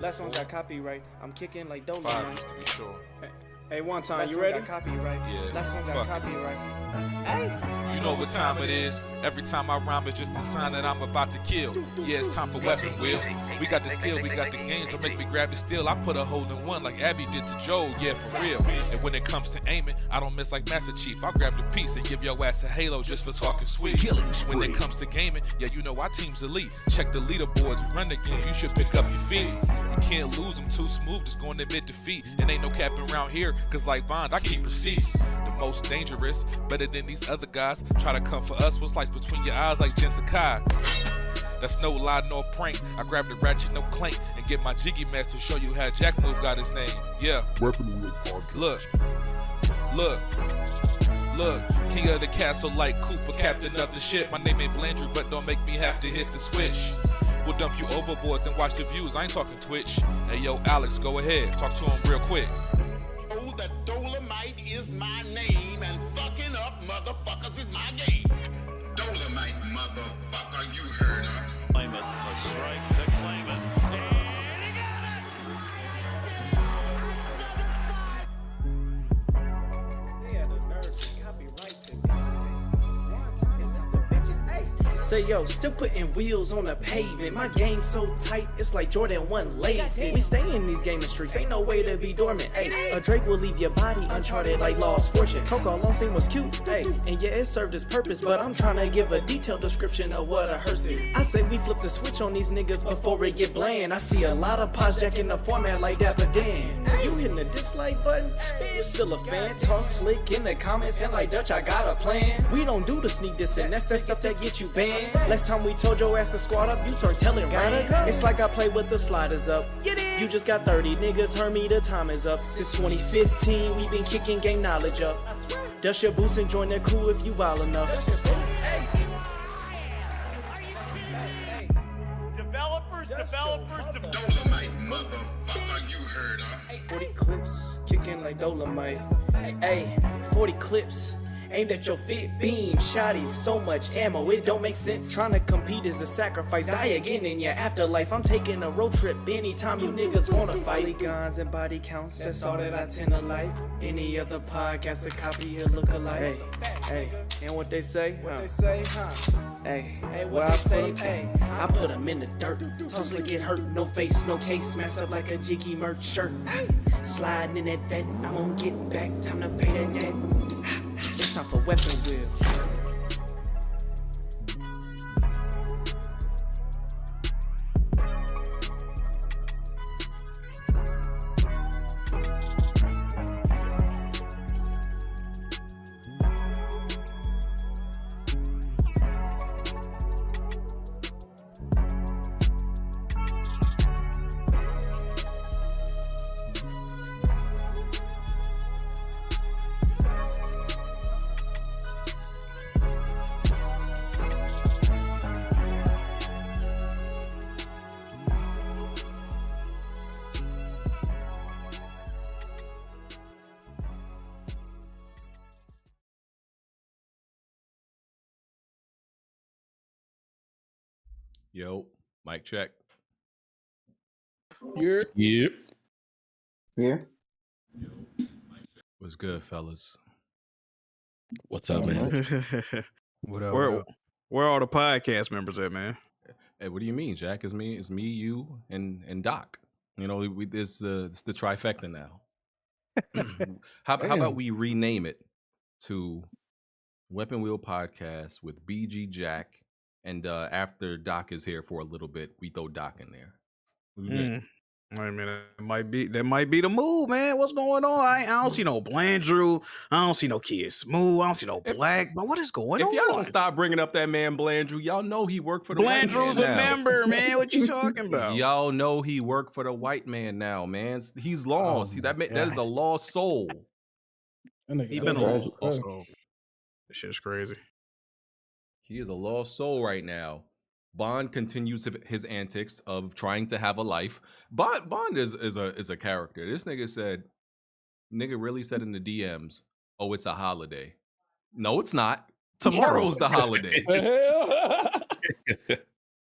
Last one got copyright. I'm kicking like Dolomite. 5 just to be sure. Hey, one time, you ready? Copyright. Yeah. Last one got copyright. Hey. You know what time it is. Every time I rhyme, it's just a sign that I'm about to kill. Yeah, it's time for weapon wheel. We got the skill, we got the games. Don't make me grab the steel. I put a hole in one like Abby did to Joe. Yeah, for real. And when it comes to aiming, I don't miss like Master Chief. I'll grab the piece and give your ass a halo just for talking sweet. When it comes to gaming, yeah, you know our team's elite. Check the leaderboards, we run the game. You should pick up your feet. You can't lose them too smooth, just going to admit defeat. And ain't no capping around here, cause like Bond, I keep receipts. The most dangerous, better than these other guys. Try to come for us, what's like between your eyes like Jen Sakai. That's no lie, no prank. I grab the ratchet, no clank, and get my jiggy mask to show you how Jackmove got his name. Yeah. Look. King of the castle like Cooper, captain of the ship. My name ain't Blandrew, but don't make me have to hit the switch. We'll dump you overboard, then watch the views. I ain't talking Twitch. Hey yo, Alex, go ahead. Talk to him real quick. Oh, the Dolomite is my name, and fucking up motherfuckers is my game. Dolomite, motherfucker, you heard her. Claim it, a strike to claim it. Say yo, still putting wheels on the pavement. My game so tight, it's like Jordan 1 laced it. We stay in these gaming streets, ain't no way to be dormant. Ay, a Drake will leave your body uncharted like Lost Fortune. Coco long scene was cute, hey, and yeah, it served its purpose. But I'm trying to give a detailed description of what a hearse is. I say we flip the switch on these niggas before it get bland. I see a lot of pods jacking the format like Dapper Dan. You hitting the dislike button? You still a fan? Talk slick in the comments and like Dutch, I got a plan. We don't do the sneak dissing, that's that stuff that get you banned. Last time we told your ass to squat up, you turned telling right. It's like I play with the sliders up. You just got 30 niggas, heard me, the time is up. Since 2015, we been kicking game knowledge up. Dust your boots and join the crew if you wild enough. Developers. Dolomite, motherfucker, you heard her. 40 clips, kicking like Dolomite. Hey, 40 clips. Aimed at your fit beam, shotties, so much ammo, it don't make sense. Trying to compete is a sacrifice, die again in your afterlife. I'm taking a road trip anytime you niggas wanna fight. Guns and body counts, that's all that I tend to like. Any other podcast, a copy or look alike. Hey, and what they say? Hey, what I say? Hey, I put them in the dirt. Toss like get hurt, no face, no case, smashed up like a jiggy merch shirt. Sliding in that vet, I'm gonna get back, time to pay that debt. It's time for weapon wheel. Yo, mic check. Yep. Yeah. What's good, fellas? What's up, man? Where Where are all the podcast members at, man? Hey, what do you mean, Jack? It's me, you, and Doc. You know, it's the trifecta now. How about we rename it to Weapon Wheel Podcast with BG Jack, and after Doc is here for a little bit, we throw Doc in there. I mean, that might be the move, man. What's going on? I don't see no Blandrew. I don't see no Kid Smoove. I don't see no Black. But what is going on? If y'all don't stop bringing up that man Blandrew, y'all know he worked for the white man Blandrew's a member, man. What you talking about? Y'all know he worked for the white man now, man. He's lost. That is a lost soul. He been a lost soul. This shit's crazy. He is a lost soul right now. Bond continues his antics of trying to have a life. Bond is a character. This nigga really said in the DMs, "Oh, it's a holiday." No, it's not. Tomorrow's the holiday.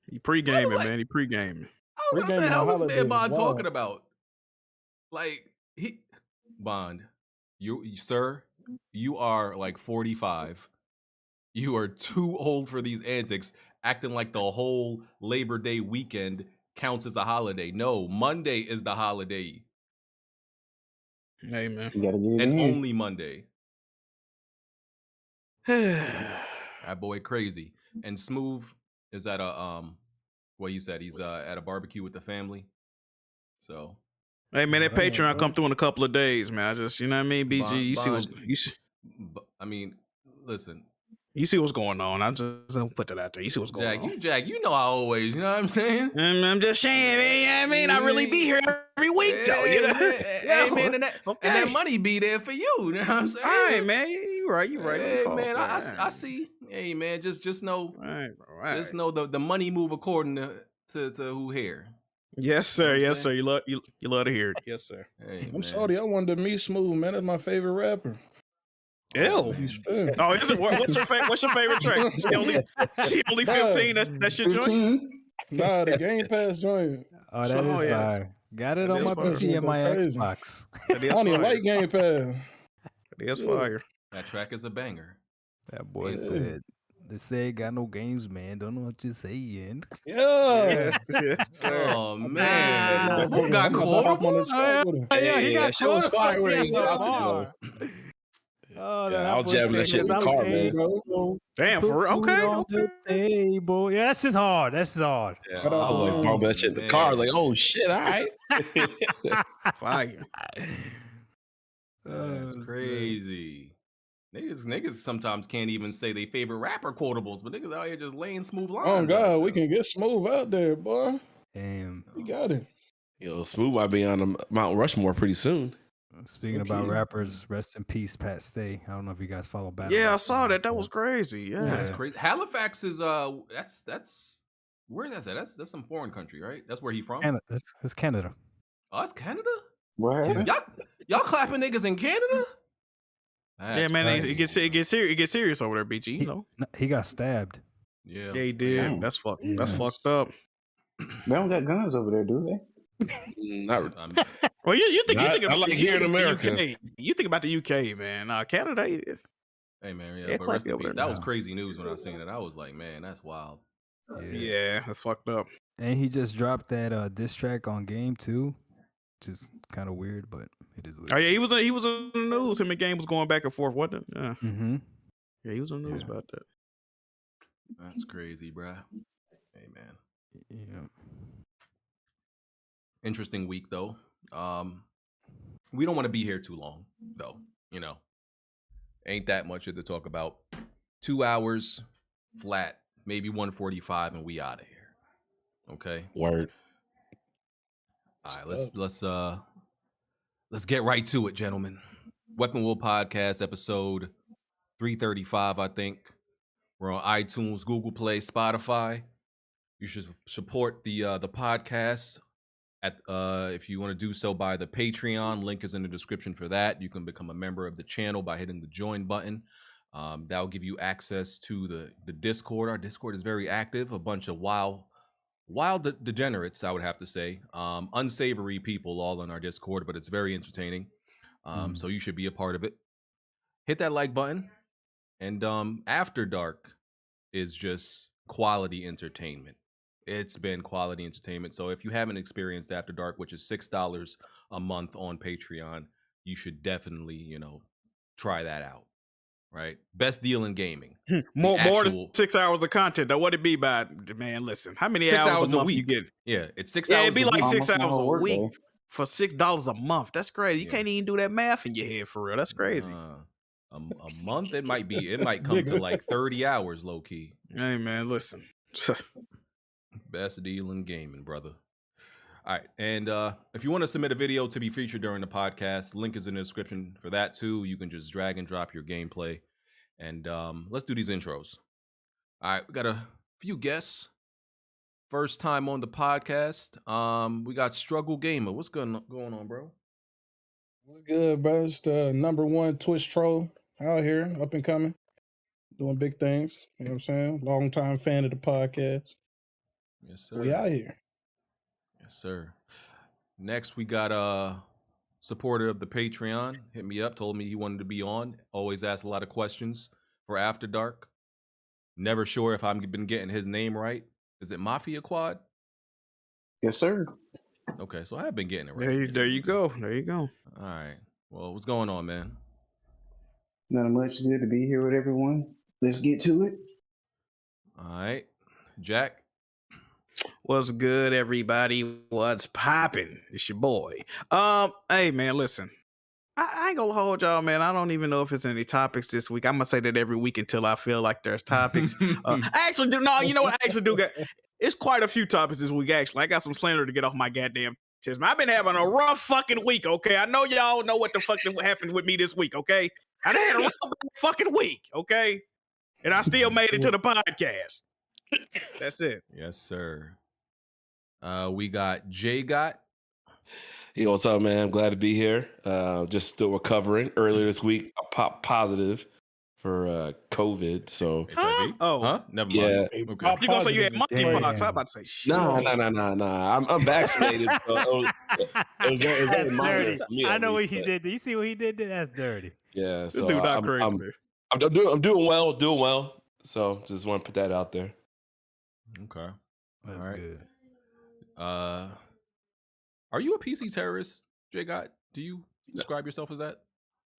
He pre-gaming, man. He pre-gaming. I What the gaming hell on is holidays man is Bond wild. talking about? Like Bond, you sir, you are like 45. You are too old for these antics, acting like the whole Labor Day weekend counts as a holiday. No, Monday is the holiday. Hey man, You gotta get it and in. only Monday. That boy crazy. And Smoove is at a what you said, he's at a barbecue with the family. So hey man, that Damn, Patreon bro. come through in a couple of days, man. I just, you know what I mean, BG. You see what's I mean, listen, you see what's going on. I just don't put that out there. You see what's going on. Jack, you know I always, you know what I'm saying? I'm just saying, man. You know what I mean, I really be here every week, though. You know, Hey man, and that money be there for you. You know what I'm saying? All right, man. You right. Hey man, I see. Hey man, just know, just know the money move according to who here. Yes, sir. You know what I'm Yes, sir. saying? You love to hear it. Yes, sir. Hey, I'm man. sorry, I wanted to meet Smoove, man. That's my favorite rapper. Ew. He spin. Oh, is it? What's your favorite track? She only 15. That's your joint. 15? Nah, the Game Pass joint. Oh, that is fire. Got it That on is my fire. PC and my Crazy. Xbox. That I is don't even fire. like Game Pass. That is fire. That track is a banger. That boy Yeah. said, "They say got no games, man. Don't know what you're saying." Yeah. Yes, sir. Oh man, Who who got quotables? Yeah, he got that shit was fire when he dropped it, far. Oh, Yeah, I was jamming that shit in the car, man. Damn, for real. Okay. On the table. Yeah, that's just hard. That's just hard. Yeah, Shout out I was to like, him. bumping that shit in the car. I was like, oh shit, all right. Fire. That's crazy. Niggas sometimes can't even say they favorite rapper quotables, but niggas out here just laying smooth lines. Oh God, out we there. can get Smoove out there, boy. Damn. We got it. Yo, Smoove might be on the Mount Rushmore pretty soon. Speaking about rappers, rest in peace, Pat Stay. I don't know if you guys follow Battle. Yeah, I Rap saw that. That before. was crazy. Yeah. That's crazy. Halifax is that's where that's at. That's some foreign country, right? That's where he from. Canada. That's Canada. Oh, that's Canada. What happened? Y'all clapping niggas in Canada? Yeah, man. It gets serious over there, BG. You know. He got stabbed. Yeah. Yeah, he did. Damn. That's fucked up. They don't got guns over there, do they? Not Well, you think I like here in America. UK. You think about the UK, man. Canada. Hey man, Yeah, yeah, but rest in over peace. there That was now. crazy news when I seen it. I was like, man, that's wild. Yeah, that's fucked up. And he just dropped that diss track on Game too. Just kind of weird, but it is weird. Oh yeah, he was in the news. Him and Game was going back and forth, wasn't it? Yeah. Mm-hmm. Yeah, he was in the news about that. That's crazy, bruh. Hey man. Yeah. Interesting week though. We don't want to be here too long though. You know, ain't that much to talk about. 2 hours flat, maybe 145, and we out of here. Okay. Word. All right, let's get right to it, gentlemen. Weapon Will Podcast, episode 335, I think. We're on iTunes, Google Play, Spotify. You should support the podcast at if you want to do so by the Patreon. Link is in the description for that. You can become a member of the channel by hitting the join button. That'll give you access to the Discord. Our Discord is very active. A bunch of wild degenerates, I would have to say. Unsavory people all in our Discord, but it's very entertaining. So you should be a part of it. Hit that like button. And After Dark is just quality entertainment. It's been quality entertainment. So if you haven't experienced After Dark, which is $6 a month on Patreon, you should definitely, try that out. Right? Best deal in gaming. More than 6 hours of content. Now, what it be by, man, listen, how many 6 hours a month week. you get? Yeah, it's 6 Yeah, hours it'd be a like week. 6 hours a work week day. for $6 a month. That's crazy. You Yeah. can't even do that math in your head for real. That's crazy. A month, it might come to like 30 hours low key. Hey, man, listen. Best deal in gaming, brother. All right, and if you want to submit a video to be featured during the podcast, link is in the description for that too. You can just drag and drop your gameplay, and let's do these intros. All right, we got a few guests. First time on the podcast. We got Struggle Gamer. What's going on, bro? What's good, bro? It's the #1 Twitch troll out here, up and coming, doing big things. You know what I'm saying? Long time fan of the podcast. Yes, sir. We out here. Yes, Yes, sir. Next, we got a supporter of the Patreon. Hit me up, told me he wanted to be on. Always ask a lot of questions for After Dark. Never sure if I've been getting his name right. Is it Mafia Quad? Yes, sir. Okay, so I have been getting it right. There you go. There you go. All right. Well, what's going on, man? Not much. Good to be here with everyone. Let's get to it. All right. Jack? What's good, everybody? What's popping? It's your boy. Hey, man, listen. I ain't gonna hold y'all, man. I don't even know if it's any topics this week. I'm gonna say that every week until I feel like there's topics. I actually do. No, you know what? I actually do get. It's quite a few topics this week. Actually, I got some slander to get off my goddamn chest. Man, I've been having a rough fucking week. Okay, I know y'all know what the fuck happened with me this week. Okay, I had a rough fucking week. Okay, and I still made it to the podcast. That's it. Yes, sir. We got Jay Got. Hey, what's up, man? I'm glad to be here. Just still recovering. Earlier this week, I popped positive for COVID. So, huh? Never mind. Yeah. Okay. You gonna say you had monkeypox? I'm about to say shit. No. I'm vaccinated. So it was very minor for me, I know what least, he did. You see what he did? That's dirty. Yeah. This So dude not crazy, man. I'm doing well. So just want to put that out there. Okay. That's All right. good. Are you a PC terrorist, Jay Got? Do you describe yourself as that?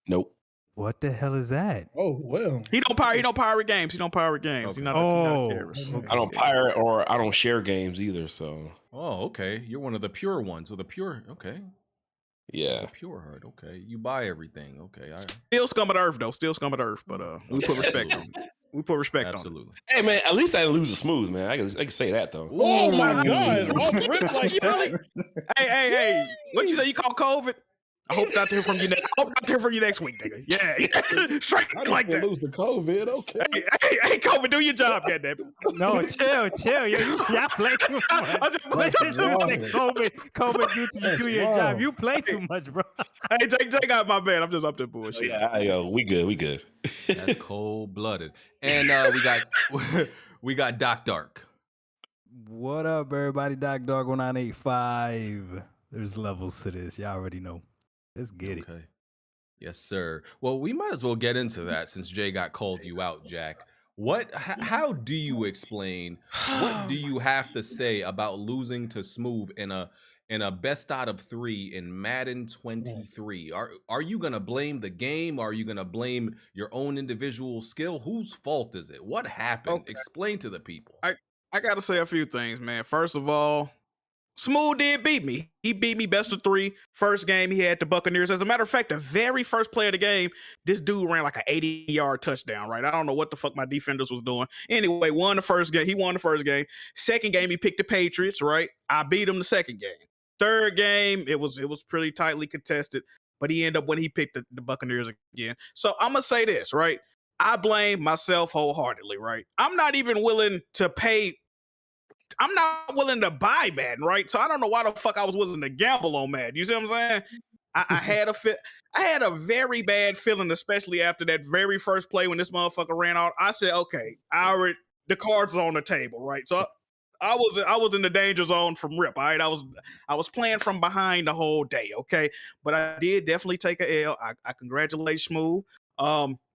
Nope. What the hell is that? Oh well. He don't pirate games. He not a terrorist. I don't pirate or I don't share games either. So. Oh, okay. You're one of the pure ones. So the pure. Okay. Yeah. The pure heart. Okay. You buy everything. Okay. All right. Still scum of the earth, though. Still scum of the earth. But we put respect on it. We put respect on it. Absolutely. Hey man, at least I didn't lose a Smoove, man. I can say that though. Oh my God! All ripped like that. Hey! What you say? You call COVID? I hope not to hear from you. I hope not to hear from you next week, nigga. Yeah, straight I like that. lose the COVID. Okay. Hey, COVID, do your job, goddammit. No, chill. Y'all play too much. Listen to me. COVID, do your job. You play too much, bro. Hey, Jake got my man. I'm just up to bullshit. Yeah, we good. That's cold blooded. And we got Doc Dark. What up, everybody? Doc Dog 1985. There's levels to this. Y'all already know. Let's get it. Okay. Yes, sir. Well, we might as well get into that since Jay got called you out, Jack. How do you explain? What do you have to say about losing to Smoove in a best out of 3 in Madden 23? Are you gonna blame the game? Are you gonna blame your own individual skill? Whose fault is it? What happened? Okay. Explain to the people. I gotta say a few things, man. First of all, Smoove did beat me. He beat me best of 3. First game, he had the Buccaneers. As a matter of fact, the very first play of the game, this dude ran like an 80-yard touchdown, right? I don't know what the fuck my defenders was doing. Anyway, won the first game. He won the first game. Second game, he picked the Patriots, right? I beat him the second game. Third game, it was pretty tightly contested, but he ended up when he picked the Buccaneers again. So I'm going to say this, right? I blame myself wholeheartedly, right? I'm not willing to buy Madden, right? So I don't know why the fuck I was willing to gamble on Madden. You see what I'm saying? I had a very bad feeling, especially after that very first play when this motherfucker ran out. I said, okay, the cards are on the table, right? So I was in the danger zone from rip. All right, I was playing from behind the whole day. Okay, but I did definitely take a L. I congratulate Smoove.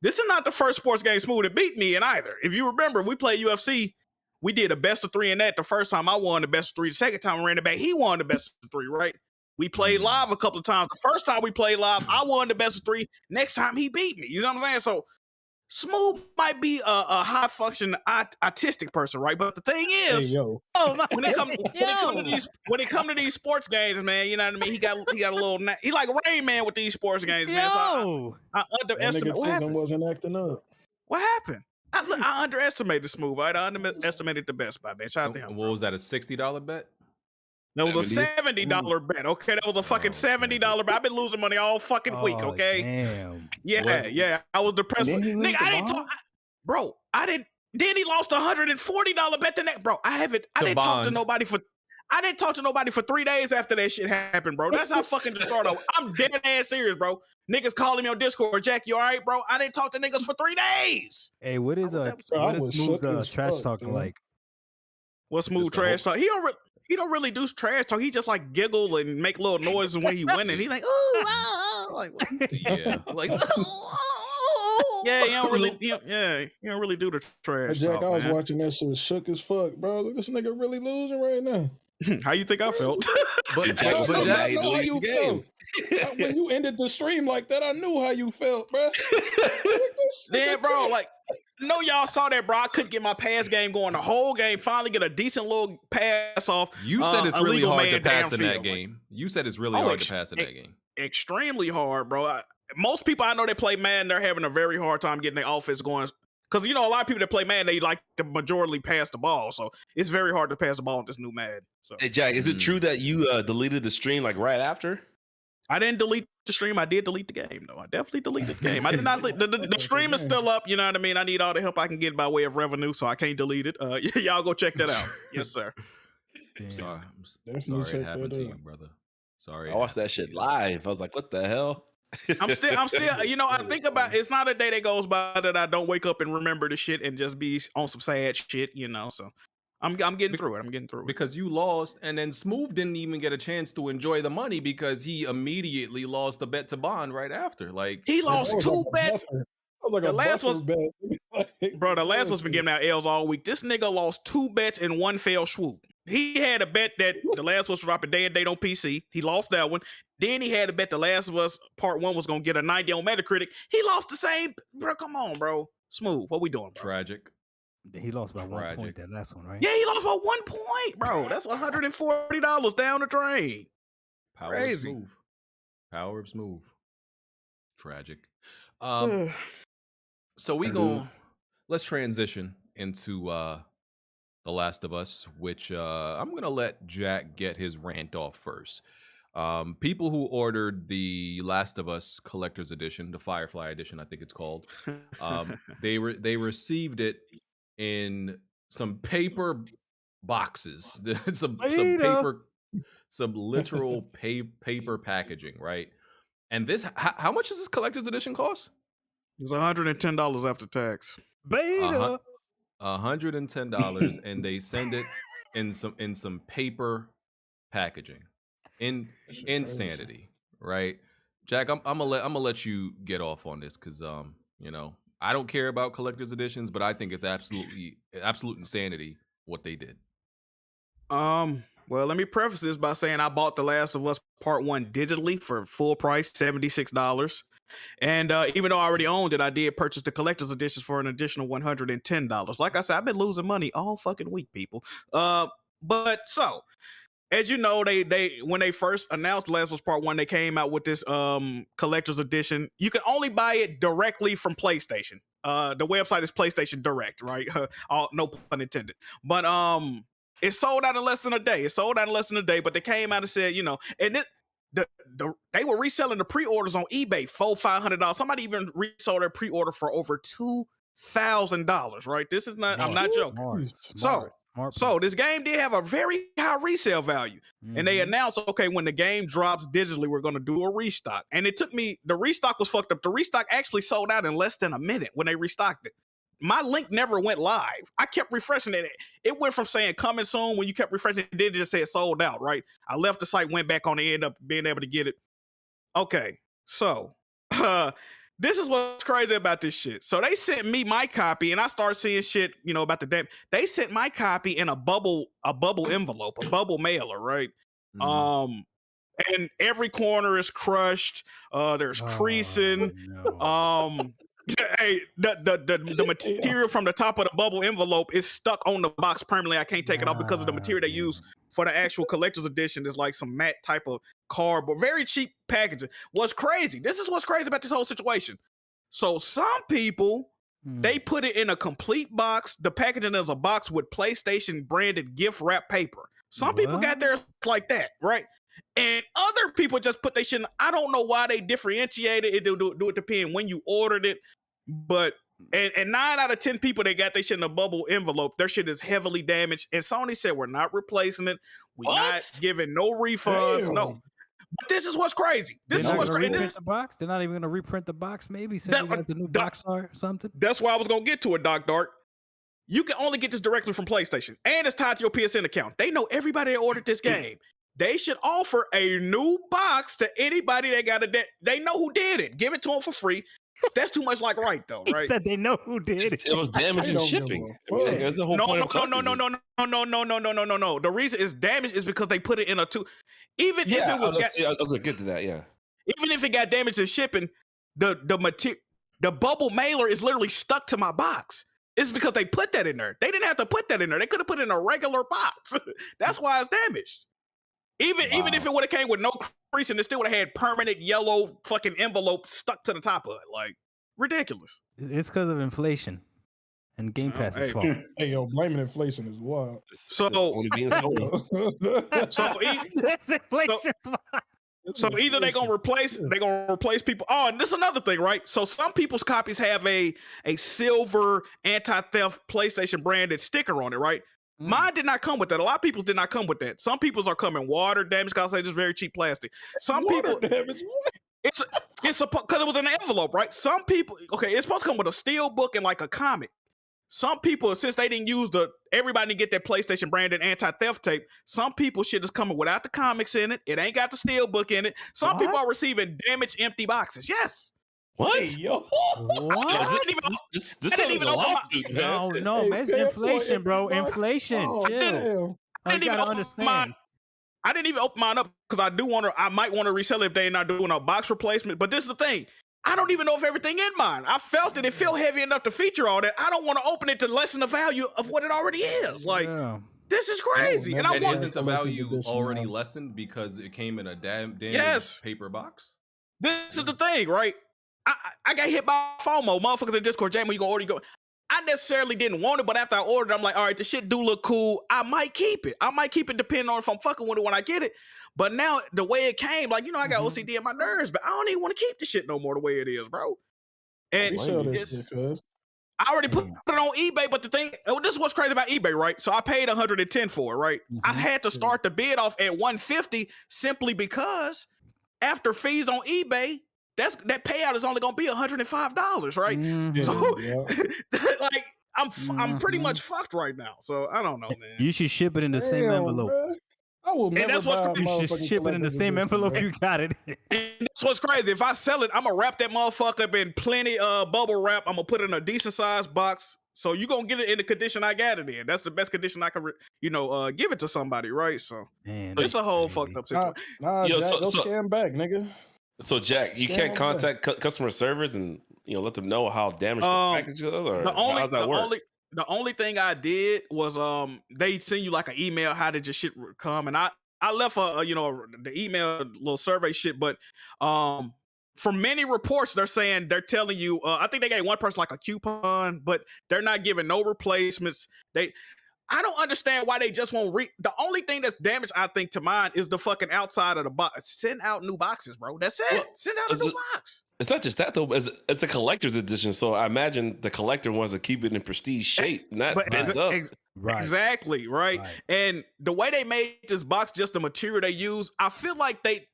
This is not the first sports game Smoove that beat me in either. If you remember, we played UFC. We did a best of 3 in that. The first time I won the best of 3. The second time I ran it back, he won the best of 3, right? We played live a couple of times. The first time we played live, I won the best of 3. Next time he beat me. You know what I'm saying? So Smoove might be a high function autistic person, right? But the thing is, when it come to these sports games, man, you know what I mean? He got a little he like Rain Man with these sports games, man. So I underestimate what happened. Wasn't acting up. What happened? I underestimated Smoove. I underestimated the best buy, man. Shout out to him. What was that? A $60 bet? That was a $70 bet. Okay, that was a fucking $70 bet. I've been losing money all fucking week. Okay. Damn. Yeah. I was depressed. Nigga, I didn't talk, bro. Then he lost a $140 bet the next, bro. I didn't talk to nobody for 3 days after that shit happened, bro. That's how fucking the start of. I'm dead ass serious, bro. Niggas calling me on Discord. Jack, you all right, bro? I didn't talk to niggas for 3 days. Hey, what is Smoove's trash talking like? What's Smoove trash talk? He don't. he don't really do trash talk. He just like giggle and make little noises when he winning. He like, ooh, like Yeah, like yeah, he don't really, he don't really do the Hey, trash Jack, talk. I was Man. watching that shit shook as fuck, bro. Like, this nigga really losing right now. How you think I felt? but Jack was I so know mad he how deleted you the felt. game. When you ended the stream like that, I knew how you felt, bro. Yeah, bro, like, no, y'all saw that, bro. I couldn't get my pass game going the whole game. Finally get a decent little pass off. you said it's really illegal hard to man pass in that downfield. game. You said it's really Oh, hard to pass in that game. Extremely hard, bro. Most people I know that play Madden, they're having a very hard time getting their offense going. Because, you know, a lot of people that play Madden, they like to majorly pass the ball. So it's very hard to pass the ball in this new Madden. So Hey, Jack, is it true that you deleted the stream like right after? I didn't delete the stream. I did delete the game, though. I definitely deleted the game. I did not. The stream is still up. You know what I mean? I need all the help I can get by way of revenue, so I can't delete it. Y'all go check that out. Yes, sir. Sorry, Definitely sorry check it that happened to out. you, brother. Sorry. I watched that shit live. I was like, what the hell? I'm still, you know, I think about it's not a day that goes by that I don't wake up and remember the shit and just be on some sad shit, you know. So I'm getting through it. I'm getting through it. Because you lost, and then Smoove didn't even get a chance to enjoy the money because he immediately lost the bet to Bond right after. Like He lost two bets. The last was, bro, the last one's been giving out L's all week. This nigga lost 2 bets in one fell swoop. He had a bet that The Last of Us dropped a day and date on PC. He lost that one. Then he had a bet The Last of Us Part 1 was going to get a 90 on Metacritic. He lost the same. Bro, come on, bro. Smoove, what we doing, bro? Tragic. He lost by 1 point that last one, right? Yeah, he lost by 1 point, bro. That's $140 down the drain. Power Crazy. of Smoove. Power of Smoove. Tragic. So let's transition into The Last of Us, which I'm gonna let Jack get his rant off first. People who ordered the Last of Us Collector's Edition, the Firefly Edition, I think it's called, they received it in some paper boxes, some literal paper packaging, right? And this, how much does this Collector's Edition cost? It's $110 after tax. Beta. $110, and they send it in some paper packaging. Insanity, right? Jack, I'm gonna let you get off on this because you know, I don't care about collector's editions, but I think it's absolute insanity what they did. Well, let me preface this by saying I bought The Last of Us Part 1 digitally for full price, $76. And even though I already owned it, I did purchase the collector's editions for an additional $110. Like I said, I've been losing money all fucking week, people. But so, as you know, they when they first announced The Last of Us Part 1, they came out with this collector's edition. You can only buy it directly from PlayStation. The website is PlayStation Direct, right? No pun intended. But it sold out in less than a day. But they came out and said, you know, and they were reselling the pre-orders on eBay $400-500. Somebody even resold their pre-order for over $2,000, right? This is not, I'm not joking. So this game did have a very high resale value. And they announced, okay, when the game drops digitally, we're going to do a restock. And it took me, the restock was fucked up. The restock actually sold out in less than a minute when they restocked it. My link never went live. I kept refreshing it. It went from saying coming soon when you kept refreshing it, then it just said sold out, right? I left the site, went back on it, ended up being able to get it. Okay, so this is what's crazy about this shit. So they sent me my copy, and I started seeing shit, you know, about the damn. They sent my copy in a bubble envelope, a bubble mailer, right? And every corner is crushed. There's creasing. No. Hey, the material from the top of the bubble envelope is stuck on the box permanently. I can't take it off because of the material they use for the actual collector's edition. Is like some matte type of cardboard, very cheap packaging. What's crazy? This is what's crazy about this whole situation. So some people, they put it in a complete box. The packaging is a box with PlayStation branded gift wrap paper. Some people got theirs like that, right? And other people just put their shit in. I don't know why they differentiated it. Do it depend when you ordered it. But and 9 out of 10 people that got their shit in a bubble envelope, their shit is heavily damaged. And Sony said, we're not replacing it. We're not giving no refunds. Damn. No. But this is what's crazy. This is what's crazy. The box? They're not even going to reprint the box, maybe? Say you got the new box art or something? That's why I was going to get to it, Doc Dark. you can only get this directly from PlayStation, and it's tied to your PSN account. They know everybody that ordered this game. They should offer a new box to anybody that got it. They know who did it. Give it to them for free. That's too much like right though, right? He said they know who did it. It was damage and shipping. I mean, that's the whole point of collectors. No. The reason it's damaged is because they put it in a two. Even if it was, I was gonna get to that. Yeah. Even if it got damaged in shipping, the bubble mailer is literally stuck to my box. It's because they put that in there. They didn't have to put that in there. They could have put it in a regular box. That's why it's damaged. Even if it would have came with no crease and it still would have had permanent yellow fucking envelope stuck to the top of it. Like, ridiculous. It's because of inflation and Game Pass is fault. Hey, yo, blaming inflation is wild. So, That's inflation's fault. So either they're gonna replace people. Oh, and this is another thing, right? So some people's copies have a silver anti-theft PlayStation branded sticker on it, right? Mine did not come with that. A lot of people's did not come with that. Some people's are coming water damage because I say just very cheap plastic. Some people it's because it was in an envelope, right? Some people, okay, it's supposed to come with a steel book and like a comic. Some people, since they didn't use everybody didn't get that PlayStation branded anti-theft tape, some people shit is coming without the comics in it. It ain't got the steel book in it. Some people are receiving damaged empty boxes. Yes. What? Hey, yo. What? I didn't even open my. No, man, it's inflation, bro. Inflation. Chill. I didn't even understand. I didn't even open mine up because I might want to resell it if they're not doing a box replacement. But this is the thing. I don't even know if everything in mine. I felt it felt heavy enough to feature all that. I don't want to open it to lessen the value of what it already is. Like, this is crazy. And isn't the value already lessened because it came in a damn paper box? This is the thing, right? I got hit by FOMO. Motherfuckers in Discord, Jamie, you gonna order, I necessarily didn't want it, but after I ordered it, I'm like, all right, the shit do look cool. I might keep it. Depending on if I'm fucking with it when I get it. But now, the way it came, like, I got OCD in my nerves, but I don't even want to keep the shit no more the way it is, bro. And I already put it on eBay, but the thing, this is what's crazy about eBay, right? So I paid $110 for it, right? I had to start the bid off at $150 simply because after fees on eBay, that payout is only gonna be $105, right? So like I'm pretty much fucked right now. So I don't know, man. You should ship it in the same envelope. I will never you should ship it in the same envelope you got it. And that's what's crazy. If I sell it, I'm gonna wrap that motherfucker up in plenty bubble wrap. I'm gonna put it in a decent sized box. So you gonna get it in the condition I got it in. That's the best condition I can, give it to somebody, right? So it's a whole fucked up situation. Jack, go scam back, nigga. So Jack, you can't contact customer service and let them know how damaged the package is, or how does that work? The only thing I did was they send you like an email how did your shit come, and I left the email little survey shit, but from many reports they're telling you I think they gave one person like a coupon, but they're not giving no replacements. I don't understand why they just won't the only thing that's damaged, I think, to mine is the fucking outside of the box. Send out new boxes, bro. That's it. Send out a new box. It's not just that though. It's a collector's edition, so I imagine the collector wants to keep it in prestige shape, not messed up. Exactly, right? And the way they made this box, just the material they use, I feel like they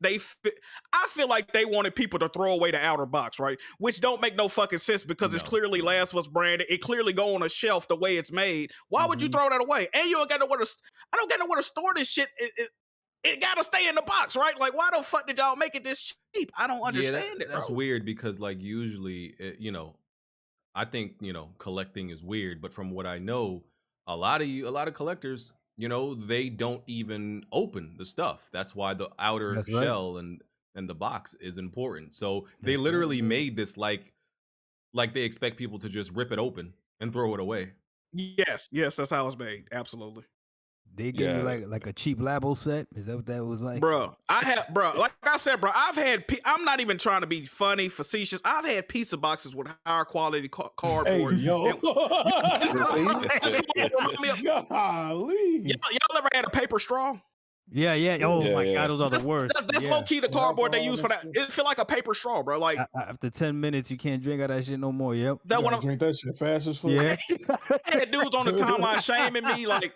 wanted people to throw away the outer box, right? Which don't make no fucking sense because it's clearly Last of Us branded. It clearly go on a shelf the way it's made. Why would you throw that away? And you don't got nowhere to. I don't got nowhere to store this shit. It gotta stay in the box, right? Like, why the fuck did y'all make it this cheap? I don't understand it. That's weird because, like, usually, I think collecting is weird, but from what I know, a lot of collectors, they don't even open the stuff. That's why the outer shell and the box is important. So they literally made this like they expect people to just rip it open and throw it away. Yes, that's how it's made. Absolutely. They gave you like a cheap Labo set. Is that what that was like? Bro, like I said, bro, I'm not even trying to be funny, facetious. I've had pizza boxes with higher quality cardboard. Hey, yo. Y'all ever had a paper straw? Yeah. Oh my God, those are the worst. That's low key the cardboard they use for that. It feel like a paper straw, bro. Like after 10 minutes, you can't drink out that shit no more. Yep. Drink that shit fast as fuck. Yeah. I had dudes on the timeline shaming me, like,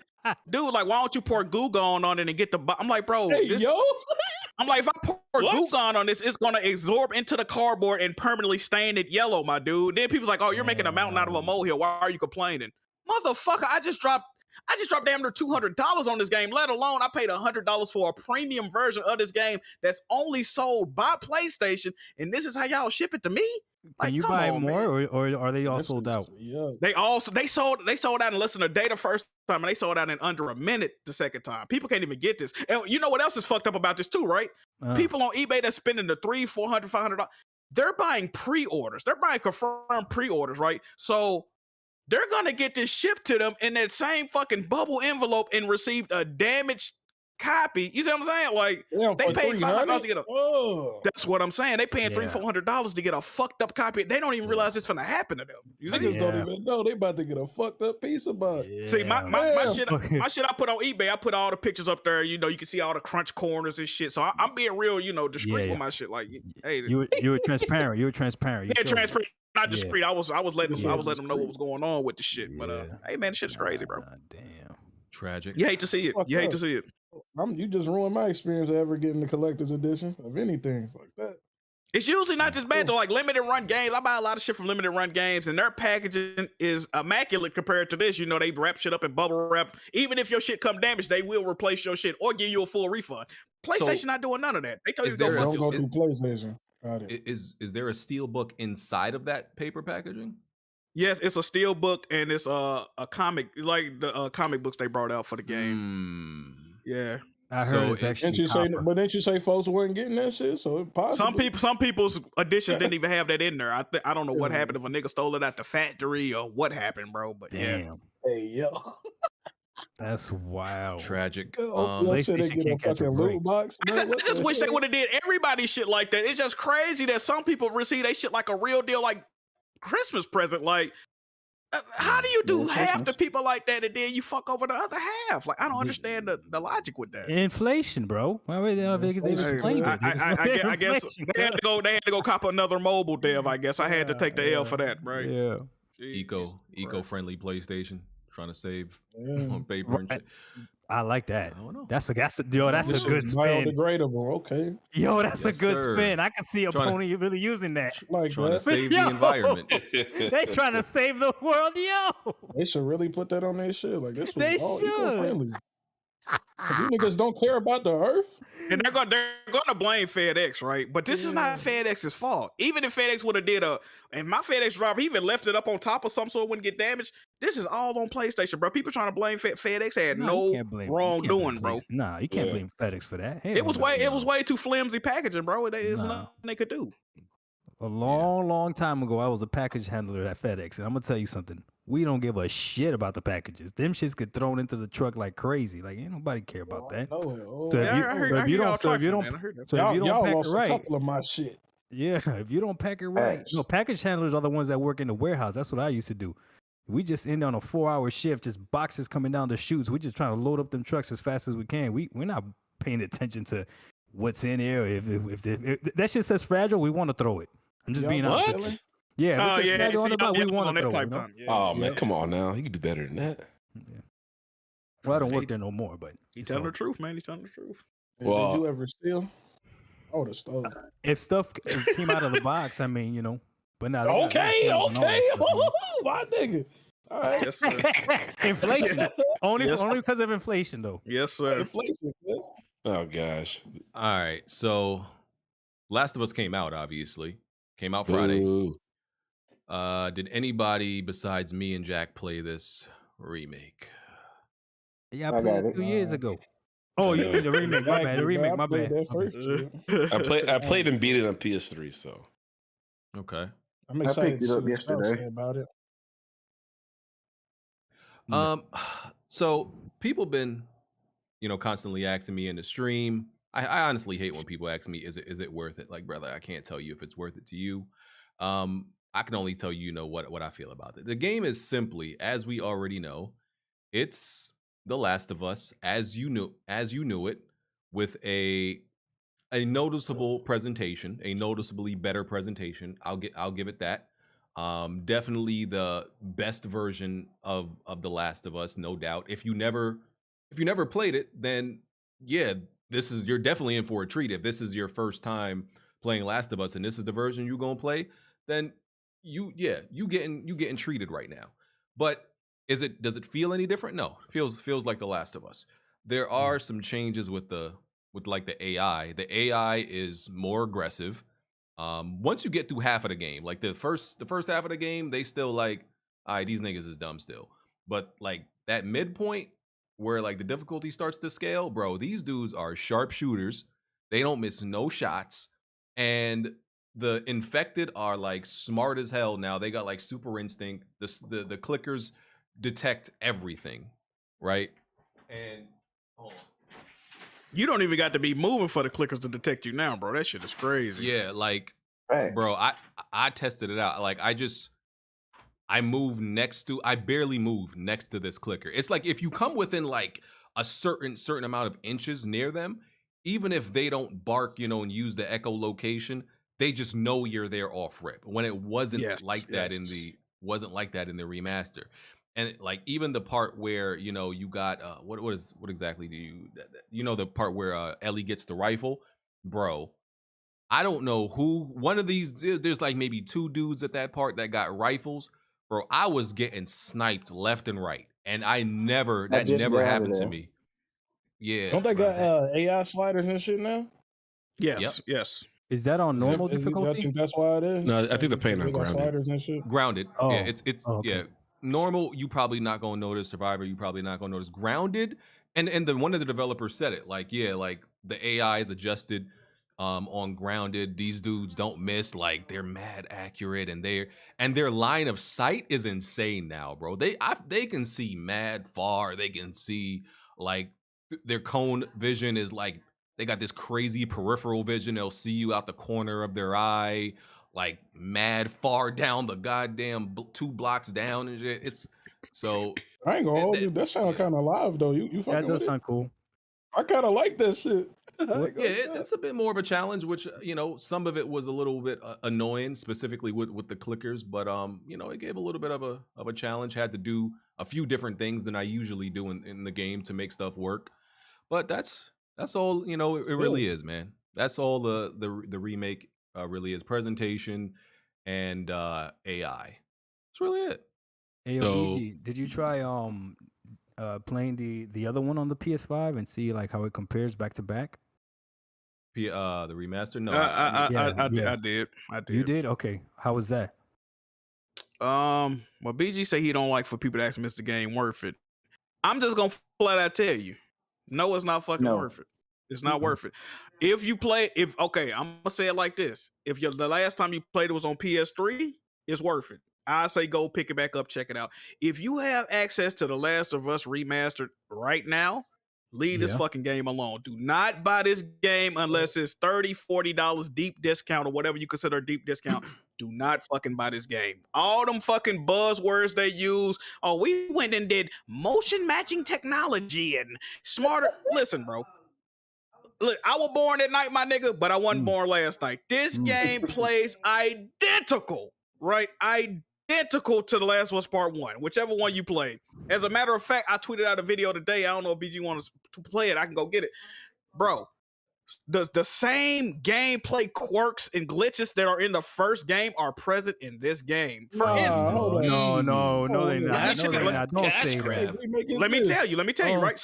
dude, like, why don't you pour Goo Gone on it and get the? I'm like, bro, I'm like, if I pour Goo Gone on this, it's gonna absorb into the cardboard and permanently stain it yellow, my dude. Then people's like, oh, you're making a mountain out of a molehill. Why are you complaining? motherfucker, I just dropped damn near $200 on this game, let alone I paid $100 for a premium version of this game that's only sold by PlayStation, and this is how y'all ship it to me? Can you buy more, or are they all sold out? Yeah. They sold out in less than a day the first time, and they sold out in under a minute the second time. People can't even get this. And you know what else is fucked up about this too, right? People on eBay that's spending the $300, $400, $500, they're buying pre-orders. They're buying confirmed pre-orders, right? So they're gonna get this shipped to them in that same fucking bubble envelope and received a damaged copy. You see what I'm saying? Like they paid $500 to get a. That's what I'm saying. They paying $300-$400 to get a fucked up copy. They don't even realize it's gonna happen to them. You see? Niggas don't even know they about to get a fucked up piece of butt. See, my shit I put on eBay. I put all the pictures up there. You know, you can see all the crunch corners and shit. So I'm being real, discreet with my shit. Like, hey, you were transparent. You were transparent. Yeah, transparent. Not discreet. I was letting them know what was going on with the shit. But hey man, this shit's crazy, bro. Damn. Tragic. You hate to see it. You hate to see it. You just ruined my experience of ever getting the collector's edition of anything like that. It's usually not just bad though. Like limited run games, I buy a lot of shit from limited run games, and their packaging is immaculate compared to this. You know, they wrap shit up in bubble wrap. Even if your shit come damaged, they will replace your shit or give you a full refund. PlayStation not doing none of that. They tell you to go fuck yourself. Through PlayStation. Is there a steel book inside of that paper packaging? Yes, it's a steel book and it's a comic, like the comic books they brought out for the game. Yeah. I heard it's actually but didn't you say folks weren't getting that shit? So possibly. Some people's editions didn't even have that in there. I don't know what happened if a nigga stole it at the factory or what happened, bro. But damn. Hey yo. That's wild. Tragic. They said they get a fucking loot box. I just wish they would have did everybody shit like that. It's just crazy that some people receive they shit like a real deal, like Christmas present. Like, how do you do half the people like that and then you fuck over the other half? Like, I don't understand the logic with that. Inflation, bro. Why they just claim it? I guess they had to go cop another mobile dev. I guess I had to take the L for that, right? Yeah. Eco-friendly PlayStation. Trying to save on paper and shit. I like that. I don't know. That's a good spin. Biodegradable, okay. Yo, that's a good spin. I can see a pony really using that. Like trying to save the environment. They trying to save the world, yo. They should really put that on their shit. Like this was They all should. eco-friendly. You niggas don't care about the earth. And they're gonna blame FedEx, right? But this is not FedEx's fault. Even if FedEx would have did and my FedEx driver, he even left it up on top of something so it wouldn't get damaged. This is all on PlayStation, bro. People trying to blame FedEx had no wrongdoing, bro. Nah, you can't blame FedEx for that. It was way too flimsy packaging, bro. There's nothing they could do. A long time ago, I was a package handler at FedEx, and I'm gonna tell you something. We don't give a shit about the packages. Them shits get thrown into the truck like crazy. Like ain't nobody care about that. So if you don't pack it right, a couple of my shit. Yeah, if you don't pack it right, package handlers are the ones that work in the warehouse. That's what I used to do. We just end on a 4-hour shift, just boxes coming down the chutes. We just trying to load up them trucks as fast as we can. We're not paying attention to what's in there. If that shit says fragile, we want to throw it. I'm just being honest. Yeah. We want to throw it. Oh man, come on now. You can do better than that. Yeah. Well, I don't work there no more, but he's telling the truth, man. He's telling the truth. Well, did you ever steal? I would have stolen. If stuff came out of the box, I mean, but not. Okay. My nigga. All right. Yes, sir. Inflation. Only because of inflation, though. Yes, sir. Inflation. Man. Oh gosh. All right. So, Last of Us came out. Obviously, came out Friday. Ooh. Did anybody besides me and Jack play this remake? Yeah, I played it 2 years ago. Oh, you mean the remake? My bad. The remake. My bad. I played and beat it on PS3. So okay. I'm excited to see what yesterday about it. So people been, constantly asking me in the stream. I honestly hate when people ask me, is it worth it? Like, brother, I can't tell you if it's worth it to you. I can only tell you, what I feel about it. The game is simply, as we already know, it's The Last of Us as you knew it, with a noticeable presentation, a noticeably better presentation. I'll give it that. Definitely the best version of The Last of Us, no doubt. If you never played it, then yeah, you're definitely in for a treat. If this is your first time playing Last of Us and this is the version you're gonna play, then you getting treated right now. But Does it feel any different? No, it feels like The Last of Us. There are some changes with like the AI. The AI is more aggressive. Once you get through half of the game, like the first half of the game, they still like, all right, these niggas is dumb still. But like that midpoint where like the difficulty starts to scale, bro, these dudes are sharpshooters. They don't miss no shots. And the infected are like smart as hell now. They got like super instinct. The clickers detect everything, right? And hold on. You don't even got to be moving for the clickers to detect you now, bro. That shit is crazy. Yeah, like, bro, I tested it out. Like, I barely move next to this clicker. It's like if you come within like a certain amount of inches near them, even if they don't bark, and use the echolocation, they just know you're there off rip. When it wasn't like that in the remaster. And like even the part where you got what exactly do you the part where Ellie gets the rifle, bro? I don't know who one of these. There's like maybe 2 dudes at that part that got rifles, bro. I was getting sniped left and right, and that never happened to me. Yeah, don't they got AI sliders and shit now? Yes, yes. Is that on normal difficulty? I think that's why it is. No, I think they're paying on grounded. Sliders and shit. Grounded. Oh. Yeah, it's okay. yeah. Normal, you probably not gonna notice. Survivor, you probably not gonna notice. Grounded, and one of the developers said it. Like, yeah, like the AI is adjusted on grounded. These dudes don't miss. Like they're mad accurate, and their line of sight is insane now, bro. They can see mad far. They can see like their cone vision is like they got this crazy peripheral vision. They'll see you out the corner of their eye, like mad far down the goddamn 2 blocks down and shit. It's so. I ain't gonna hold you. That sound kind of live though. You fucking that does sound cool. I kind of like that shit. It's a bit more of a challenge, which some of it was a little bit annoying, specifically with the clickers. But it gave a little bit of a challenge. Had to do a few different things than I usually do in the game to make stuff work. But that's all. It really is, man. That's all the remake really is. Presentation and AI. That's really it. Hey, BG, did you try playing the other one on the PS5 and see like how it compares back to back? The remaster? No, I did. You did? Okay. How was that? Well, BG say he don't like for people to ask him, is the game worth it? I'm just gonna flat out tell you, no, it's not fucking worth it. It's not worth it. If you play, I'm gonna say it like this: if the last time you played it was on PS3, it's worth it. I say go pick it back up, check it out. If you have access to The Last of Us remastered right now, leave this fucking game alone. Do not buy this game unless it's $30, $40 deep discount or whatever you consider a deep discount. Do not fucking buy this game. All them fucking buzzwords they use. Oh, we went and did motion matching technology and smarter. Listen, bro. Look, I was born at night, my nigga, but I wasn't born last night. This game plays identical, right? Identical to The Last of Us Part 1, whichever one you played. As a matter of fact, I tweeted out a video today. I don't know if BG wants to play it. I can go get it. Bro, the same gameplay quirks and glitches that are in the first game are present in this game. For instance. No, they're not. No, they're not. Don't say that. Let me tell you, right?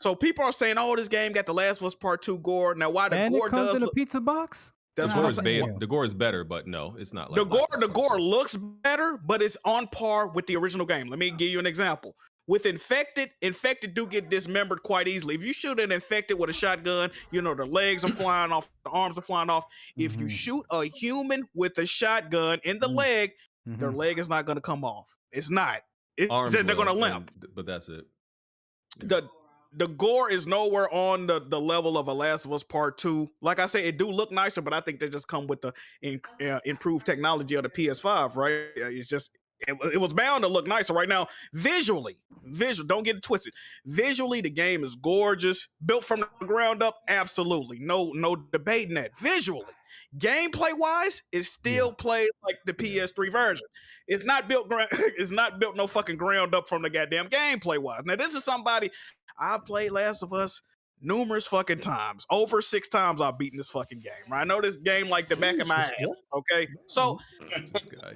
So people are saying, oh, this game got The Last of Us Part 2 gore. Now, why the gore comes in a pizza box? The gore is better, but no, it's not. Like the gore looks better, but it's on par with the original game. Let me give you an example. With infected do get dismembered quite easily. If you shoot an infected with a shotgun, the legs are flying off, the arms are flying off. If you shoot a human with a shotgun in the leg, their leg is not going to come off. It's not. They're going to limp. But that's it. The gore is nowhere on the level of The Last of Us Part 2. Like I say, it do look nicer, but I think they just come with the improved technology of the PS5, right? It's just, it was bound to look nicer right now. Visually, don't get it twisted. Visually, the game is gorgeous. Built from the ground up, absolutely. No debating that. Visually. Gameplay-wise, it still plays like the PS3 version. It's not built no fucking ground up from the goddamn gameplay-wise. Now, this is somebody... I've played Last of Us numerous fucking times. Over 6 times I've beaten this fucking game. Right? I know this game like the back of my ass. Okay, so this guy.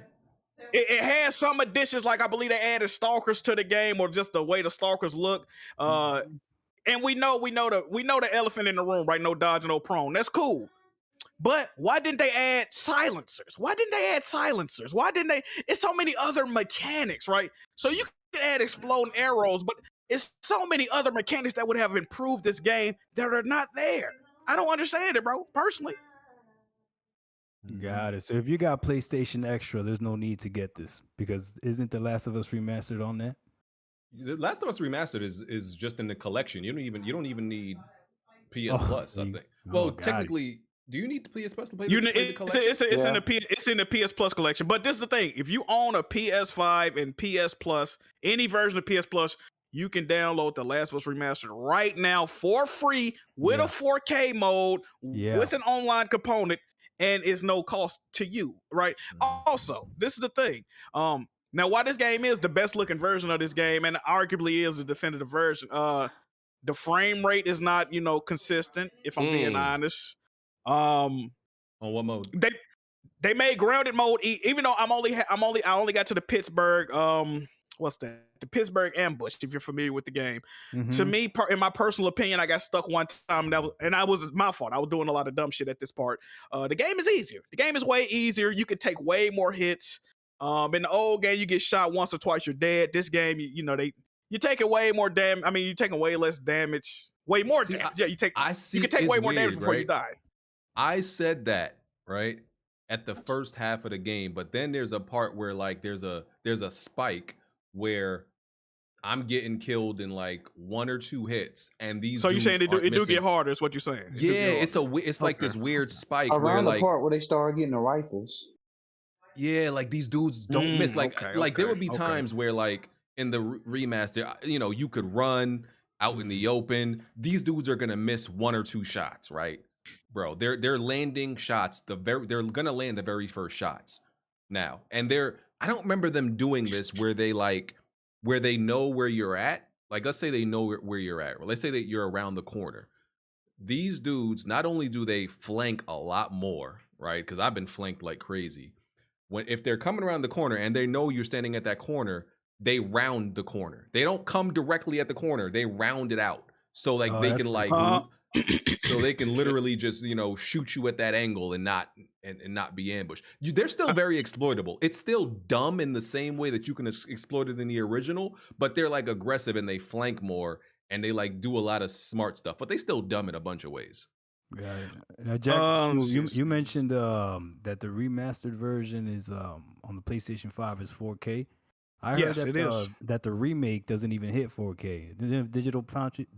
it has some additions, like I believe they added stalkers to the game, or just the way the stalkers look. And we know the elephant in the room, right? No dodge, no prone. That's cool. But why didn't they add silencers? Why didn't they? It's so many other mechanics, right? So you can add exploding arrows, but it's so many other mechanics that would have improved this game that are not there. I don't understand it, bro, personally. Got it. So if you got PlayStation Extra, there's no need to get this, because isn't The Last of Us Remastered on that? The Last of Us Remastered is just in the collection. You don't even need PS Plus. I think. Well, technically, do you need the PS Plus to play the collection? It's in the PS Plus collection. But this is the thing: if you own a PS5 and PS Plus, any version of PS Plus, you can download The Last of Us Remastered right now for free with a 4K mode, with an online component, and it's no cost to you, right? Also, this is the thing. Now, while this game is the best looking version of this game, and arguably is the definitive version, the frame rate is not, consistent, if I'm being honest. On what mode? They made grounded mode, even though I only got to the Pittsburgh, what's that? The Pittsburgh ambush, if you're familiar with the game. To me, in my personal opinion, I got stuck one time, and I was my fault. I was doing a lot of dumb shit at this part. The game is easier. The game is way easier. You can take way more hits. In the old game, you get shot once or twice, you're dead. This game, you're taking way more damage. I mean, you're taking way less damage, way more damage. You can take way more damage before you die. I said that right at the first half of the game, but then there's a part where like there's a spike where I'm getting killed in like 1 or 2 hits, and these. So you're saying it do get harder? Is what you're saying? Yeah, it's like this weird spike around where the part where they start getting the rifles. Yeah, like these dudes don't miss. Like there would be times where like in the remaster, you could run out in the open. These dudes are gonna miss 1 or 2 shots, right, bro? They're landing shots. They're gonna land the very first shots now, and I don't remember them doing this where they know where you're at. Like, let's say they know where you're at. Or let's say that you're around the corner. These dudes, not only do they flank a lot more, right? Because I've been flanked like crazy. If they're coming around the corner and they know you're standing at that corner, they round the corner. They don't come directly at the corner. They round it out. So like so they can literally just, shoot you at that angle and not be ambushed. They're still very exploitable. It's still dumb in the same way that you can exploit it in the original, but they're like aggressive and they flank more and they like do a lot of smart stuff, but they still dumb in a bunch of ways. Yeah. Now, Jack, you mentioned that the remastered version is on the PlayStation 5 is 4K. I heard that the remake doesn't even hit 4K. Did Digital Foundry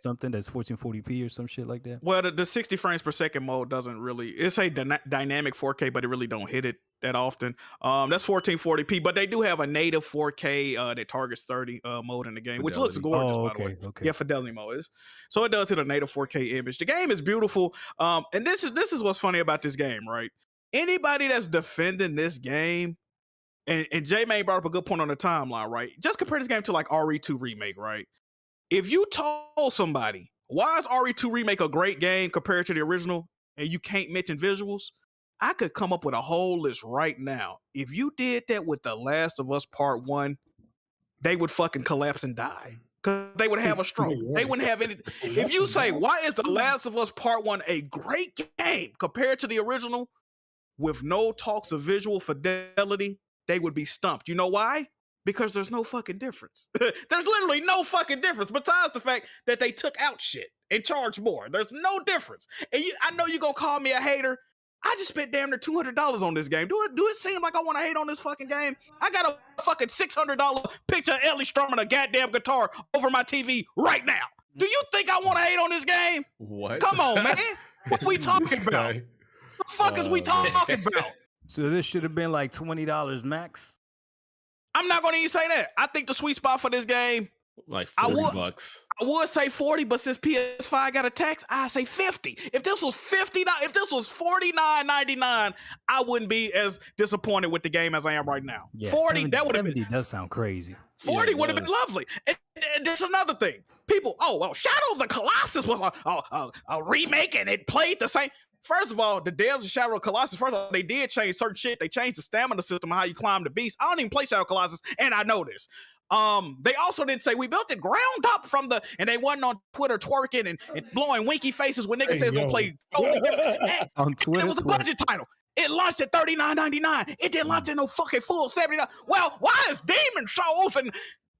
something that's 1440p or some shit like that? Well, the 60 frames per second mode doesn't really. It's a dynamic 4K, but it really don't hit it that often. That's 1440p, but they do have a native 4K that targets 30 mode in the game, which looks gorgeous, by the way. Okay. Yeah, fidelity mode is. So it does hit a native 4K image. The game is beautiful. And this is what's funny about this game, right? Anybody that's defending this game. And J-Main brought up a good point on the timeline, right? Just compare this game to like RE2 Remake, right? If you told somebody, why is RE2 Remake a great game compared to the original, and you can't mention visuals, I could come up with a whole list right now. If you did that with The Last of Us Part 1, they would fucking collapse and die. Because they would have a stroke. They wouldn't have any. If you say, why is The Last of Us Part 1 a great game compared to the original with no talks of visual fidelity, they would be stumped. You know why? Because there's no fucking difference. There's literally no fucking difference besides the fact that they took out shit and charged more. There's no difference. And I know you're going to call me a hater. I just spent damn near $200 on this game. Do it seem like I want to hate on this fucking game? I got a fucking $600 picture of Ellie strumming a goddamn guitar over my TV right now. Do you think I want to hate on this game? What? Come on, man. What we talking about? What the fuck is we talking about? So this should have been like $20 max. I'm not going to even say that. I think the sweet spot for this game, like $40. I would say 40, but since PS5 got a tax, I say 50. If this was $50, if this was $49.99, I wouldn't be as disappointed with the game as I am right now. Yeah, 40, that would have been. 70 does sound crazy. 40 would have been lovely. And this is another thing. People, Shadow of the Colossus was a remake and it played the same. first of all, the Deals of Shadow of Colossus, first of all, they did change certain shit. They changed the stamina system of how you climb the beast. I don't even play Shadow of Colossus, and I know this. They also didn't say we built it ground up from the, and they wasn't on Twitter twerking and blowing winky faces when niggas says gonna play totally different. On Twitter, It was a budget title. It launched at $39.99. It didn't launch at no fucking full $79. Well, why is Demon Souls and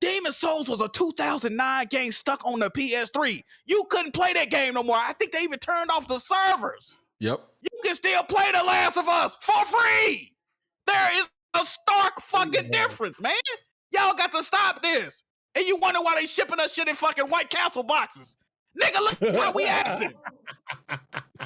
Demon Souls was a 2009 game stuck on the PS3? You couldn't play that game no more. I think they even turned off the servers. Yep. You can still play The Last of Us for free. There is a stark fucking difference, man. Y'all got to stop this. And you wonder why they shipping us shit in fucking White Castle boxes. Nigga, look how we acting.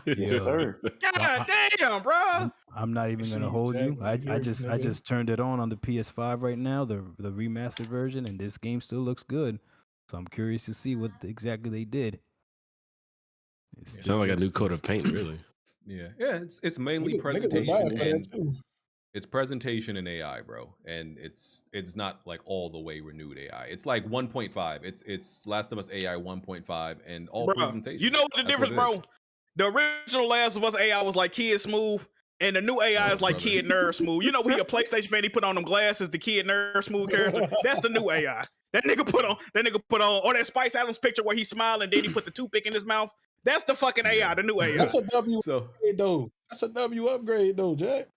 Yes, sir. God damn, bro. I'm not even gonna hold you. I just turned it on the PS5 right now, the remastered version, and this game still looks good. So I'm curious to see what exactly they did. It sounds like a new coat of paint, really. Yeah, it's mainly presentation and it's presentation and AI, bro. And it's not like all the way renewed AI. It's like 1.5. It's Last of Us AI 1.5 and all presentation. You know what the difference, bro? The original Last of Us AI was like Kid Smoove, and the new AI is like Kid Nerd Smoove. You know, he a PlayStation fan, he put on them glasses, the Kid Nerd Smoove character. That's the new AI. That nigga put on, or that Spice Adams picture where he's smiling, then he put the toothpick in his mouth. That's the fucking AI, the new AI. That's a W upgrade, though. That's a W upgrade, though, Jack.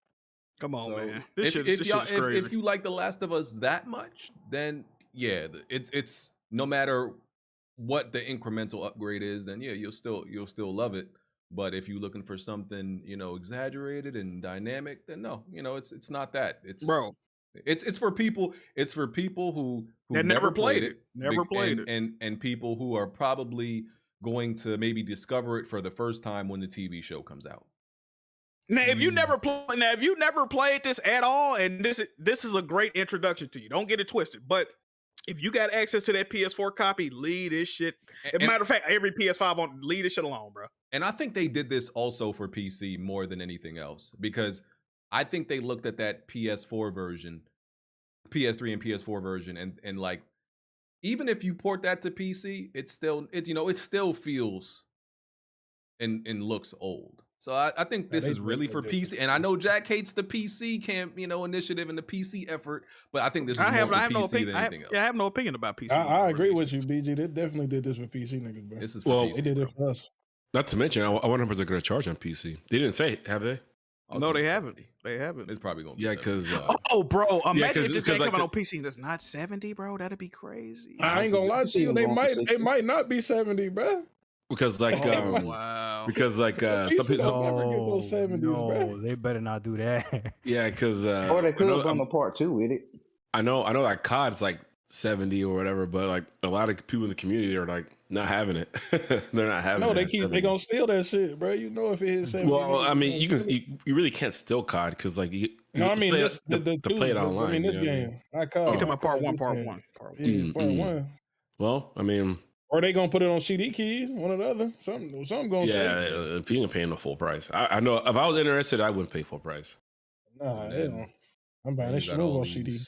Come on, man. If you like The Last of Us that much, then yeah, it's no matter what the incremental upgrade is, then yeah, you'll still love it. But if you're looking for something, exaggerated and dynamic, then no, it's not that. It's for people. It's for people who never played it, and people who are probably going to maybe discover it for the first time when the TV show comes out. Now, if you never played this at all, and this is a great introduction to you, don't get it twisted. But if you got access to that PS4 copy, leave this shit. As a matter of fact, every PS5 leave this shit alone, bro. And I think they did this also for PC more than anything else, because I think they looked at that PS4 version, PS3 and PS4 version, and like, even if you port that to PC, it still feels and looks old. So I think this is really for PC, and I know Jack hates the PC camp, initiative and the PC effort, but I think this is more for PC than anything else. I have no opinion about PC. I agree with you, BG. They definitely did this for PC niggas, bro. This is for PC, they did it for us. Not to mention, I wonder if they're going to charge on PC. They didn't say it, have they? No, they haven't. They haven't. It's probably going to be. Yeah, because bro, imagine if this game coming on PC and it's not 70, bro. That'd be crazy. I ain't gonna lie to you. They might not be 70, bro. Because like wow. Because like some people never get those 70s, bro. They better not do that. Yeah, because or they could bring a part 2 with it. I know like COD's like 70 or whatever, but like a lot of people in the community are like not having it. They're not having it. No, they gonna steal that shit, bro. If it hits 70. Well, I mean, you really can't steal COD because like you play it online. I mean, this game. I COD. You talking about part one. Yeah, part 1. Well, I mean, or they gonna put it on CD keys, one or the other. Something gonna say. Yeah, you can pay the full price. I know if I was interested, I wouldn't pay full price. Nah, hell. I'm buying this Smoove on CD.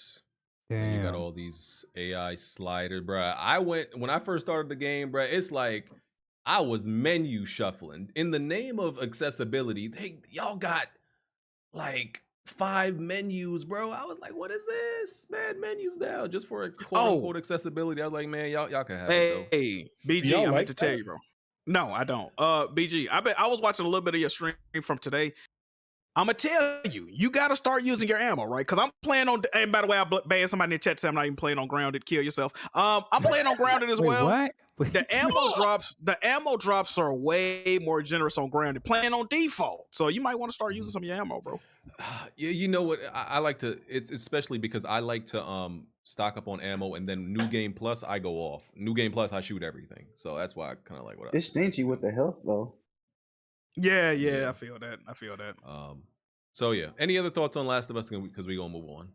Damn. You got all these AI sliders, bruh. When I first started the game, bruh, it's like I was menu shuffling. In the name of accessibility, y'all got like 5 menus, bro. I was like, what is this? Mad menus now, just for a quote unquote accessibility. I was like, man, y'all can have it though. Hey, BG, I meant to tell you, bro. No, I don't. BG, I was watching a little bit of your stream from today. I'm gonna tell you, you gotta start using your ammo, right? Because I'm playing on. And by the way, I banned somebody in the chat to say I'm not even playing on Grounded. Kill yourself. I'm playing on Grounded as well. What? The ammo drops are way more generous on Grounded. Playing on default, so you might want to start using some of your ammo, bro. Yeah, you know what? I like to. It's especially because I like to stock up on ammo, and then New Game Plus I go off. New Game Plus I shoot everything, so that's why I kind of like what. It's stingy with the health though. Yeah, I feel that. So yeah, any other thoughts on Last of Us? Because we gonna move on.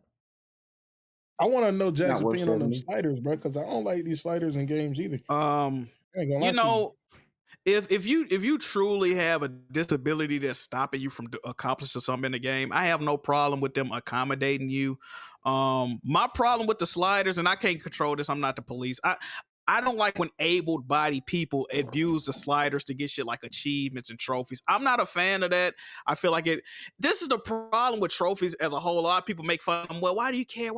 I want to know Jack's opinion on them sliders, bro, because I don't like these sliders in games either. If you truly have a disability that's stopping you from accomplishing something in the game, I have no problem with them accommodating you. My problem with the sliders, and I can't control this, I'm not the police. I don't like when able-bodied people abuse the sliders to get shit like achievements and trophies. I'm not a fan of that. I feel like this is the problem with trophies as a whole. A lot of people make fun of them. Well, why do you care?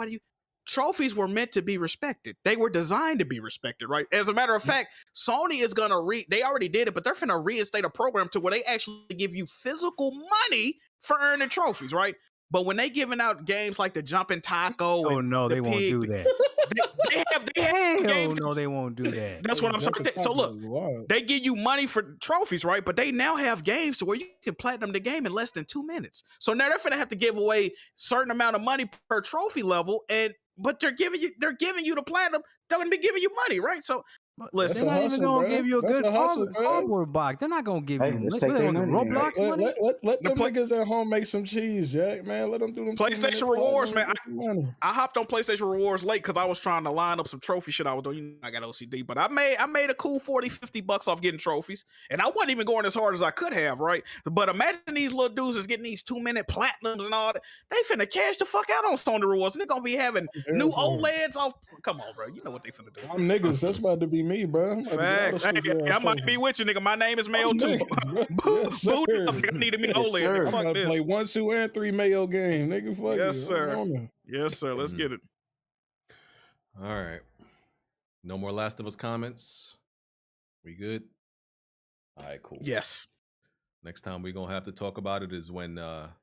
Trophies were meant to be respected. They were designed to be respected, right? As a matter of fact, Sony is gonna they already did it, but they're finna reinstate a program to where they actually give you physical money for earning trophies, right? But when they giving out games like the Jumping Taco, Oh no, they won't do that. they have Hell games. no, they won't do that. That's what I'm saying. So look, they give you money for trophies, right? But they now have games to where you can platinum the game in less than 2 minutes. So now they're gonna have to give away certain amount of money per trophy level, but they're giving you the platinum. They're gonna be giving you money, right? So listen, they're not even gonna give you a good hustle, cardboard box. They're not gonna give you let's take their money, Roblox money. Let them niggas at home make some cheese, Jack. Man, let them do them. PlayStation rewards, man. I hopped on PlayStation rewards late because I was trying to line up some trophy shit I was doing. You know, I got OCD, but I made a cool $40-$50 off getting trophies, and I wasn't even going as hard as I could have, right? But imagine these little dudes is getting these 2-minute platinums and all that. They finna cash the fuck out on Sony rewards, and they're gonna be having new OLEDs off. Come on, bro. You know what they finna do. I'm niggas. That's about to be me, bro. Facts. Hey, I might be with you, nigga. My name is Mayo too. Yes, sir. I needed me OLED. I'm Fuck gonna this. play 1, 2, and 3 Mayo game, nigga. Fuck Yes, it. sir. Yes, sir. Let's get it. All right. No more Last of Us comments. We good? All right, cool. Yes. Next time we're gonna have to talk about it is when PC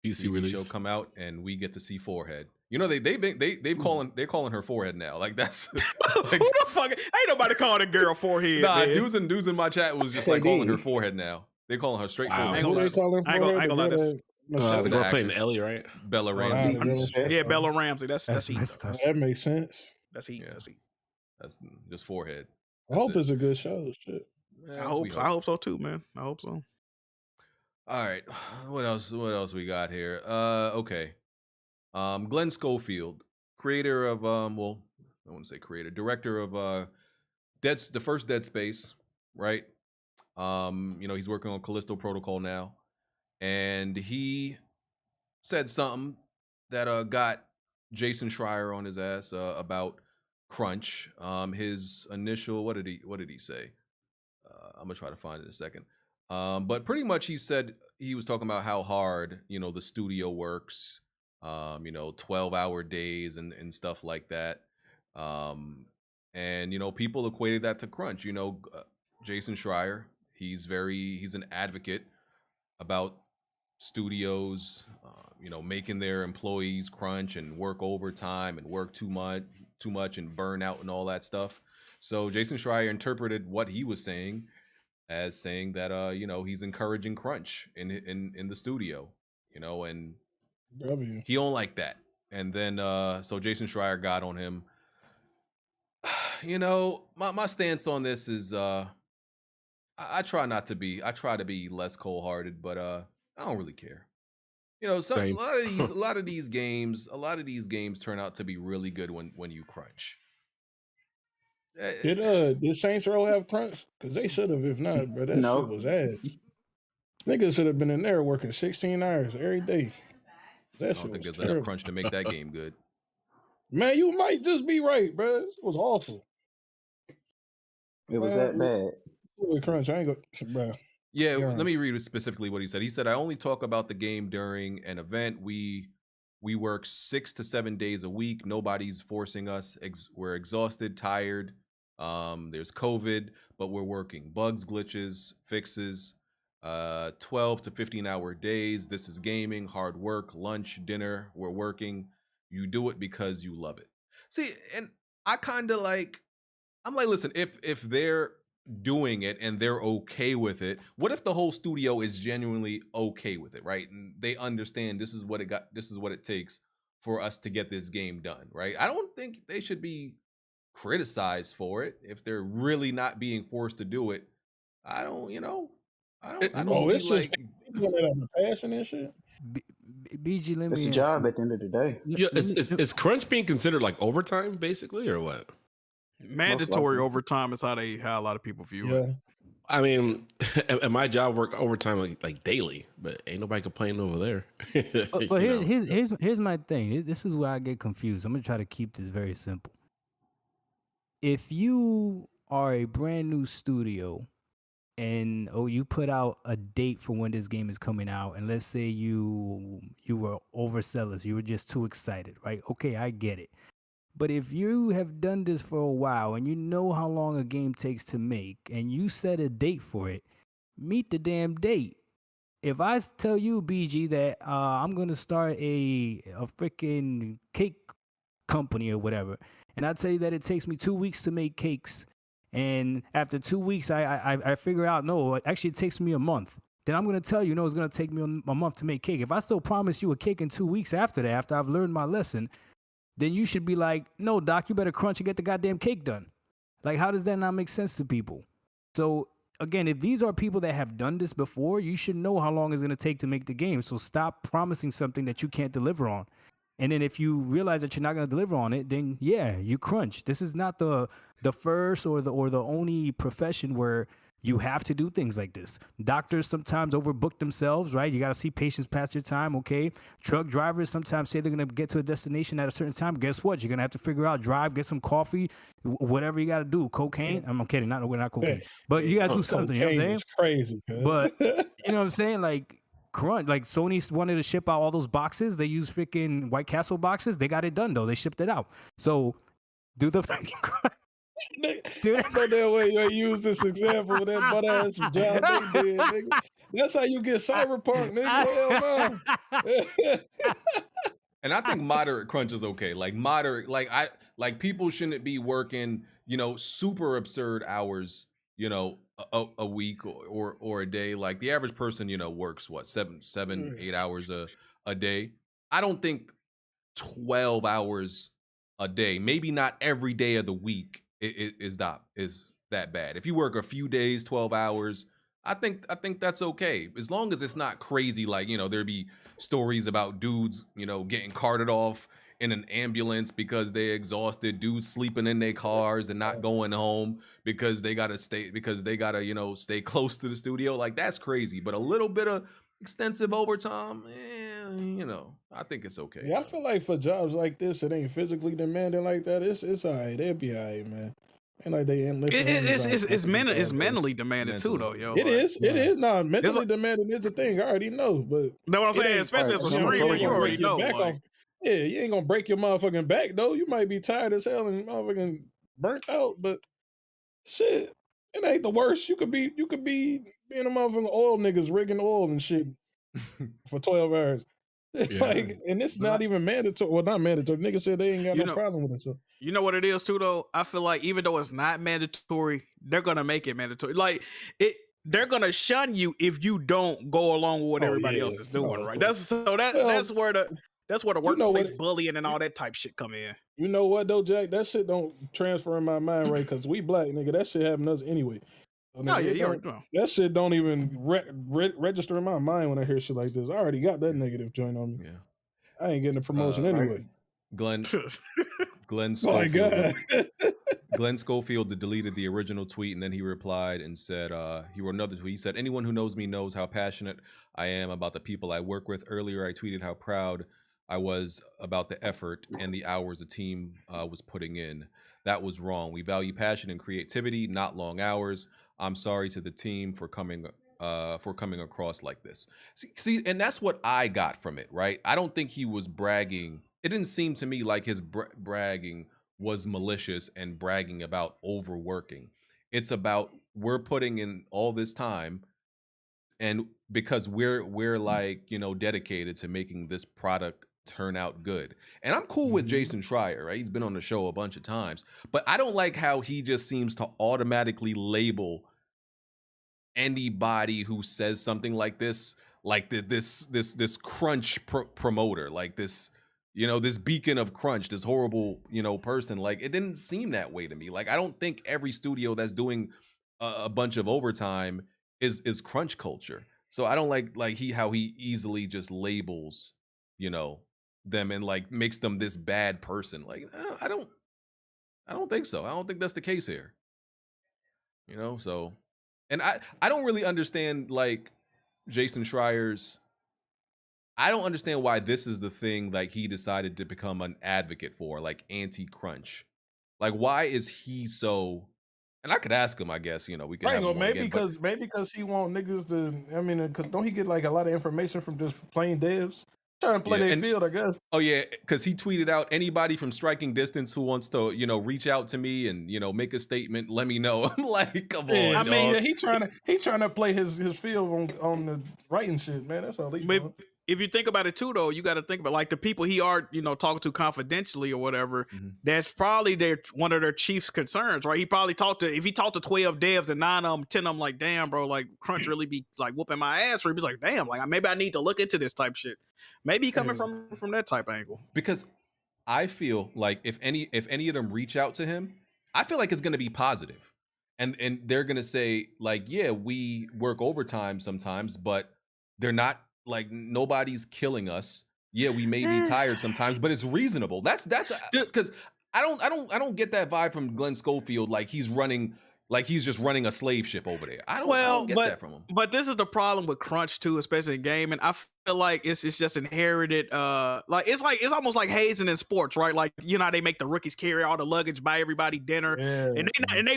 TV release show come out and we get to see Forehead. You know they're calling her Forehead now. Like that's Who the fuck? Ain't nobody calling a girl forehead. nah. Man. Dudes in my chat was just like calling her Forehead now. They're calling her straight Forehead. Who they calling I ain't gonna lie. Forehead? the girl playing Ellie, right? Bella Ramsey. Yeah, Bella Ramsey. That's heat. That makes sense. That's heat. Yeah. That's heat. That's just Forehead. I hope it's a good show. Shit. Yeah, I hope so too, man. I hope so. All right. What else we got here? Okay. Glen Schofield, creator of well, I wouldn't say creator, director of the first Dead Space, right? You know, he's working on Callisto Protocol now. And he said something that got Jason Schreier on his ass about crunch. His initial what did he say? I'm gonna try to find it in a second. But pretty much he said he was talking about how hard, you know, the studio works, you know, 12-hour days and stuff like that. And, you know, people equated that to crunch. You know, Jason Schreier, he's an advocate about studios, you know, making their employees crunch and work overtime and work too much and burn out and all that stuff. So Jason Schreier interpreted what he was saying as saying that you know, he's encouraging crunch in the studio, you know, and he don't like that. And then so Jason Schreier got on him. You know, my stance on this is I try to be less cold-hearted, but I don't really care. You know, a lot of these games turn out to be really good when you crunch. Did Saints Row have crunch? Because they should have, if not, but that shit was ass. Niggas should have been in there working 16 hours every day. I don't think there's enough crunch to make that game good. Man, you might just be right, bro. It was awful. It was that bad. Crunch, I ain't go, bro. Yeah, let me read specifically what he said. He said, "I only talk about the game during an event. We work 6 to 7 days a week. Nobody's forcing us. We're exhausted, tired. There's COVID, but we're working. Bugs, glitches, fixes, 12 to 15-hour days. This is gaming, hard work, lunch, dinner. We're working. You do it because you love it." See, and I kind of I'm like, listen, if they're doing it and they're okay with it, what if the whole studio is genuinely okay with it, right? And they understand this is what it takes for us to get this game done, right? I don't think they should be criticized for it if they're really not being forced to do it. I don't see it's like just people that have a passion and shit. BG, let me. It's a job at the end of the day. Yeah, is crunch being considered like overtime, basically, or what? Mandatory overtime is how a lot of people view it. I mean, at my job, work overtime like daily, but ain't nobody complaining over there. But here's my thing. This is where I get confused. I'm gonna try to keep this very simple. if you are a brand new studio and you put out a date for when this game is coming out, and let's say you were overzealous, you were just too excited, right? Okay, I get it. But if you have done this for a while and you know how long a game takes to make and you set a date for it, meet the damn date. If I tell you, BG, that I'm going to start a freaking cake company or whatever, and I tell you that it takes me 2 weeks to make cakes, and after 2 weeks I figure out, no, actually it takes me a month, then I'm going to tell you, no, it's going to take me a month to make cake. If I still promise you a cake in 2 weeks after that, after I've learned my lesson, then you should be like, no, Doc, you better crunch and get the goddamn cake done. Like, how does that not make sense to people? So, again, if these are people that have done this before, you should know how long it's going to take to make the game. So stop promising something that you can't deliver on. And then if you realize that you're not going to deliver on it, then, yeah, you crunch. This is not the first or the only profession where you have to do things like this. Doctors sometimes overbook themselves, right? You got to see patients past your time, okay? Truck drivers sometimes say they're going to get to a destination at a certain time. Guess what? You're going to have to figure out, drive, get some coffee, whatever you got to do. Cocaine? I'm kidding. We're not cocaine. But you got to do something, you know what I'm saying? It's crazy. But, you know what I'm saying? Like, crunch. Like, Sony wanted to ship out all those boxes. They used freaking White Castle boxes. They got it done, though. They shipped it out. So, do the fucking crunch. Dude, I know that way you use this example with that butt ass John Dick did, nigga. That's how you get cyberpunk, nigga. Hell no. And I think moderate crunch is okay. Like moderate, like people shouldn't be working, super absurd hours, a week or a day. Like the average person, works what, 8 hours a day. I don't think 12 hours a day, maybe not every day of the week, is that bad. If you work a few days, 12 hours, I think that's okay. As long as it's not crazy, like, there'd be stories about dudes, getting carted off in an ambulance because they're exhausted, dudes sleeping in their cars and not going home because they gotta stay close to the studio. Like, that's crazy. But a little bit of extensive overtime, I think it's okay. Yeah, I feel like for jobs like this, it ain't physically demanding like that. It's all right. It'll be all right, man. And like they ain't it's mentally demanding too, though, yo. It is. No, mentally demanding is the thing. I already know, but know what I'm saying. Especially as a streamer, you already know. Yeah, you ain't gonna break your motherfucking back though. You might be tired as hell and motherfucking burnt out, but shit, it ain't the worst. You could be being a motherfucking oil niggas rigging oil and shit for 12 hours. Yeah. Like, and it's not even mandatory. Well, not mandatory. Niggas said they ain't got no problem with it. So you know what it is too, though. I feel like even though it's not mandatory, they're gonna make it mandatory. Like they're gonna shun you if you don't go along with what everybody else is doing. Right? That's where the workplace bullying and all that type shit come in. You know what though, Jack? That shit don't transfer in my mind, right? Because we black, nigga. That shit happen to us anyway. So, nigga, that shit don't even register in my mind when I hear shit like this. I already got that negative joint on me. Yeah, I ain't getting a promotion anyway. Glen Schofield. Oh my God. Glen Schofield deleted the original tweet, and then he replied and said, he wrote another tweet. He said, "Anyone who knows me knows how passionate I am about the people I work with. Earlier, I tweeted how proud I was about the effort and the hours the team was putting in. That was wrong. We value passion and creativity, not long hours. I'm sorry to the team for coming across like this." See, and that's what I got from it, right? I don't think he was bragging. It didn't seem to me like his bragging was malicious and bragging about overworking. It's about, we're putting in all this time, and because we're like, dedicated to making this product turn out good. And I'm cool with Jason Schreier, right? He's been on the show a bunch of times, but I don't like how he just seems to automatically label anybody who says something like this, like this crunch promoter, like this, this beacon of crunch, this horrible, person. Like, it didn't seem that way to me. Like, I don't think every studio that's doing a bunch of overtime is crunch culture. So I don't like how he easily just labels, them and like makes them this bad person. Like, I don't think so. I don't think that's the case here. So, and I don't really understand like Jason Schreier's. I don't understand why this is the thing like he decided to become an advocate for, like anti-crunch. Like, why is he so? And I could ask him, I guess. You know, we could I have ain't him gonna on again. But maybe because he want niggas to. I mean, cause don't he get like a lot of information from just playing devs trying to play yeah, their and field? I guess. oh yeah, because he tweeted out anybody from striking distance who wants to, you know, reach out to me and make a statement. Let me know. I'm like, come on, Yeah, dog. yeah, he trying to play his field on the writing shit, man. That's all he But doing. if you think about it too, though, you got to think about like the people he are, talking to confidentially or whatever. That's probably one of their chief concerns, right? He probably if he talked to 12 devs and 9 of them, 10 of them, like, damn, bro, like Crunch really be like whooping my ass, or he'd be like, damn, like maybe I need to look into this type shit. Maybe he coming from that type angle. Because I feel like if any of them reach out to him, I feel like it's going to be positive, and they're going to say like, yeah, we work overtime sometimes, but they're not like nobody's killing us. Yeah, we may be tired sometimes, but it's reasonable. That's because I don't get that vibe from Glen Schofield. Like he's just running a slave ship over there. I don't get that from him. But this is the problem with Crunch too, especially in gaming. I feel like it's just inherited. It's almost like hazing in sports, right? Like how they make the rookies carry all the luggage, buy everybody dinner, and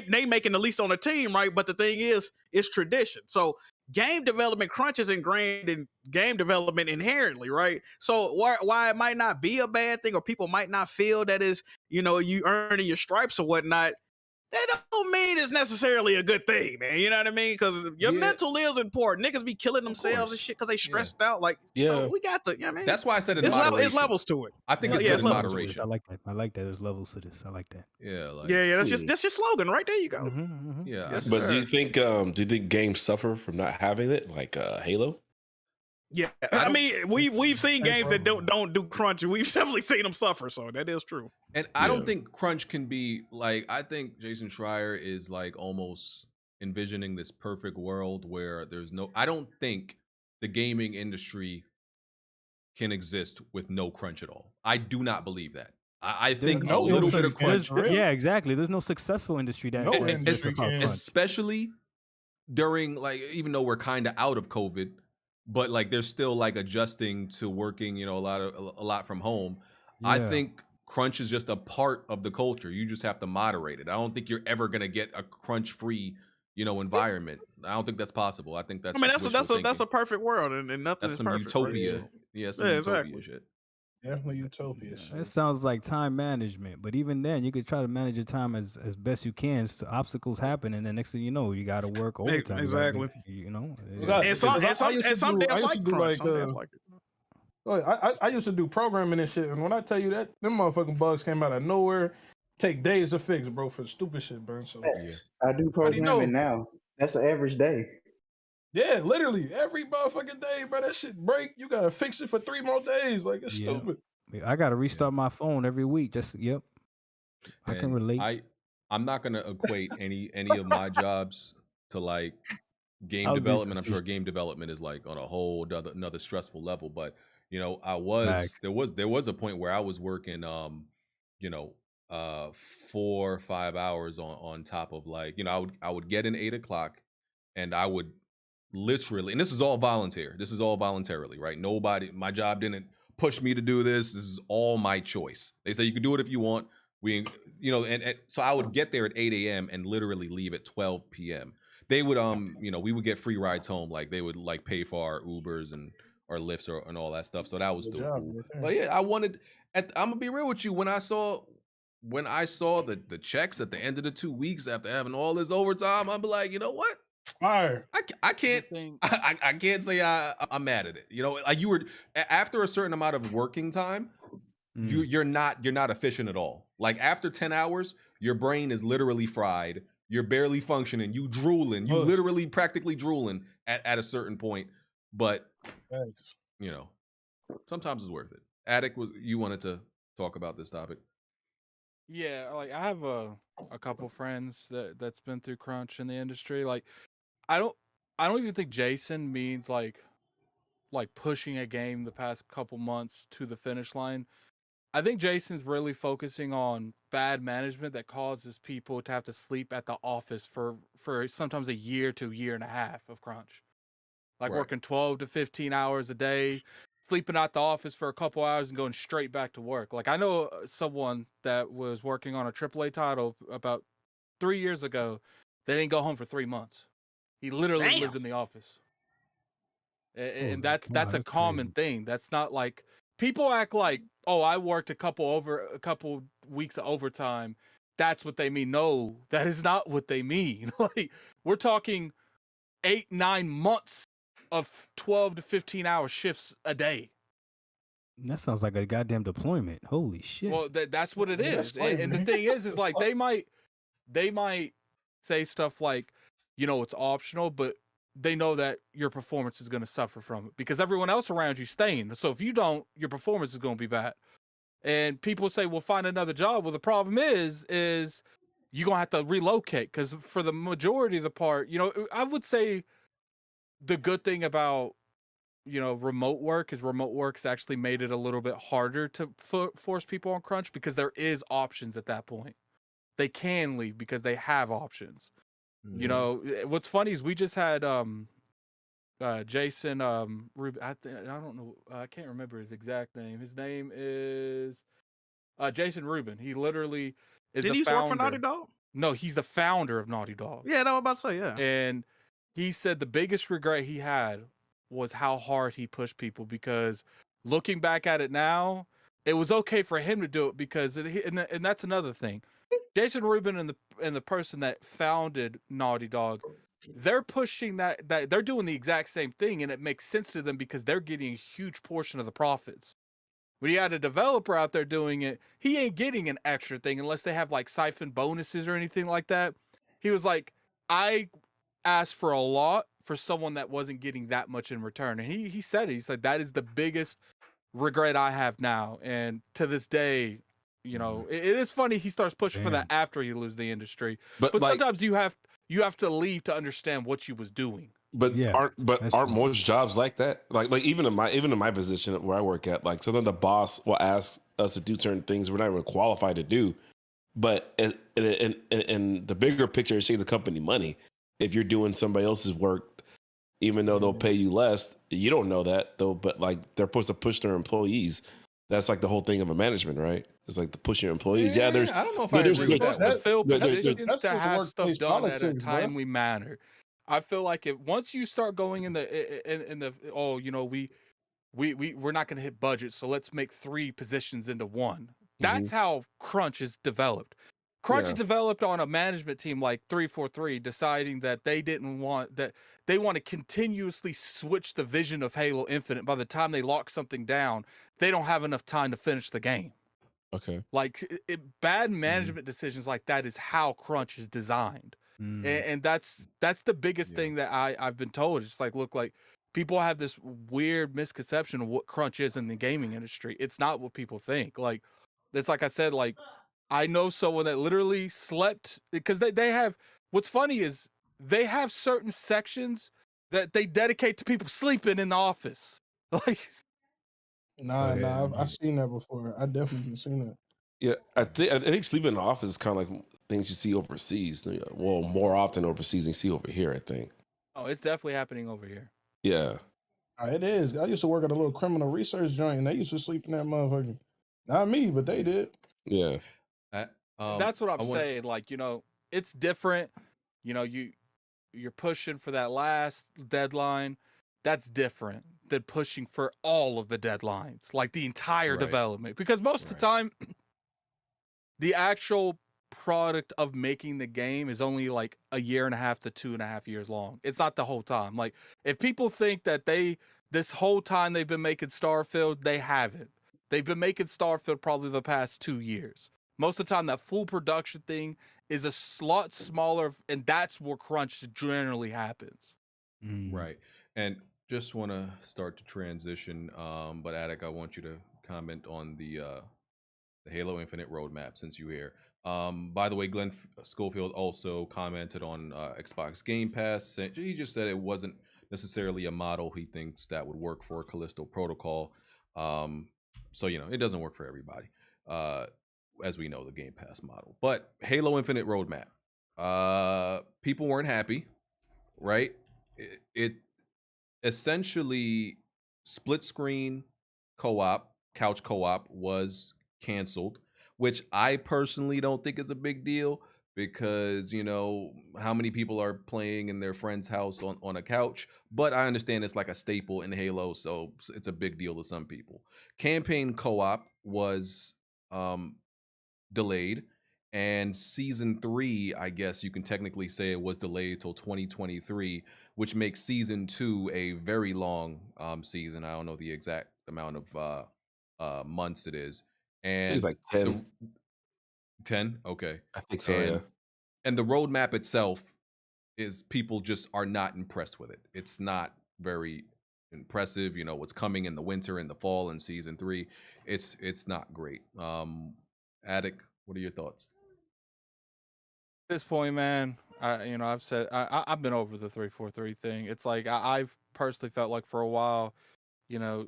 they making the least on the team, right? But the thing is, it's tradition. So game development, Crunch is ingrained in game development inherently, right? So why it might not be a bad thing, or people might not feel that is you earning your stripes or whatnot, that don't mean it's necessarily a good thing, man. You know what I mean? Because your mental is important. Niggas be killing themselves and shit because they stressed out. Like, so we got the, man. That's why I said it's levels to it. I think it's good in moderation. I like that. There's levels to this. I like that. Yeah, like, that's your slogan, right? There you go. Yeah, yes, but sir. do you think games suffer from not having it, like Halo? Yeah, I mean, we've seen games that don't do crunch, and we've definitely seen them suffer. So that is true. And I don't think crunch can be like. I think Jason Schreier is like almost envisioning this perfect world where there's no. I don't think the gaming industry can exist with no crunch at all. I do not believe that. I think a little bit of crunch. Yeah, exactly. There's no successful industry that especially during like, even though we're kind of out of COVID. But like they're still like adjusting to working, a lot from home. Yeah. I think crunch is just a part of the culture. You just have to moderate it. I don't think you're ever gonna get a crunch-free, environment. I don't think that's possible. I think that's. I mean, that's a perfect world, and nothing. That's is some perfect, utopia. right? Yeah, some utopia exactly. shit. Definitely utopia. It sounds like time management, but even then, you could try to manage your time as best you can. So obstacles happen, and the next thing you know, you got to work overtime. Exactly. And some days like I used to do programming and shit, and when I tell you that them motherfucking bugs came out of nowhere, take days to fix, bro, for stupid shit, bro. So I do programming now. That's an average day. Yeah, literally every motherfucking day, bro. That shit break. You gotta fix it for 3 more days. Like it's stupid. I gotta restart my phone every week. I can relate. I'm not gonna equate any of my jobs to like game development. I'm sure game development is like on a whole another stressful level. But there was a point where I was working 4 or 5 hours on top of like I would get in 8 o'clock, and I would literally, and this is all voluntarily, right? My job didn't push me to do this. This is all my choice. They say you can do it if you want. So I would get there at 8 a.m. and literally leave at 12 p.m. They would, we would get free rides home. Like they would like pay for our Ubers and our Lyfts and all that stuff. So that was still cool. But yeah, I'm gonna be real with you. When I saw the checks at the end of the 2 weeks after having all this overtime, I'd be like, you know what? Fire. I can't say I'm mad at it. Like you were after a certain amount of working time, you're not efficient at all. Like after 10 hours, your brain is literally fried. You're barely functioning. You drooling. You literally practically drooling at a certain point. But sometimes it's worth it. Attic, you wanted to talk about this topic? Yeah, like I have a couple friends that's been through crunch in the industry. Like I don't even think Jason means like pushing a game the past couple months to the finish line. I think Jason's really focusing on bad management that causes people to have to sleep at the office for sometimes a year to a year and a half of crunch. Like working 12 to 15 hours a day, sleeping at the office for a couple hours and going straight back to work. Like I know someone that was working on a AAA title about 3 years ago. They didn't go home for 3 months. He literally lived in the office. And that's a common thing. That's not like people act like, oh, I worked a couple weeks of overtime. That's what they mean. No, that is not what they mean. Like we're talking 8-9 months of 12 to 15 hour shifts a day. That sounds like a goddamn deployment. Holy shit. Well, that's what it is. And the thing is like they might say stuff like, it's optional, but they know that your performance is going to suffer from it because everyone else around you staying. So if you don't, your performance is going to be bad. And people say, well, find another job. Well, the problem is you're going to have to relocate because for the majority of the part, I would say the good thing about, remote work has actually made it a little bit harder to force people on crunch because there is options at that point. They can leave because they have options. What's funny is we just had Jason Rubin. I don't know. I can't remember his exact name. His name is Jason Rubin. He literally is. Did he used to work for Naughty Dog? No, he's the founder of Naughty Dog. Yeah, no, I'm about to say, yeah. And he said the biggest regret he had was how hard he pushed people because looking back at it now, it was okay for him to do it because and that's another thing. Jason Rubin and the person that founded Naughty Dog, they're pushing that they're doing the exact same thing, and it makes sense to them because they're getting a huge portion of the profits. When you had a developer out there doing it, he ain't getting an extra thing unless they have like siphon bonuses or anything like that. He was like, I asked for a lot for someone that wasn't getting that much in return. And he said it. He said, that is the biggest regret I have now. And to this day, it is funny he starts pushing for that after he leaves the industry. But like, sometimes you have to leave to understand what you was doing. But aren't most jobs like that? Like even in my position where I work at, like sometimes the boss will ask us to do certain things we're not even qualified to do. But in the bigger picture, you save the company money. If you're doing somebody else's work, even though they'll pay you less, you don't know that though. But like they're supposed to push their employees. That's like the whole thing of a management, right? It's like to push your employees. Yeah, there's. I don't know if I agree with that. To fill positions to have stuff done at a timely manner. I feel like once you start going in the we're not going to hit budget, so let's make 3 positions into one. That's how crunch is developed. Crunch is developed on a management team like 343 deciding that they want to continuously switch the vision of Halo Infinite. By the time they lock something down, they don't have enough time to finish the game. Okay. Like bad management decisions like that is how crunch is designed. And that's the biggest thing that I've been told. It's like, look, like people have this weird misconception of what crunch is in the gaming industry. It's not what people think. Like it's like I said, like I know someone that literally slept because they have. What's funny is they have certain sections that they dedicate to people sleeping in the office. Like, I've seen that before. I definitely seen that. Yeah, I think sleeping in the office is kind of like things you see overseas. Well, more often overseas than you see over here, I think. Oh, it's definitely happening over here. Yeah. It is. I used to work at a little criminal research joint, and they used to sleep in that motherfucker. Not me, but they did. Yeah. That's what I'm saying. Like, it's different. You're pushing for that last deadline. That's different than pushing for all of the deadlines, like the entire development. Because most of the time, the actual product of making the game is only like 1.5 to 2.5 years long. It's not the whole time. Like if people think that this whole time they've been making Starfield, they haven't. They've been making Starfield probably the past 2 years. Most of the time, that full production thing is a lot smaller, and that's where crunch generally happens. Right. And just want to start to transition, but Attic, I want you to comment on the Halo Infinite roadmap since you're here. By the way, Glen Schofield also commented on Xbox Game Pass. He just said it wasn't necessarily a model he thinks that would work for Callisto Protocol. So, it doesn't work for everybody. As we know, the Game Pass model. But Halo Infinite roadmap. People weren't happy, right? It essentially split screen co-op, couch co-op was canceled, which I personally don't think is a big deal because, you know, how many people are playing in their friend's house on a couch? But I understand it's like a staple in Halo, so it's a big deal to some people. Campaign co-op was delayed, and season 3, I guess you can technically say it was delayed till 2023, which makes season 2 a very long season. I don't know the exact amount of months it is, I think it's and like 10. the 10, okay. I think so, and yeah. and the roadmap itself is, people just are not impressed with it. It's not very impressive. You know what's coming in the winter and the fall in season 3. It's not great. Attic, what are your thoughts? At this point, man, I've said I've been over the 343 thing. It's like I've personally felt like for a while, you know,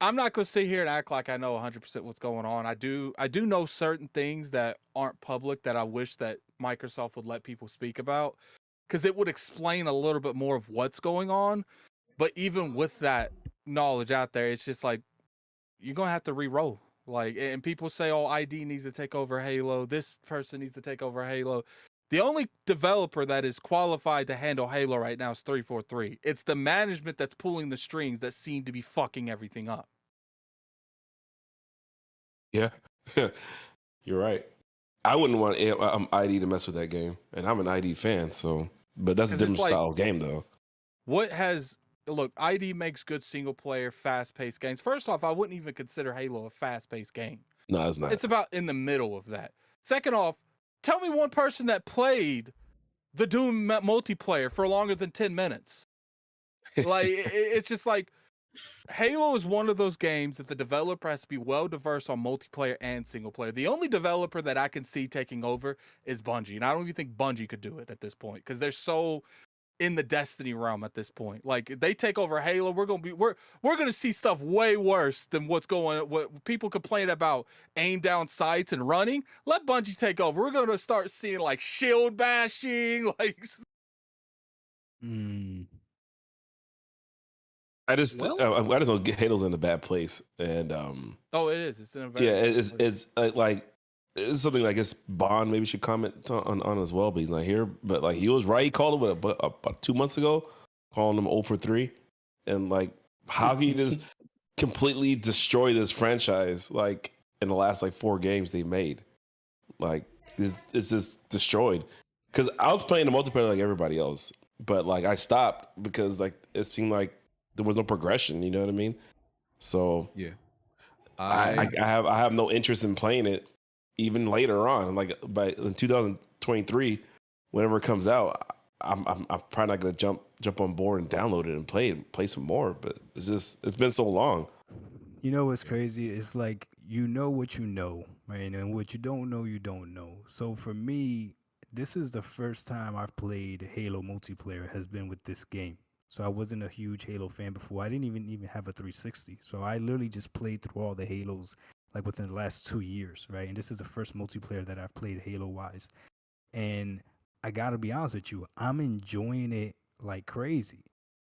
I'm not gonna sit here and act like I know 100% what's going on. I do know certain things that aren't public that I wish that Microsoft would let people speak about, because it would explain a little bit more of what's going on. But even with that knowledge out there, it's just like you're gonna have to re-roll. Like, and people say, "Oh, ID needs to take over Halo. This person needs to take over Halo." The only developer that is qualified to handle Halo right now is 343. It's the management that's pulling the strings that seem to be fucking everything up. Yeah, you're right. I wouldn't want ID to mess with that game, and I'm an ID fan. So, but that's a 'Cause it's different like- style of game, though. Look, ID makes good single player, fast paced games. First off, I wouldn't even consider Halo a fast paced game. No, it's not. It's about in the middle of that. Second off, tell me one person that played the Doom multiplayer for longer than 10 minutes. Like, it's just like Halo is one of those games that the developer has to be well diverse on multiplayer and single player. The only developer that I can see taking over is Bungie, and I don't even think Bungie could do it at this point because they're so in the Destiny realm at this point. Like, if they take over Halo, we're gonna see stuff way worse than what people complain about, aim down sights and running. Let Bungie take over. We're gonna start seeing like shield bashing, like. I just don't get Halo's in a bad place, and Oh, it is. It's in a very it's like it's something like I guess Bond maybe should comment on as well, but he's not here. But like he was right, he called him about 2 months ago, calling him 0 for 3, and like how can you just completely destroy this franchise like in the last like 4 games they made? Like it's just destroyed. Because I was playing the multiplayer like everybody else, but like I stopped because like it seemed like there was no progression. You know what I mean? So yeah, I have no interest in playing it even later on. Like in 2023, whenever it comes out, I'm probably not gonna jump on board and download it and play some more. But it's been so long. You know what's crazy? It's like you know what you know, right? And what you don't know, you don't know. So for me, this is the first time I've played Halo multiplayer has been with this game. So I wasn't a huge Halo fan before. I didn't even have a 360. So I literally just played through all the Halos like within the last 2 years, right? And this is the first multiplayer that I've played Halo-wise. And I gotta be honest with you, I'm enjoying it like crazy.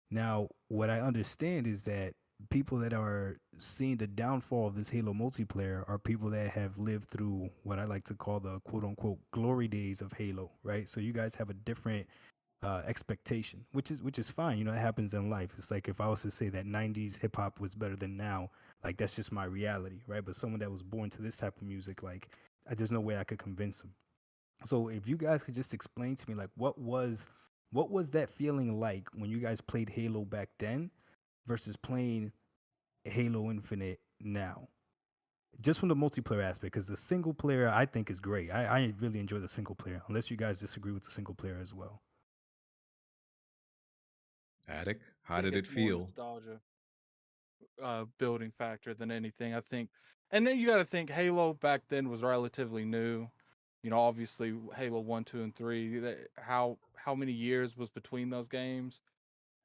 Now, what I understand is that people that are seeing the downfall of this Halo multiplayer are people that have lived through what I like to call the quote-unquote glory days of Halo, right? So you guys have a different expectation, which is fine. You know, it happens in life. It's like if I was to say that 90s hip hop was better than now, like that's just my reality, right? But someone that was born to this type of music, like there's no way I could convince them. So if you guys could just explain to me, like what was that feeling like when you guys played Halo back then versus playing Halo Infinite now? Just from the multiplayer aspect, because the single player I think is great. I really enjoy the single player, unless you guys disagree with the single player as well. Attic, how did it It's more feel? nostalgia, building factor than anything, I think. And then you got to think Halo back then was relatively new. You know, obviously Halo 1, 2, and 3. How many years was between those games?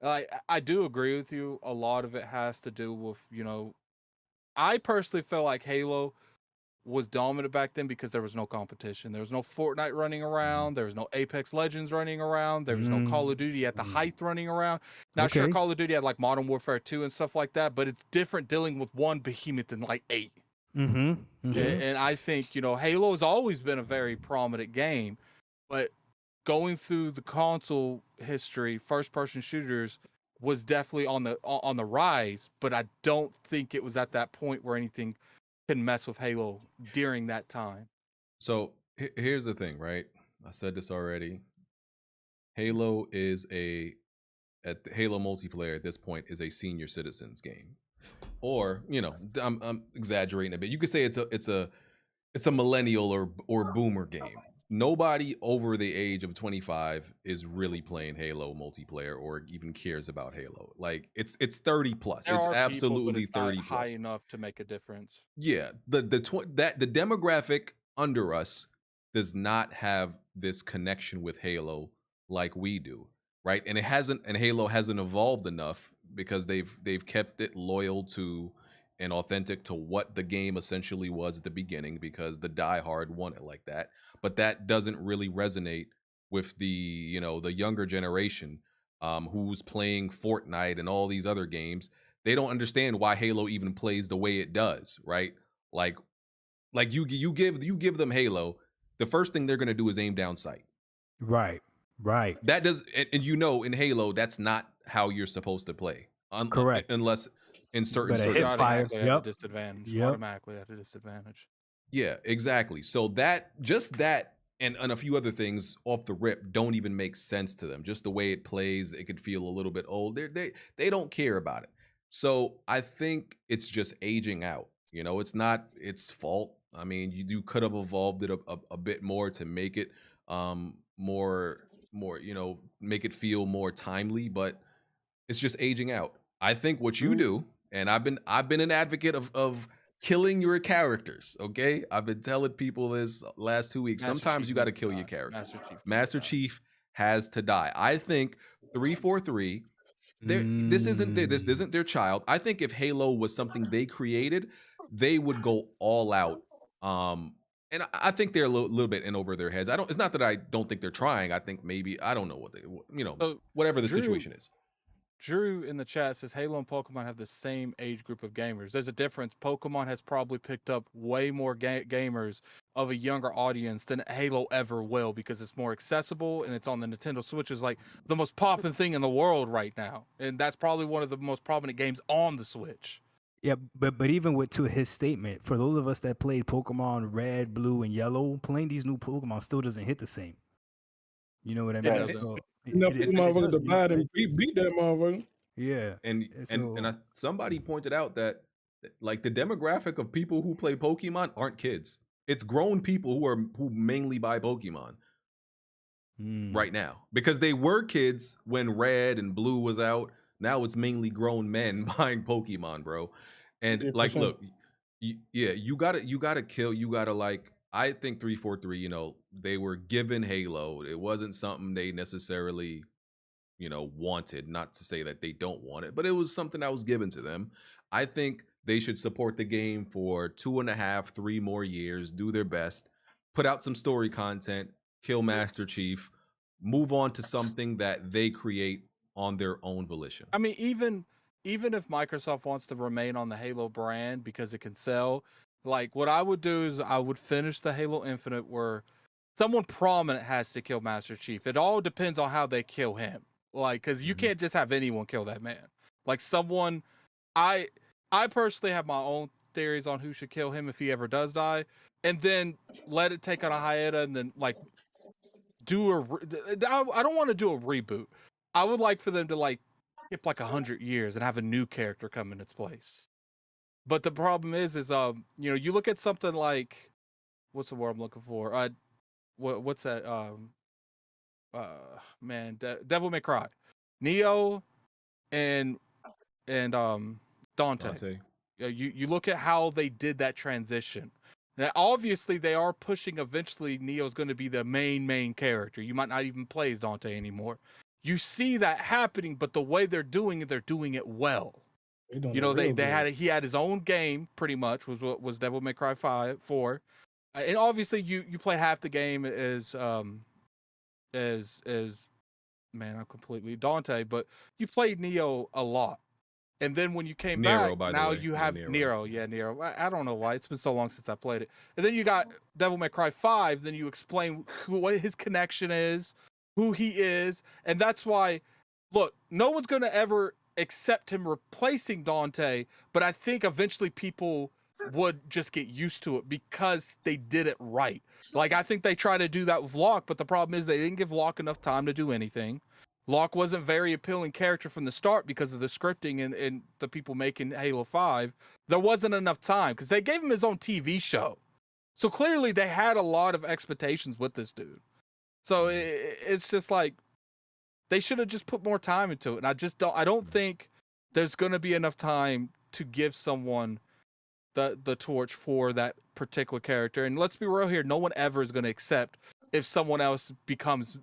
I do agree with you. A lot of it has to do with, you know, I personally feel like Halo was dominant back then because there was no competition. There was no Fortnite running around. There was no Apex Legends running around. There was no Call of Duty at the height running around. Now, sure, Call of Duty had like Modern Warfare 2 and stuff like that, but it's different dealing with one behemoth than like 8. And I think, you know, Halo has always been a very prominent game, but going through the console history, first-person shooters was definitely on the rise, but I don't think it was at that point where anything can mess with Halo during that time. So here's the thing, right? I said this already. Halo Halo multiplayer at this point is a senior citizens game, or you know, I'm exaggerating a bit. You could say it's a millennial or boomer game. Nobody over the age of 25 is really playing Halo multiplayer or even cares about Halo. Like it's 30 plus. There it's are absolutely people, but 30 it's not plus. high enough to make a difference. Yeah, the demographic under us does not have this connection with Halo like we do, right? And Halo hasn't evolved enough because they've kept it loyal to and authentic to what the game essentially was at the beginning, because the diehard want it like that. But that doesn't really resonate with the younger generation who's playing Fortnite and all these other games. They don't understand why Halo even plays the way it does, right? Like you give them Halo, the first thing they're gonna do is aim down sight. Right. That does, and you know, in Halo, that's not how you're supposed to play. Correct. Unless in certain Automatically circumstances. at a disadvantage. Automatically at a disadvantage. Yeah, exactly. So that and a few other things off the rip don't even make sense to them. Just the way it plays, it could feel a little bit old. They don't care about it. So I think it's just aging out. You know, it's not its fault. I mean, you could have evolved it a bit more to make it more, you know, make it feel more timely, but it's just aging out. I think what you do, and I've been an advocate of killing your characters, okay? I've been telling people this last 2 weeks. Sometimes you got to kill your characters. Master Chief has to die. I think 343 this isn't their child. I think if Halo was something they created, they would go all out. And I think they're a little bit in over their heads. It's not that I don't think they're trying. I think maybe, I don't know what whatever the situation is. Drew in the chat says Halo and Pokemon have the same age group of gamers. There's a difference. Pokemon has probably picked up way more gamers of a younger audience than Halo ever will, because it's more accessible and it's on the Nintendo Switch, is like the most popping thing in the world right now. And that's probably one of the most prominent games on the Switch. Yeah, but even to his statement, for those of us that played Pokemon Red, Blue, and Yellow, playing these new Pokemon still doesn't hit the same. You know what I mean? Enough for motherfuckers to buy it and beat that motherfucker. Yeah, and somebody pointed out that like the demographic of people who play Pokemon aren't kids. It's grown people who mainly buy Pokemon right now, because they were kids when Red and Blue was out. Now it's mainly grown men buying Pokemon, bro. And like, look, you gotta kill. You gotta like. I think 343, you know, they were given Halo. It wasn't something they necessarily, you know, wanted. Not to say that they don't want it, but it was something that was given to them. I think they should support the game for 2.5, 3 more years, do their best, put out some story content, kill Master Chief, move on to something that they create on their own volition. I mean, even if Microsoft wants to remain on the Halo brand because it can sell, like what I would do is I would finish the Halo Infinite where someone prominent has to kill Master Chief. It all depends on how they kill him. Like, because you can't just have anyone kill that man. Like someone, I personally have my own theories on who should kill him if he ever does die, and then let it take on a hiatus, and then like I don't want to do a reboot. I would like for them to like skip like 100 years and have a new character come in its place. But the problem is you know, you look at something like, what's the word I'm looking for? What's that? Devil May Cry, Neo, and Dante. You look at how they did that transition. Now, obviously, they are pushing. Eventually, Neo's going to be the main character. You might not even play as Dante anymore. You see that happening, but the way they're doing it well. doing You it know, real good. he had his own game pretty much was Devil May Cry 4. And obviously you play half the game as man, I'm completely Dante, but you played Neo a lot. And then when you came Nero, back, by the now way. you Yeah, have Nero. Nero. Yeah, Nero. I don't know why. It's been so long since I played it. And then you got Devil May Cry 5. Then you explain what his connection is, who he is. And that's why, look, no one's going to ever accept him replacing Dante. But I think eventually people would just get used to it because they did it right. Like, I think they try to do that with Locke. But the problem is they didn't give Locke enough time to do anything. Locke wasn't a very appealing character from the start because of the scripting and the people making Halo 5. There wasn't enough time because they gave him his own TV show. So clearly they had a lot of expectations with this dude. So it's just like they should have just put more time into it. And I don't think there's going to be enough time to give someone the torch for that particular character. And let's be real here, no one ever is going to accept if someone else becomes,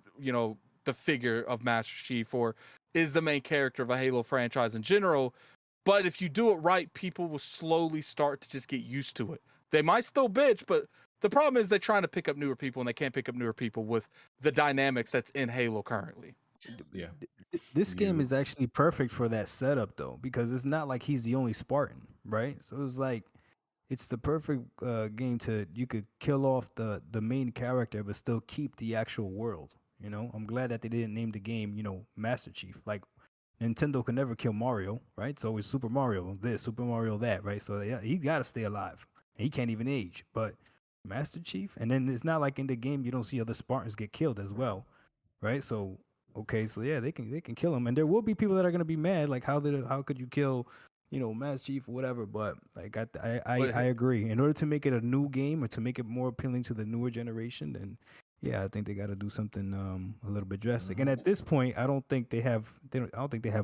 the figure of Master Chief or is the main character of a Halo franchise in general. But if you do it right, people will slowly start to just get used to it. They might still bitch, but the problem is they're trying to pick up newer people and they can't pick up newer people with the dynamics that's in Halo currently. Yeah. This game is actually perfect for that setup though, because it's not like he's the only Spartan, right? So it's like it's the perfect game you could kill off the main character but still keep the actual world. I'm glad that they didn't name the game, Master Chief. Like Nintendo could never kill Mario, right? So it's Super Mario this, Super Mario that, right? So yeah, he got to stay alive. And he can't even age. But Master Chief, and then it's not like in the game you don't see other Spartans get killed as well, right? So okay, so yeah, they can kill him, and there will be people that are gonna be mad, like how could you kill, Master Chief or whatever. But like I agree. In order to make it a new game or to make it more appealing to the newer generation, then yeah, I think they got to do something a little bit drastic. And at this point, I don't think they have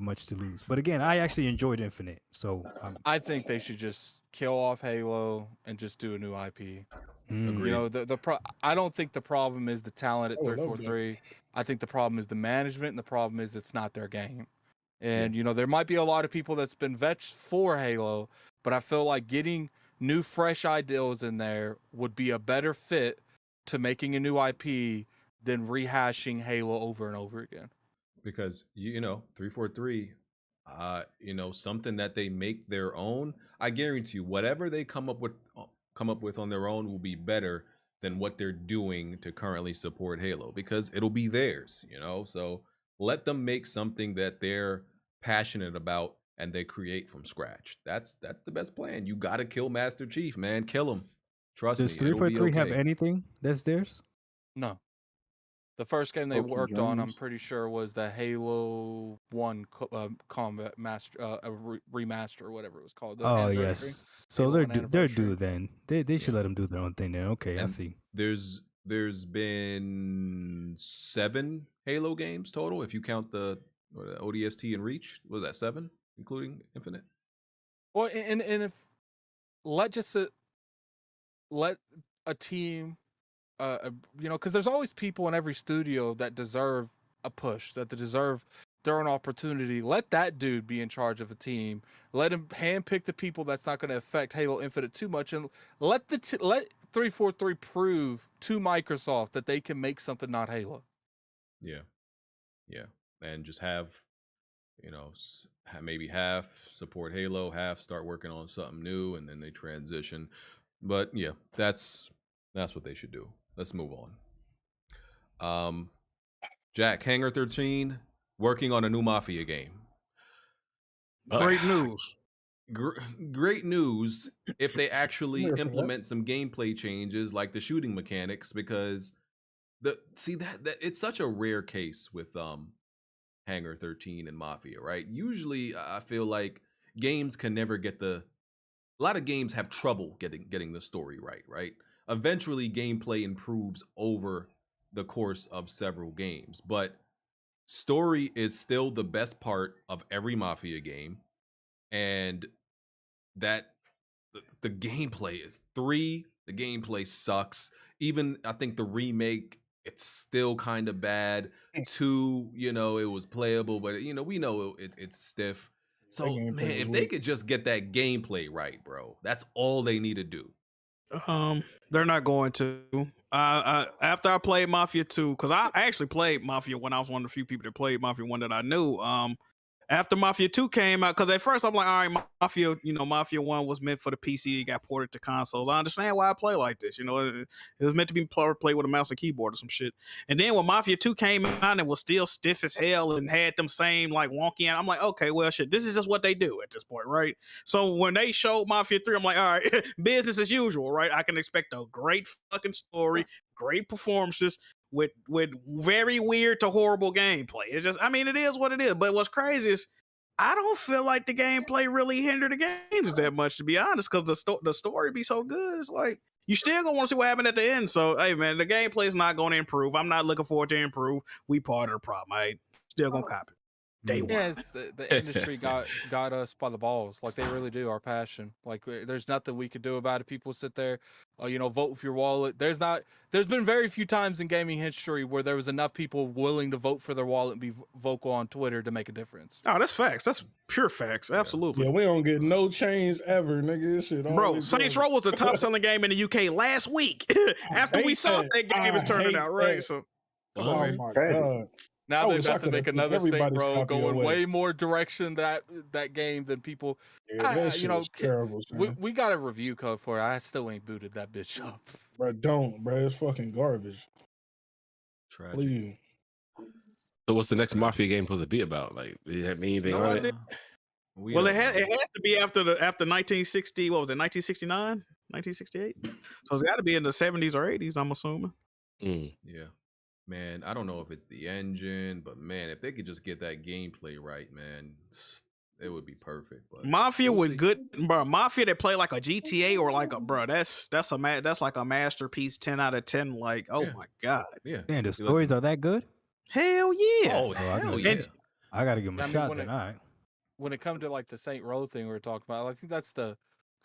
much to lose. But again, I actually enjoyed Infinite, so I think they should just kill off Halo and just do a new IP. Agreed. I don't think the problem is the talent at 343. I think the problem is the management, and the problem is it's not their game. And there might be a lot of people that's been vets for Halo, but I feel like getting new, fresh ideas in there would be a better fit to making a new IP than rehashing Halo over and over again. Because 343, something that they make their own. I guarantee you, whatever they come up with on their own will be better than what they're doing to currently support Halo, because it'll be theirs. So let them make something that they're passionate about and they create from scratch. That's the best plan. You got to kill Master Chief, man. Kill him. Trust me. Does 343 have anything that's theirs? No. The first game they worked on, I'm pretty sure, was the Halo 1 Combat Master remaster or whatever it was called. Oh yes, so they're due then. They should let them do their own thing then. Okay, I see. There's been 7 Halo games total if you count the ODST and Reach. Was that 7, including Infinite? Well, and if let a team. Because there's always people in every studio that deserve a push, that they deserve their own opportunity. Let that dude be in charge of a team. Let him handpick the people that's not going to affect Halo Infinite too much, and let 343 prove to Microsoft that they can make something not Halo. Yeah, and just have maybe half support Halo, half start working on something new, and then they transition. But yeah, that's what they should do. Let's move on. Jack, Hangar 13 working on a new Mafia game. Great news. Great news if they actually implement some gameplay changes like the shooting mechanics, because that it's such a rare case with Hangar 13 and Mafia, right? Usually I feel like games can never get a lot of games have trouble getting the story right? Eventually gameplay improves over the course of several games, but story is still the best part of every Mafia game. And that the gameplay is 3, the gameplay sucks. Even I think the remake, it's still kind of bad. 2, it was playable, but we know it's stiff. So man, if they could just get that gameplay right, bro, that's all they need to do. They're not going to. After I played Mafia 2, because I actually played Mafia when I was one of the few people that played Mafia 1 that I knew. After Mafia 2 came out, because at first I'm like, all right, Mafia 1 was meant for the PC, it got ported to consoles. I understand why I play like this. It was meant to be played with a mouse and keyboard or some shit. And then when Mafia 2 came out and it was still stiff as hell and had them same like wonky, and I'm like, okay, well shit, this is just what they do at this point, right? So when they showed Mafia 3, I'm like, all right, business as usual, right? I can expect a great fucking story, great performances, with very weird to horrible gameplay. It's just, I mean, it is what it is. But what's crazy is I don't feel like the gameplay really hindered the games that much, to be honest, because the story be so good. It's like you still gonna want to see what happened at the end. So hey man, the gameplay is not gonna improve. I'm not looking forward to improve. We part of the problem. I still gonna copy. Day one. Yes, the industry got us by the balls. Like they really do. Our passion. Like there's nothing we could do about it. People sit there, vote with your wallet. There's been very few times in gaming history where there was enough people willing to vote for their wallet and be vocal on Twitter to make a difference. Oh, that's facts. That's pure facts. Absolutely. Yeah, we don't get no change ever, nigga. This shit. Bro, Saints Row was the top selling game in the UK last week. After we saw that game is turning out, right? So, oh my god. Now they're about to make another Saint Row going way more direction that game than people. Yeah, that shit was terrible. We got a review code for it. I still ain't booted that bitch up. Bro, don't, bro. It's fucking garbage. Tragic. Please. So what's the next Mafia game supposed to be about? Like, did it have anything on it? Well, it has to be after 1960. What was it? 1969, 1968. So it's got to be in the 70s or 80s. I'm assuming. Yeah. Man, I don't know if it's the engine, but man, if they could just get that gameplay right, man, it would be perfect. But Mafia with good, bro. Mafia that play like a GTA or like a that's like a masterpiece. 10 out of 10. Like, oh my god. Yeah. Man, the stories are that good? Hell yeah. Oh hell yeah. I gotta give them a shot then. All right. When it comes to like the Saint Row thing we were talking about, I think that's the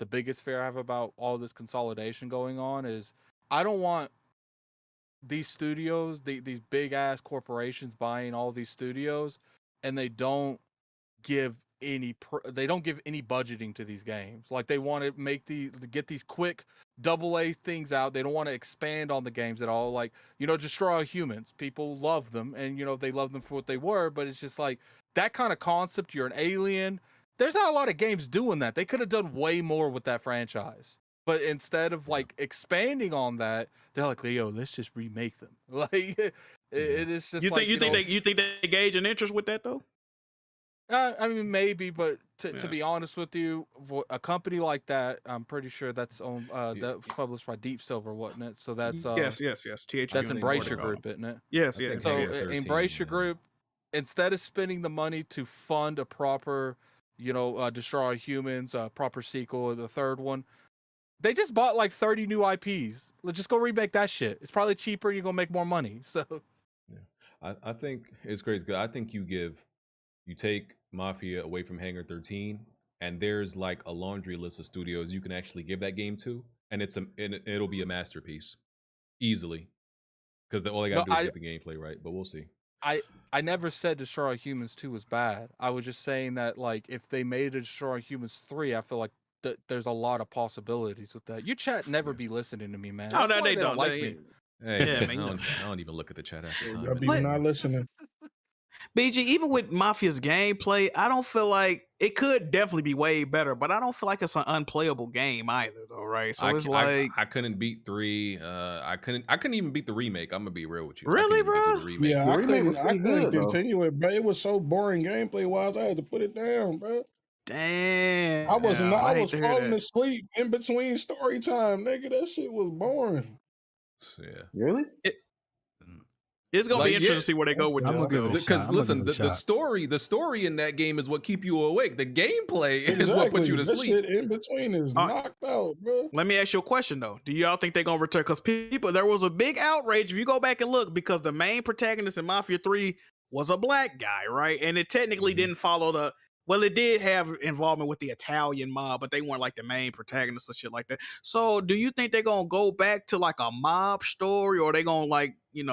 biggest fear I have about all this consolidation going on is I don't want these studios, these big ass corporations buying all these studios, and they don't give any budgeting to these games. Like they want to get these quick AA things out. They don't want to expand on the games at all. Like, Destroy All Humans. People love them, and they love them for what they were, but it's just like that kind of concept. You're an alien. There's not a lot of games doing that. They could have done way more with that franchise. But instead of like expanding on that, they're like, "Yo, let's just remake them." Like it is just. You think they gauge an interest with that though? I mean, maybe, but to be honest with you, a company like that, I'm pretty sure that's owned. That was published by Deep Silver, wasn't it? So that's yes. That's Embrace Your Group, isn't it? Yes. So Embrace Your Group, instead of spending the money to fund a proper, Destroy All Humans, proper sequel, the third one. They just bought like 30 new IPs. Let's just go remake that shit. It's probably cheaper and you're going to make more money. So, yeah, I think it's crazy. I think you take Mafia away from Hangar 13, and there's like a laundry list of studios you can actually give that game to, and it'll be a masterpiece easily because all they got to do is get the gameplay right. But we'll see. I never said Destroy All Humans 2 was bad. I was just saying that like if they made a Destroy All Humans 3, I feel like there's a lot of possibilities with that. Your chat never be listening to me, man. Oh, no, they don't like me. Hey, man, I don't even look at the chat half the time. Y'all be not listening. BG, even with Mafia's gameplay, I don't feel like it could definitely be way better, but I don't feel like it's an unplayable game either, though, right? So it's like I couldn't beat 3. I couldn't even beat the remake. I'm gonna be real with you. Really, bro? Yeah, I couldn't continue it, bro. It was so boring gameplay wise. I had to put it down, bro. Damn. I was falling asleep in between story time, nigga. That shit was boring. Yeah. Really? It's gonna be interesting to see where they go with this. Because listen, the story in that game is what keep you awake. The gameplay is what put you to sleep. Shit in between is knocked out, bro. Let me ask you a question though. Do y'all think they're gonna return? Because there was a big outrage if you go back and look, because the main protagonist in Mafia 3 was a black guy, right? And it technically didn't follow the. Well, it did have involvement with the Italian mob, but they weren't like the main protagonists or shit like that. So, do you think they're gonna go back to like a mob story, or are they gonna like lean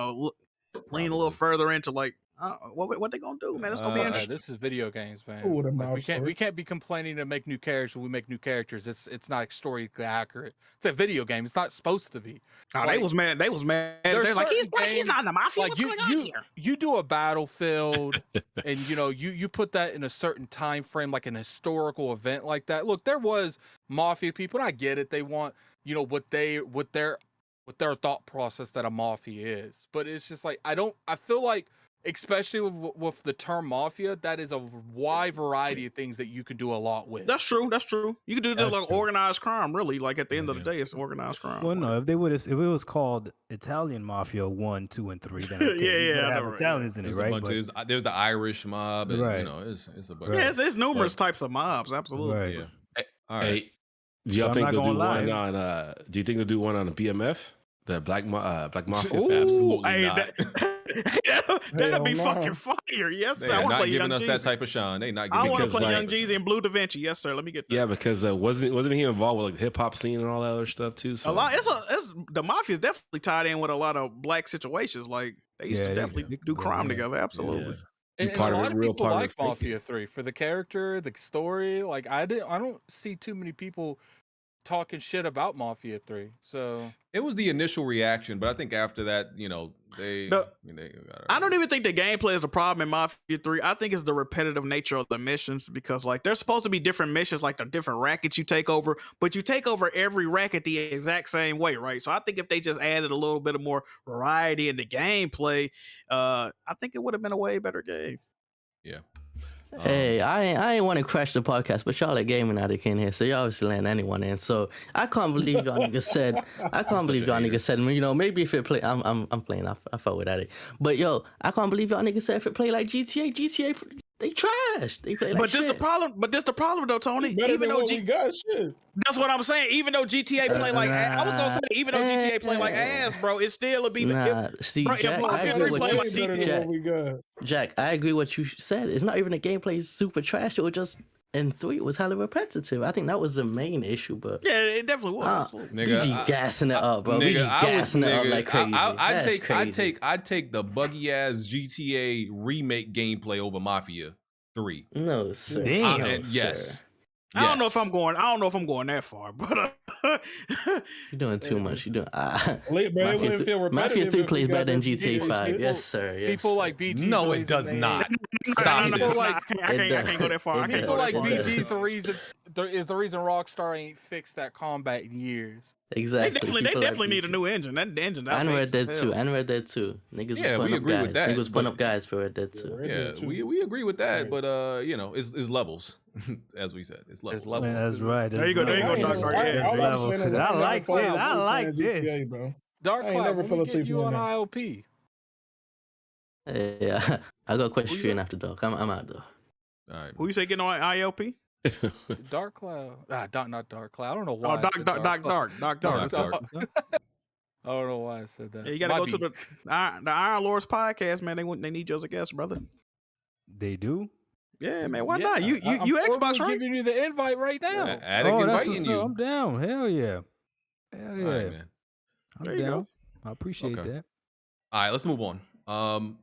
a little further into like What they gonna do, man? It's gonna be interesting. This is video games, man. Ooh, the Like, mouse we can't be complaining to make new characters when we make new characters. It's not historically accurate. It's a video game. It's not supposed to be. Oh, they was mad. They was mad. They're like, he's not in the Mafia. Like What's going on here? You do a Battlefield, and you put that in a certain time frame, like an historical event like that. Look, there was Mafia people, and I get it. They want what their thought process that a Mafia is, but it's just like I feel like, especially with the term Mafia, that is a wide variety of things that you can do a lot with. That's true. You can do that like organized crime, really. Like at the end of the day, it's organized crime. Well, no, if it was called Italian Mafia 1, 2, and 3, then okay, I have know, Italians in it, right? There's the Irish mob, and Right. it's a bunch. Yeah, it's numerous types of mobs. Absolutely. Right. Yeah. All right. Hey, do y'all I'm think not they'll do gonna one lie. on? Do you think they'll do one on the BMF, the Black Mafia? Ooh, Absolutely hey, not. that'd be Hell no. fucking fire. Yes, sir. They I are want to not play giving Young us that Jeezy. type of shine. They not I giving want to because, play like- Young Jeezy and Blue Da Vinci. Yes, sir. Let me get that. Yeah, because wasn't he involved with like the hip hop scene and all that other stuff too? So. A lot. It's the Mafia is definitely tied in with a lot of black situations. Like they used Yeah, to they definitely do. do crime Yeah. together. Absolutely. And part a of lot it, of real people part of like it, fake it. Mafia 3 for the character, the story. Like I don't see too many people talking shit about Mafia 3. So It was the initial reaction, but I think after that, they. I don't even think the gameplay is the problem in Mafia 3. I think it's the repetitive nature of the missions because, like, there's supposed to be different missions, like the different rackets you take over, but you take over every racket the exact same way, right? So I think if they just added a little bit of more variety in the gameplay, I think it would have been a way better game. Yeah. Hey, I ain't want to crash the podcast, but y'all are gaming addict in here, so y'all obviously letting anyone in. So I can't believe y'all niggas said. I can't believe y'all niggas said. Maybe if it play, I'm playing. I fought with addict, but yo, I can't believe y'all niggas said if it play like GTA, they trash. They play like But this shit. the problem though, Tony. Better Even than though what we got, shit. that's what I'm saying. Even though GTA play like I was gonna say, even though GTA play like ass, bro, it still would be. Nah, see, bro, if Jack, I Mafia agree 3 with play you. like Better than GTA. what we got. Jack, I agree what you said. It's not even the gameplay is super trash. It was just in 3 it was hella repetitive. I think that was the main issue, but Yeah, it definitely was. BG gassing it up, bro. BG Nigga, I would- gassing it up nigga, like crazy. I'd take the buggy ass GTA remake gameplay over Mafia 3. No, sir. Damn, And yes. I don't know if Yes. I'm going that far, but You're doing too much. You're doing Late, bro, it wouldn't feel Mafia repetitive 3 if we plays got better than that GTA GTA 5. shit. Yes, sir. Yes, people sir. like BG. No, it does not. Stop no, this. I can't go that far. I can't People go like that far. BG is the reason Rockstar ain't fixed that combat in years. Exactly. They People definitely like need a BG. new engine. That engine. And Red Dead 2. And Red Dead 2. Niggas Yeah, was we putting up agree guys. with that, Niggas was putting but- up guys for Red Dead 2. Yeah, we agree with that, but it's levels, as we said. It's levels. Man, that's right. There you go, that's right. Dark Dark. I- Yeah. all I'm saying is I never like fall this. asleep I like playing this. GTA, bro. Dark I ain't Cloud, never when fell we asleep get you on on that. IOP. Yeah, I got a question for you after dark. I'm out though. All right. Who you say getting on ILP? Dark Cloud. Not Dark Cloud. I don't know Oh, why. I said Dark. Dark. I don't know why I said that. Yeah, you gotta My go to beat. the Iron Lords podcast, man. They need you as a guest, brother. They do. Yeah, man. Why Yeah, not? You I'm Xbox, right? giving you the invite right now. Addict Oh, that's inviting what's you. up. I'm down. Hell yeah. Hell All yeah. right, man. There I'm you down. go. I appreciate Okay. that. All right, let's move on.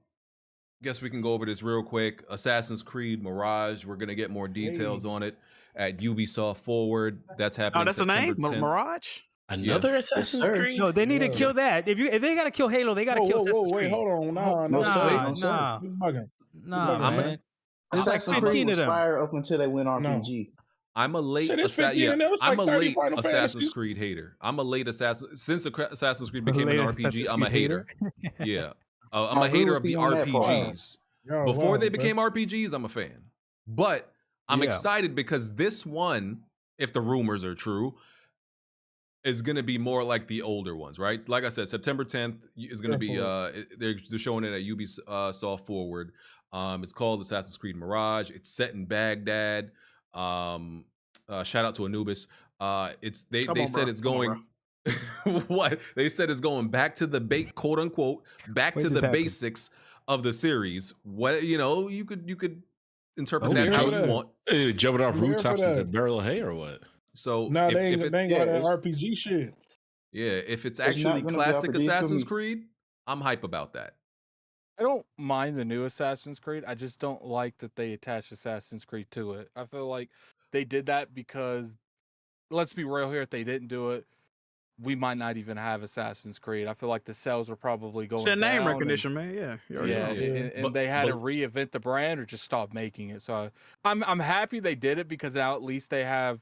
Guess we can go over this real quick. Assassin's Creed Mirage. We're gonna get more details on it at Ubisoft Forward. That's happening. Oh, that's the name? September 10th. Mirage? Another Assassin's sir. Creed? No, they need to Yeah. kill that. If they gotta kill Halo, they gotta kill Assassin's wait, Creed. hold on. Nah, No, sir. Nah, No, sir. nah, You bugging. nah, I'm man. There's like Assassin's 15 Creed of was them. fire up until they went RPG. I'm a late Shit, it's 15 and there was I'm like a 30 late Final Assassin's Fantasies. Creed hater. I'm a late Since Assassin's Creed became Late an RPG, Assassin's I'm a Creed hater. Yeah. I'm I a agree hater with of the you on that part. RPGs. Yo, Before wow, they bro. became RPGs, I'm a fan. But I'm Yeah. excited because this one, if the rumors are true, is going to be more like the older ones, right? Like I said, September 10th is going to be, they're showing it at Ubisoft Forward. It's called Assassin's Creed Mirage. It's set in Baghdad. Shout out to Anubis. They on, said bro. it's Come on, going. What they said is going back to the quote unquote back What to just the happened? basics of the series. What you could interpret I'm that here how for you that. want. Jumping off I'm here for rooftops that. with a barrel of hay or what? So Nah, if, they ain't if it, got yeah, that it's- RPG shit. yeah, if it's It's not actually gonna be classic RPG, it's gonna Assassin's be- Creed, I'm hype about that. I don't mind the new Assassin's Creed. I just don't like that they attach Assassin's Creed to it. I feel like they did that because, let's be real here, if they didn't do it, we might not even have Assassin's Creed. I feel like the sales were probably going It's down. name recognition, man. Yeah. And they had to reinvent the brand or just stop making it. So I'm happy they did it because now at least they have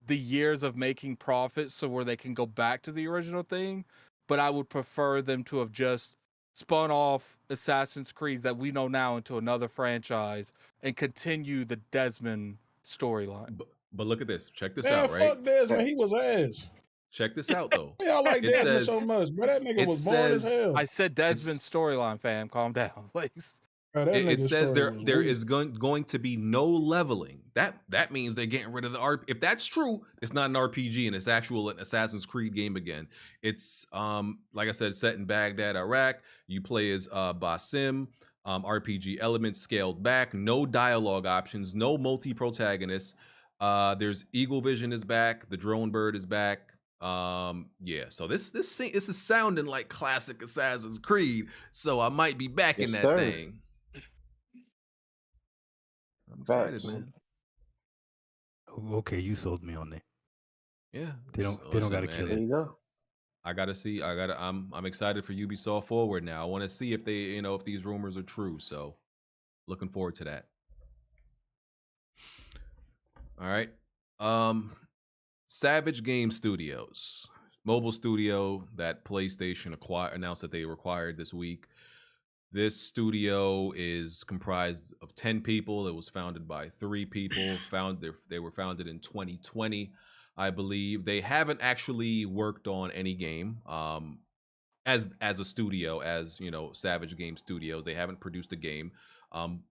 the years of making profits so where they can go back to the original thing. But I would prefer them to have just spun off Assassin's Creed that we know now into another franchise and continue the Desmond storyline. But look at this. Check this Man, out, right? fuck Desmond. He was ass. Check this out, though. Y'all like It Desmond says- so much, but that nigga it was boring as says- hell. I said Desmond's storyline, fam. Calm down, please. It says there is going to be no leveling. That means they're getting rid of the RP. If that's true, it's not an RPG and it's actual an Assassin's Creed game again. It's like I said, set in Baghdad, Iraq. You play as Basim. RPG elements scaled back. No dialogue options. No multi-protagonists. There's Eagle Vision is back. The drone bird is back. Yeah. So this is sounding like classic Assassin's Creed. So I might be back in that thing. I'm excited, man. Okay, you sold me on that. Yeah, They don't gotta kill it. There you go. I'm excited for Ubisoft Forward now. I want to see if they, if these rumors are true. So looking forward to that. All right. Savage Game Studios, mobile studio that PlayStation announced that they acquired this week. This studio is comprised of 10 people. It was founded by 3 people. They were founded in 2020, I believe. They haven't actually worked on any game as a studio, as Savage Game Studios. They haven't produced a game,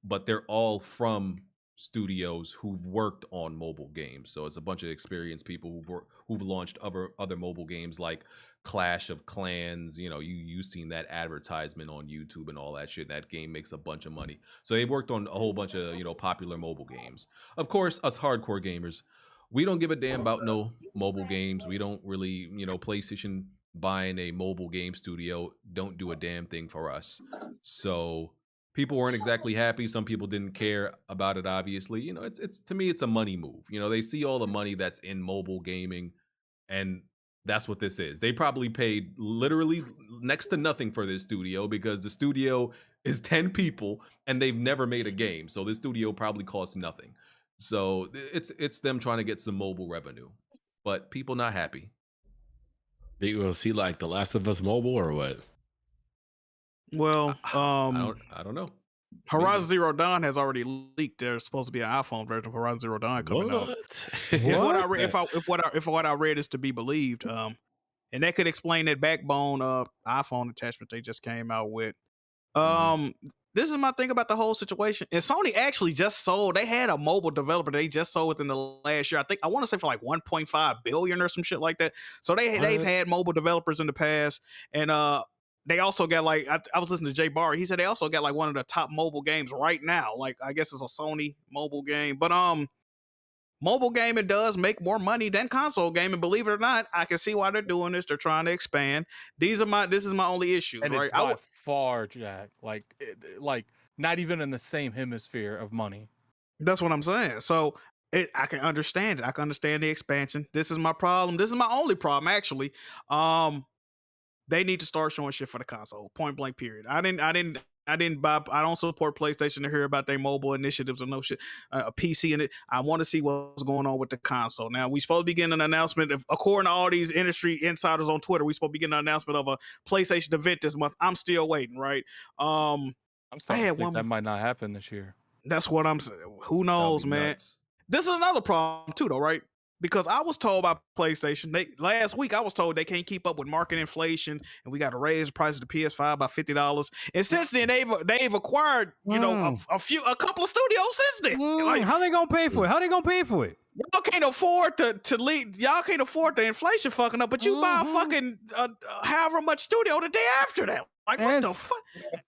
but they're all from studios who've worked on mobile games. So it's a bunch of experienced people who've launched other mobile games like Clash of Clans. You've seen that advertisement on YouTube and all that shit. That game makes a bunch of money. So they've worked on a whole bunch of popular mobile games. Of course, us hardcore gamers, we don't give a damn about no mobile games. We don't really, PlayStation buying a mobile game studio don't do a damn thing for us. So people weren't exactly happy. Some people didn't care about it, obviously. It's to me, it's a money move. They see all the money that's in mobile gaming, and that's what this is. They probably paid literally next to nothing for this studio because the studio is 10 people and they've never made a game. So this studio probably costs nothing. So it's them trying to get some mobile revenue, but people not happy. They will see like The Last of Us mobile or what? Well, I don't know. Horizon Zero Dawn has already leaked. There's supposed to be an iPhone version of Horizon Zero Dawn coming out. If what I read is to be believed, and that could explain that backbone iPhone attachment they just came out with. This is my thing about the whole situation. And Sony actually just sold. They had a mobile developer they just sold within the last year. I want to say for like 1.5 billion or some shit like that. So they've had mobile developers in the past, and they also got like I was listening to Jay Barr. He said they also got like one of the top mobile games right now. Like I guess it's a Sony mobile game, but mobile gaming does make more money than console gaming. Believe it or not, I can see why they're doing this. They're trying to expand. This is my only issues, And right? it's by far, Jack. Like not even in the same hemisphere of money. That's what I'm saying. So I can understand it. I can understand the expansion. This is my problem. This is my only problem, actually. They need to start showing shit for the console. Point blank. Period. I didn't buy. I don't support PlayStation to hear about their mobile initiatives or no shit. A PC in it. I want to see what's going on with the console. Now we supposed to be getting an announcement. According to all these industry insiders on Twitter, we supposed to be getting an announcement of a PlayStation event this month. I'm still waiting. Right. I'm starting to think that might not happen this year. That's what I'm saying. Who knows, man? Nuts. This is another problem too, though, right? Because I was told by PlayStation last week, I was told they can't keep up with market inflation, and we got to raise the price of the PS5 by $50. And since then, they've acquired a couple of studios since then. Like, how they gonna pay for it? How they gonna pay for it? Y'all can't afford to lead. Y'all can't afford the inflation fucking up, but you buy a fucking however much studio the day after that. Like what the fuck?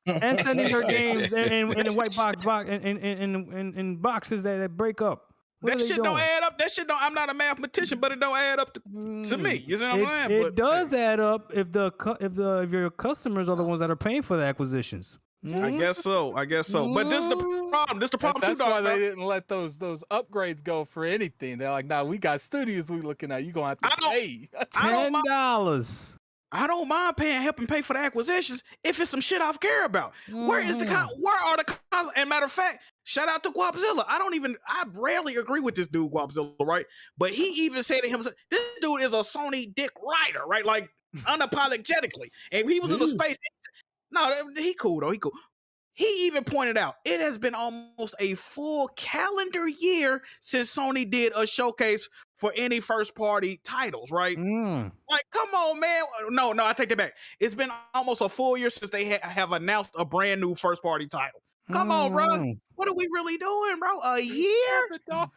And sending their games in white box in boxes that break up. That shit don't add up. That shit don't. I'm not a mathematician, but it don't add up to me. You see what I'm saying? It does add up if your customers are the ones that are paying for the acquisitions. I guess so. I guess so. But this is the problem. This is the problem That's too, why dog. they didn't let those upgrades go for anything. They're like, nah, we got studios we looking at. You gonna have to pay. $10. I don't mind helping pay for the acquisitions if it's some shit I care about. Where is the where are the and matter of fact, shout out to Guapzilla. I rarely agree with this dude, Guapzilla, right? But he even said to himself, this dude is a Sony dick rider, right? Like unapologetically. And he was in the space. No, he cool though. He cool. He even pointed out it has been almost a full calendar year since Sony did a showcase for any first party titles, right? Like, come on, man. No, I take that back. It's been almost a full year since they have announced a brand new first party title. Come on, bro. What are we really doing, bro? A year? A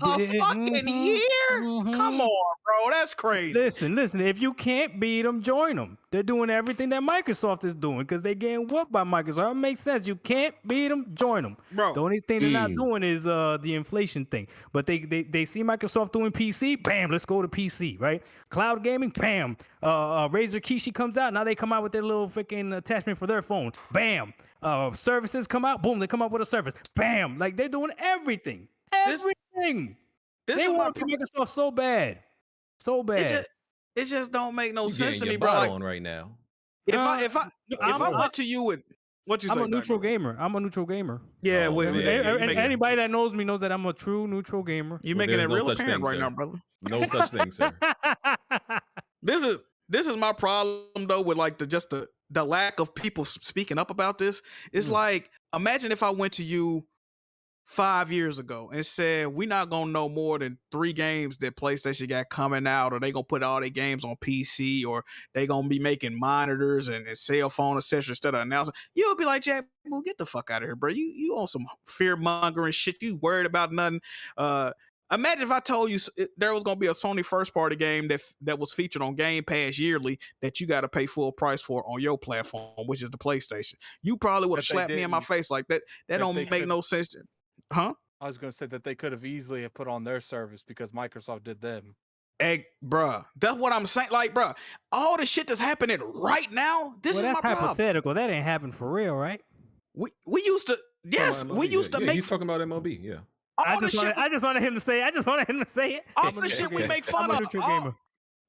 fucking year? Come on, bro. That's crazy. Listen. If you can't beat them, join them. They're doing everything that Microsoft is doing because they're getting whooped by Microsoft. It makes sense. You can't beat them, join them. Bro. The only thing they're not doing is the inflation thing. But they see Microsoft doing PC, bam, let's go to PC, right? Cloud gaming, bam. Razer Kishi comes out. Now they come out with their little freaking attachment for their phone. Bam. Services come out, boom, they come out with a service. Bam. Like they're doing everything. Everything. They want Microsoft so bad. So bad. It just don't make no sense to me, your bro. butt Like, on right now. if I went to you with what you say, I'm a neutral gamer. I'm a neutral gamer. Yeah, anybody that knows me knows that I'm a true neutral gamer. You're making it real apparent right now, brother. No such thing, sir. This is my problem though with like the lack of people speaking up about this. It's like, imagine if I went to you 5 years ago and said, we're not gonna know more than 3 games that PlayStation got coming out, or they gonna put all their games on PC, or they gonna be making monitors and cell phone etc. instead of announcing. You'll be like, Jackmove, get the fuck out of here, bro. You on some fear mongering shit. You worried about nothing. Imagine if I told you there was gonna be a Sony first party game that was featured on Game Pass yearly that you got to pay full price for on your platform, which is the PlayStation. You probably would have slapped me in my face like that. That don't make no sense. Huh? I was gonna say that they could have easily have put on their service because Microsoft did them. Hey, bruh, that's what I'm saying. Like, bruh, all the shit that's happening right now, this is my problem. Hypothetical. That ain't happened for real, right? We used to, yes, we used to make. He's talking about MLB, yeah. I just wanted him to say it. All the shit we make fun of.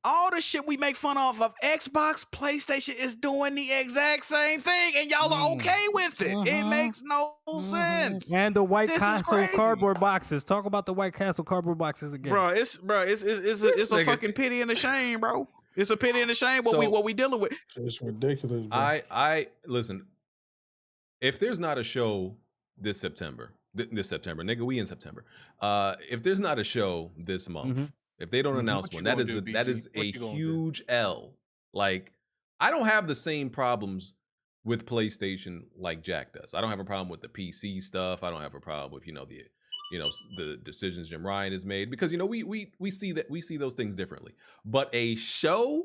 All the shit we make fun of Xbox, PlayStation is doing the exact same thing, and y'all are okay with it. It makes no sense. And the White Castle cardboard boxes. Talk about the White Castle cardboard boxes again, bro. It's a fucking pity and a shame, bro. It's a pity and a shame what we dealing with. It's ridiculous, bro. I listen. If there's not a show this September, nigga, we in September. If there's not a show this month. If they don't announce one, that is a huge L. Like, I don't have the same problems with PlayStation like Jack does. I don't have a problem with the PC stuff. I don't have a problem with the decisions Jim Ryan has made, because we see those things differently. But a show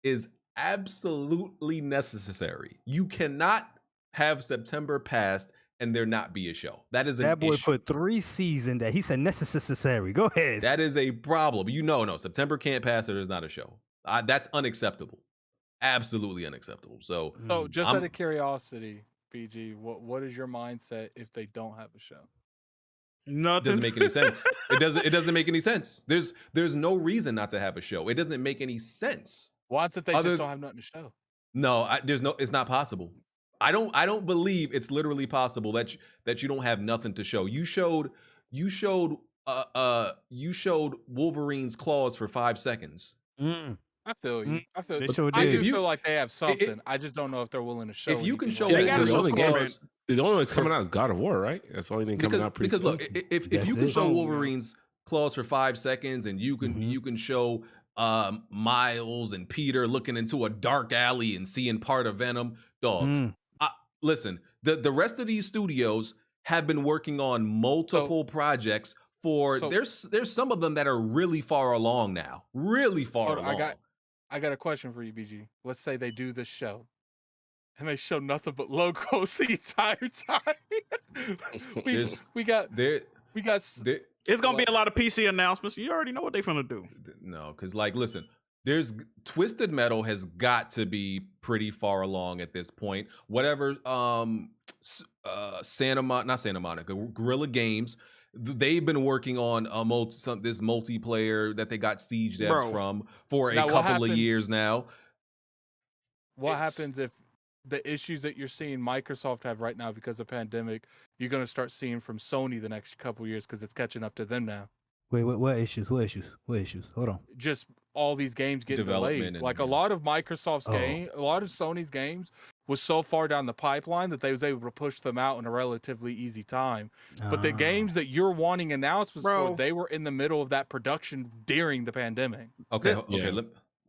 is absolutely necessary. You cannot have September past and there not be a show. That is that boy issue. Put 3 C's in that. He said necessary. Go ahead. That is a problem. No, September can't pass or there's not a show. That's unacceptable. Absolutely unacceptable. So just out of curiosity, BG, what is your mindset if they don't have a show? Nothing. It doesn't make any sense. It doesn't make any sense. There's no reason not to have a show. It doesn't make any sense. Why that they just don't have nothing to show? No, it's not possible. I don't believe it's literally possible that you don't have nothing to show. You showed Wolverine's claws for 5 seconds. I feel you. I feel. I do feel like they have something. I just don't know if they're willing to show. If you can show, they gotta show claws. The only one that's coming out is God of War, right? That's the only thing coming out pretty soon. Because look, if you can show Wolverine's claws for 5 seconds, and you can show Miles and Peter looking into a dark alley and seeing part of Venom, dog. Listen, the rest of these studios have been working on multiple projects for. There's some of them that are really far along now. Really far along. I got a question for you, BG. Let's say they do this show, and they show nothing but logos the entire time. we got. It's gonna be a lot of PC announcements. You already know what they're gonna do. No, because listen, there's Twisted Metal has got to be pretty far along at this point. Whatever, not Santa Monica, Guerrilla Games. They've been working on this multiplayer that they got Siege devs from for a couple of years now. What happens if the issues that you're seeing Microsoft have right now because of pandemic, you're going to start seeing from Sony the next couple of years because it's catching up to them now? Wait, what issues? What issues? Hold on. Just all these games getting delayed. Like a lot of Microsoft's game, a lot of Sony's games was so far down the pipeline that they was able to push them out in a relatively easy time. But the games that you're wanting announcements for, they were in the middle of that production during the pandemic. Okay.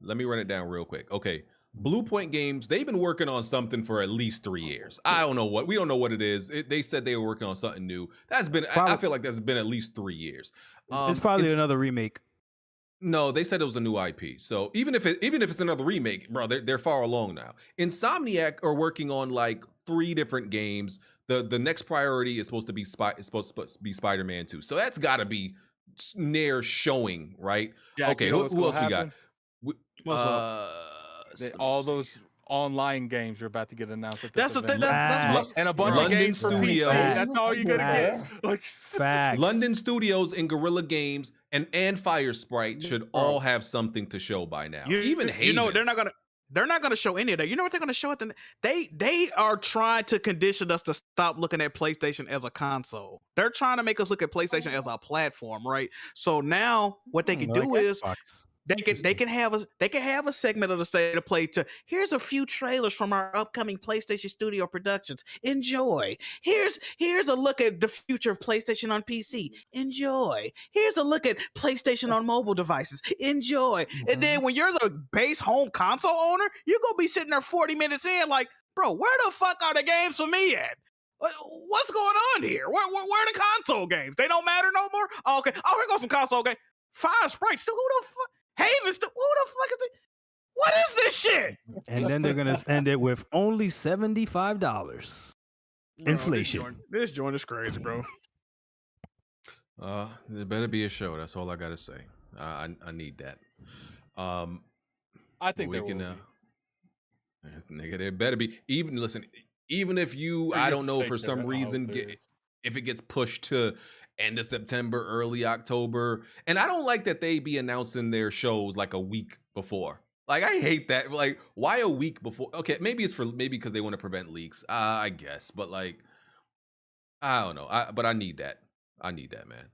Let me run it down real quick. Okay. Blue Point Games, they've been working on something for at least 3 years. We don't know what it is. They said they were working on something new. That's been, I feel like that's been at least 3 years. It's probably another remake. No, they said it was a new IP. So even if it's another remake, bro, they're far along now. Insomniac are working on like 3 different games. The next priority is supposed to be Spider-Man 2. So that's got to be near showing, right? Jack, okay, you know who else we got? All those online games are about to get announced. That's the thing. That's and a bunch of games for PC. That's all you're gonna get. London Studios and Guerrilla Games and Fire Sprite should all have something to show by now. Even Haven. You know, they're not gonna show any of that. You know what they're gonna show at they are trying to condition us to stop looking at PlayStation as a console. They're trying to make us look at PlayStation as a platform, right? So now what they can do is they can have a segment of the state of play to here's a few trailers from our upcoming PlayStation Studio productions. Enjoy. Here's a look at the future of PlayStation on PC. Enjoy. Here's a look at PlayStation on mobile devices. Enjoy. And then when you're the base home console owner, you're gonna be sitting there 40 minutes in like, bro, where the fuck are the games for me at? What's going on here? Where are the console games? They don't matter no more? Oh, okay. Oh, here goes some console game. Fire Sprite. Still, who the fuck? Haven, who the fuck is it? What is this shit? And then they're gonna end it with only $75. Inflation. This joint is crazy, bro. There better be a show. That's all I gotta say. I need that. I think there will be. Nigga, there better be. Even if you, I don't know, for some reason, if it gets pushed to end of September, early October. And I don't like that they be announcing their shows like a week before. Like, I hate that. Like, why a week before? Okay, maybe because they want to prevent leaks. I guess. But like, I don't know. But I need that. I need that, man.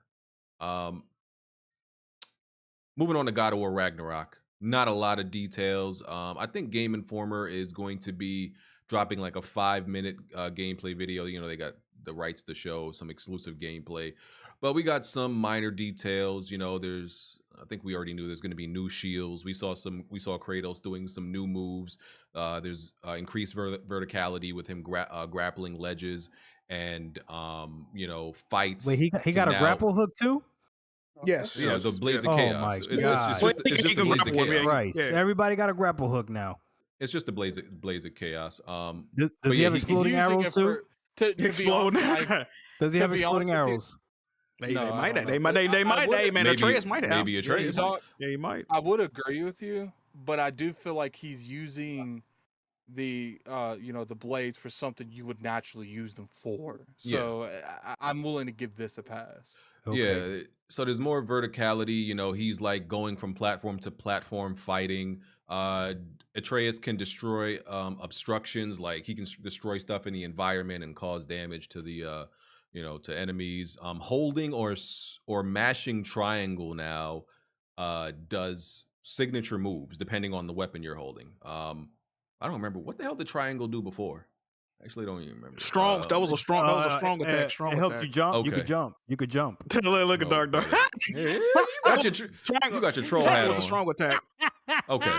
Moving on to God of War Ragnarok. Not a lot of details. I think Game Informer is going to be dropping like a 5-minute gameplay video. You know, they got the rights to show some exclusive gameplay, but we got some minor details. You know, I think we already knew there's going to be new shields. We saw Kratos doing some new moves. There's increased verticality with him grappling ledges and you know, fights. Wait, he got a grapple hook too? Yes. Yeah, the Blaze of Chaos. Oh my It's God. just the Blaze of Chaos. Christ. Everybody got a grapple hook now. It's just the Blaze of Chaos. Does he have exploding arrows too? To explode. Does he have exploding arrows? They might, man. Atreus might have. Maybe Atreus. Yeah, he might. I would agree with you, but I do feel like he's using the the blades for something you would naturally use them for. So I'm willing to give this a pass. Okay. Yeah. So there's more verticality. You know, he's like going from platform to platform fighting. Atreus can destroy obstructions, like he can destroy stuff in the environment and cause damage to the to enemies. Holding or mashing triangle now does signature moves depending on the weapon you're holding. I don't remember what the hell did triangle do before. Actually, don't even remember. Strong. That was a strong attack. It helped you jump. Okay. You could jump. Look at Dark. You got your troll hat on. Was a strong attack. Okay.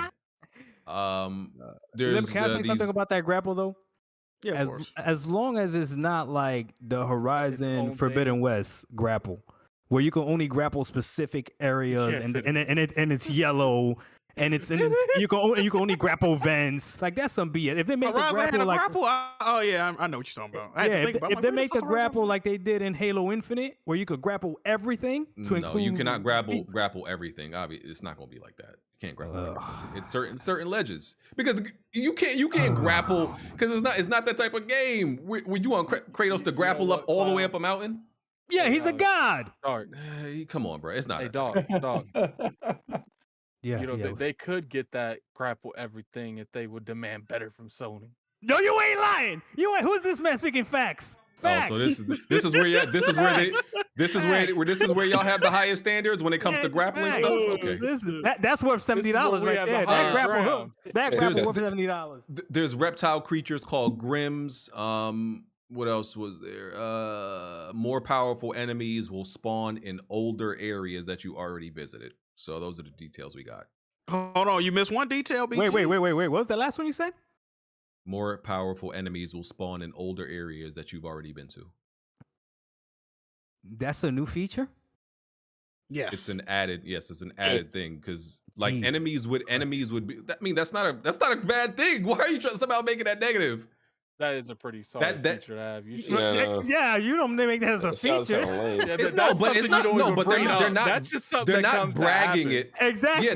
Can I say something about that grapple though? Yeah, as long as it's not like the Horizon Forbidden West grapple, where you can only grapple specific areas and it's yellow and you can only grapple vents. Like that's some BS. If they make the Horizon had grapple a like grapple. Oh yeah, I know what you're talking about. I had to yeah, think about, if like, they where the make the fuck Horizon- grapple like they did in Halo Infinite, where you could grapple everything to No, include you cannot grapple everything. Obviously, it's not going to be like that. You can't grapple everything. It's certain ledges because you can't grapple because it's not that type of game. Would you want Kratos to grapple up all the way up a mountain? Yeah, he's a god. Dark. Come on, bro. It's not. Hey, that dog. Yeah, You know, they could get that grapple everything if they would demand better from Sony. No, you ain't lying. You ain't. Who's this man speaking facts? Facts. Oh, so this is where this is where y'all have the highest standards when it comes to grappling stuff. Okay, That's worth $70 right there. That grapple hook. That grapple worth $70. There's reptile creatures called Grims. What else was there? More powerful enemies will spawn in older areas that you already visited. So those are the details we got. Hold on, you missed one detail, BG. Wait. What was the last one you said? More powerful enemies will spawn in older areas that you've already been to. That's a new feature? Yes. It's an added thing because like enemies would be. I mean, that's not a bad thing. Why are you somehow making that negative? That is a pretty solid feature to have. You should. Yeah, you don't make that as a feature. That's just something they're that not comes bragging to it. Exactly. Yeah,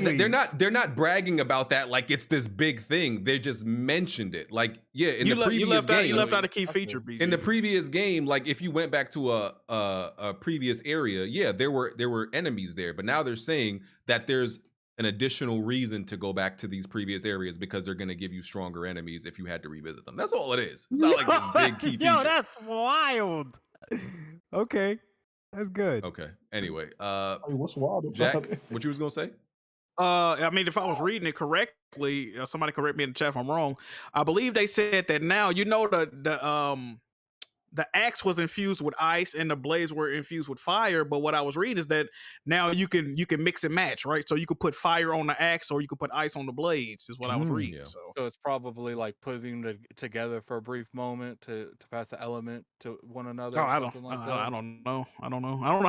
they're not bragging about that like it's this big thing. They just mentioned it. Like, yeah, in the previous game, you left out a key feature, BG. In the previous game, like if you went back to a previous area, yeah, there were enemies there, but now they're saying that there's an additional reason to go back to these previous areas because they're going to give you stronger enemies if you had to revisit them. That's all it is. It's not like this big key feature. Yo, that's wild. Okay, that's good. Okay. Anyway, what's wild? Jack, what you was gonna say? I mean, if I was reading it correctly, somebody correct me in the chat if I'm wrong. I believe they said that now the axe was infused with ice and the blades were infused with fire. But what I was reading is that now you can mix and match, right? So you could put fire on the axe or you could put ice on the blades. Is what I was reading. Yeah. So it's probably like putting them together for a brief moment to pass the element to one another. I don't know how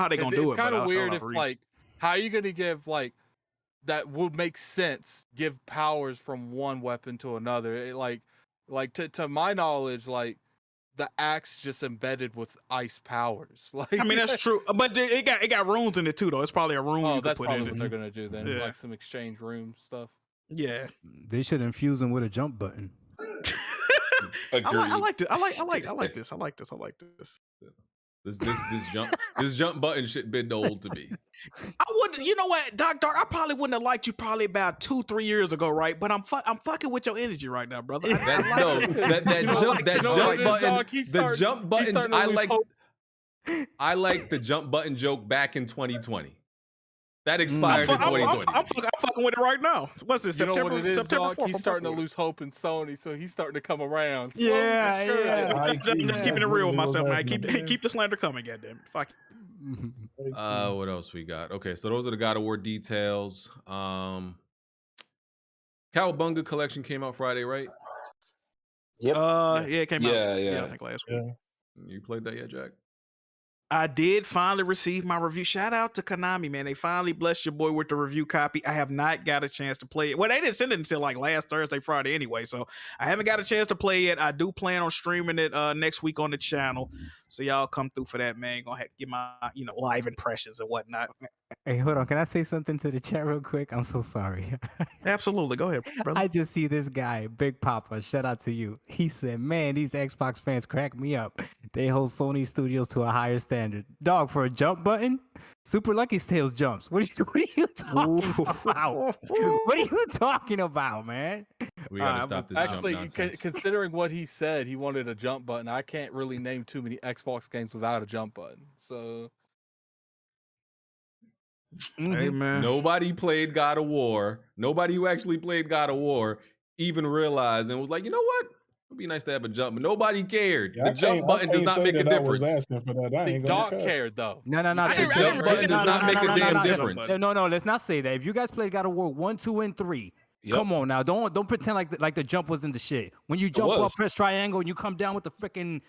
they're gonna do it. It's kind of weird if reading. like how are you gonna give like that would make sense give powers from one weapon to another. It, to my knowledge, like the axe just embedded with ice powers. Like I mean, that's true, but it got runes in it too, though. It's probably a rune. Oh, that's probably what they're gonna do then, like some exchange room stuff. Yeah, they should infuse them with a jump button. I like this. I like this. This jump button shit been old to me. I wouldn't. You know what, Dark? I probably wouldn't have liked you probably about 2-3 years ago, right? But I'm fucking with your energy right now, brother. The jump button. I like the jump button joke back in 2020. That expired in 2020. I'm fucking with it right now. What's this? September, September, what it is, September 4th. He's starting to lose hope in Sony, so he's starting to come around. I'm just keeping it real with myself, man. Keep the slander coming, goddamn it. Fuck it. What else we got? Okay, so those are the God of War details. Cowabunga collection came out Friday, right? Yep. Yeah, it came out. Yeah. I think last week. You played that yet, Jack? I did finally receive my review. Shout out to Konami, man. They finally blessed your boy with the review copy. I have not got a chance to play it. Well, they didn't send it until like last Thursday, Friday anyway. So I haven't got a chance to play it. I do plan on streaming it next week on the channel. So y'all come through for that, man. Gonna have to get my, live impressions and whatnot. Hey, hold on. Can I say something to the chat real quick? I'm so sorry. Absolutely. Go ahead, brother. I just see this guy, Big Papa. Shout out to you. He said, man, these Xbox fans crack me up. They hold Sony Studios to a higher standard. Dog, for a jump button, Super Lucky Tales jumps. What are you talking about? What are you talking about, man? We gotta stop this actually, jump nonsense. Considering what he said, he wanted a jump button. I can't really name too many Xbox games without a jump button. So, hey, man. Nobody played God of War. Nobody who actually played God of War even realized and was like, you know what? It'd be nice to have a jump, but nobody cared. Yeah, the jump button does not make a difference. The dog cared though. No. The jump button does not make a damn difference. No, let's not say that. If you guys played God of War 1, 2, and 3, come on now. Don't pretend like the jump wasn't the shit. When you jump up, press triangle, and you come down with the freaking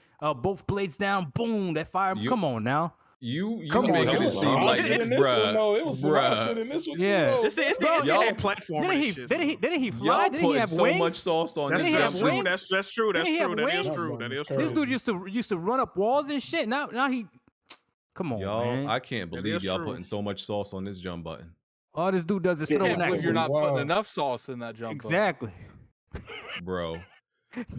both blades down, boom, that fire. Come on now. You Come on, making it it was seem some like shit it's in this one, bruh, though. It was some raw shit bruh. in this one. Yeah. too, It's the Y'all- game platform. Didn't he fly? Y'all Didn't he putting have so wings? much sauce on That's Didn't this. he have true. wings? That's true. That's Didn't he have true. That is wings? true. That is That's true. This dude used to run up walls and shit. Now he. Come on, Y'all, man. I can't That believe is y'all true. putting so much sauce on this jump button, All this dude does is Yeah, throw I can't believe next. you're not Wow. putting enough sauce in that jump. Exactly. bro.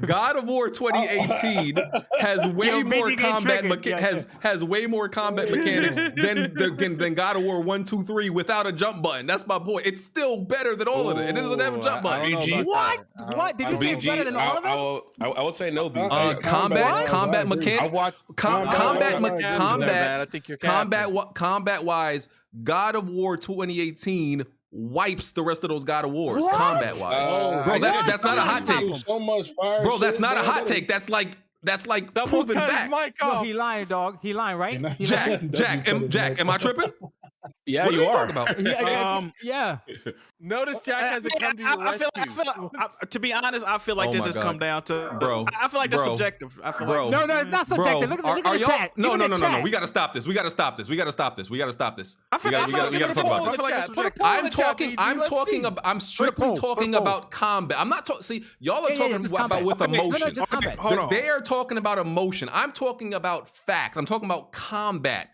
God of War 2018 has way Yo, more BG getting combat triggered. has way more combat mechanics than God of War 1, 2, 3 without a jump button. That's my point. It's still better than all of it. It doesn't have a jump I don't button. know about What? that. What? Did you say it's better than all of them? I would say no, BG. Combat I mechanic. watched I think you're capping. Combat wise, God of War 2018 wipes the rest of those God of Wars What? combat wise. Bro, that's not a hot take. So much fire. Bro, that's shit, not a bro. hot take. That's like Someone proven cut his fact. mic No, off. he lying, dog. He lying, right? He lying. Jack, am I tripping? Yeah, What are you you are. talking about? Yeah. Notice Jack hasn't come to your I feel rescue. like, to be honest, I feel like Oh this my just God. come down to, Bro, I feel like that's bro, subjective. I feel bro. like No, it's not subjective. Look at the y'all? chat. No. Look at the chat. We gotta stop this. We gotta stop this. We gotta stop this. I feel like We gotta it's talk about subjective. I this. feel like it's Put a subjective. poll in I'm the chat, talking. BG. I'm Let's talking. see. I'm strictly poll, talking put a poll. about combat. I'm not talking. See, y'all are Yeah, talking just about combat. with Okay, no, emotion. just combat. Hold on. They are talking about emotion. I'm talking about fact. I'm talking about combat.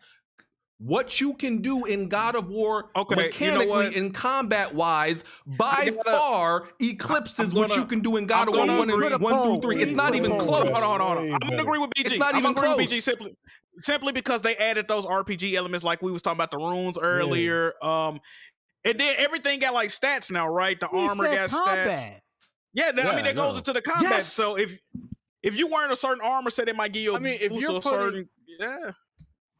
What you can do in God of War Okay, you know mechanically what? and combat wise by far eclipses I'm what gonna- you can do in God of War I'm 1 gonna and 1 through 3. It's not even Hold on, close. Hold on. I'm gonna agree with BG. It's not I'm even gonna agree with close. BG simply because they added those RPG elements, like we was talking about the runes earlier. And then everything got like stats now, right? The He armor said got stats. combat. Yeah, I mean I that goes know. into the combat. Yes. So if you weren't a certain armor set, it might give you a I mean, if boost you're to a certain. Yeah.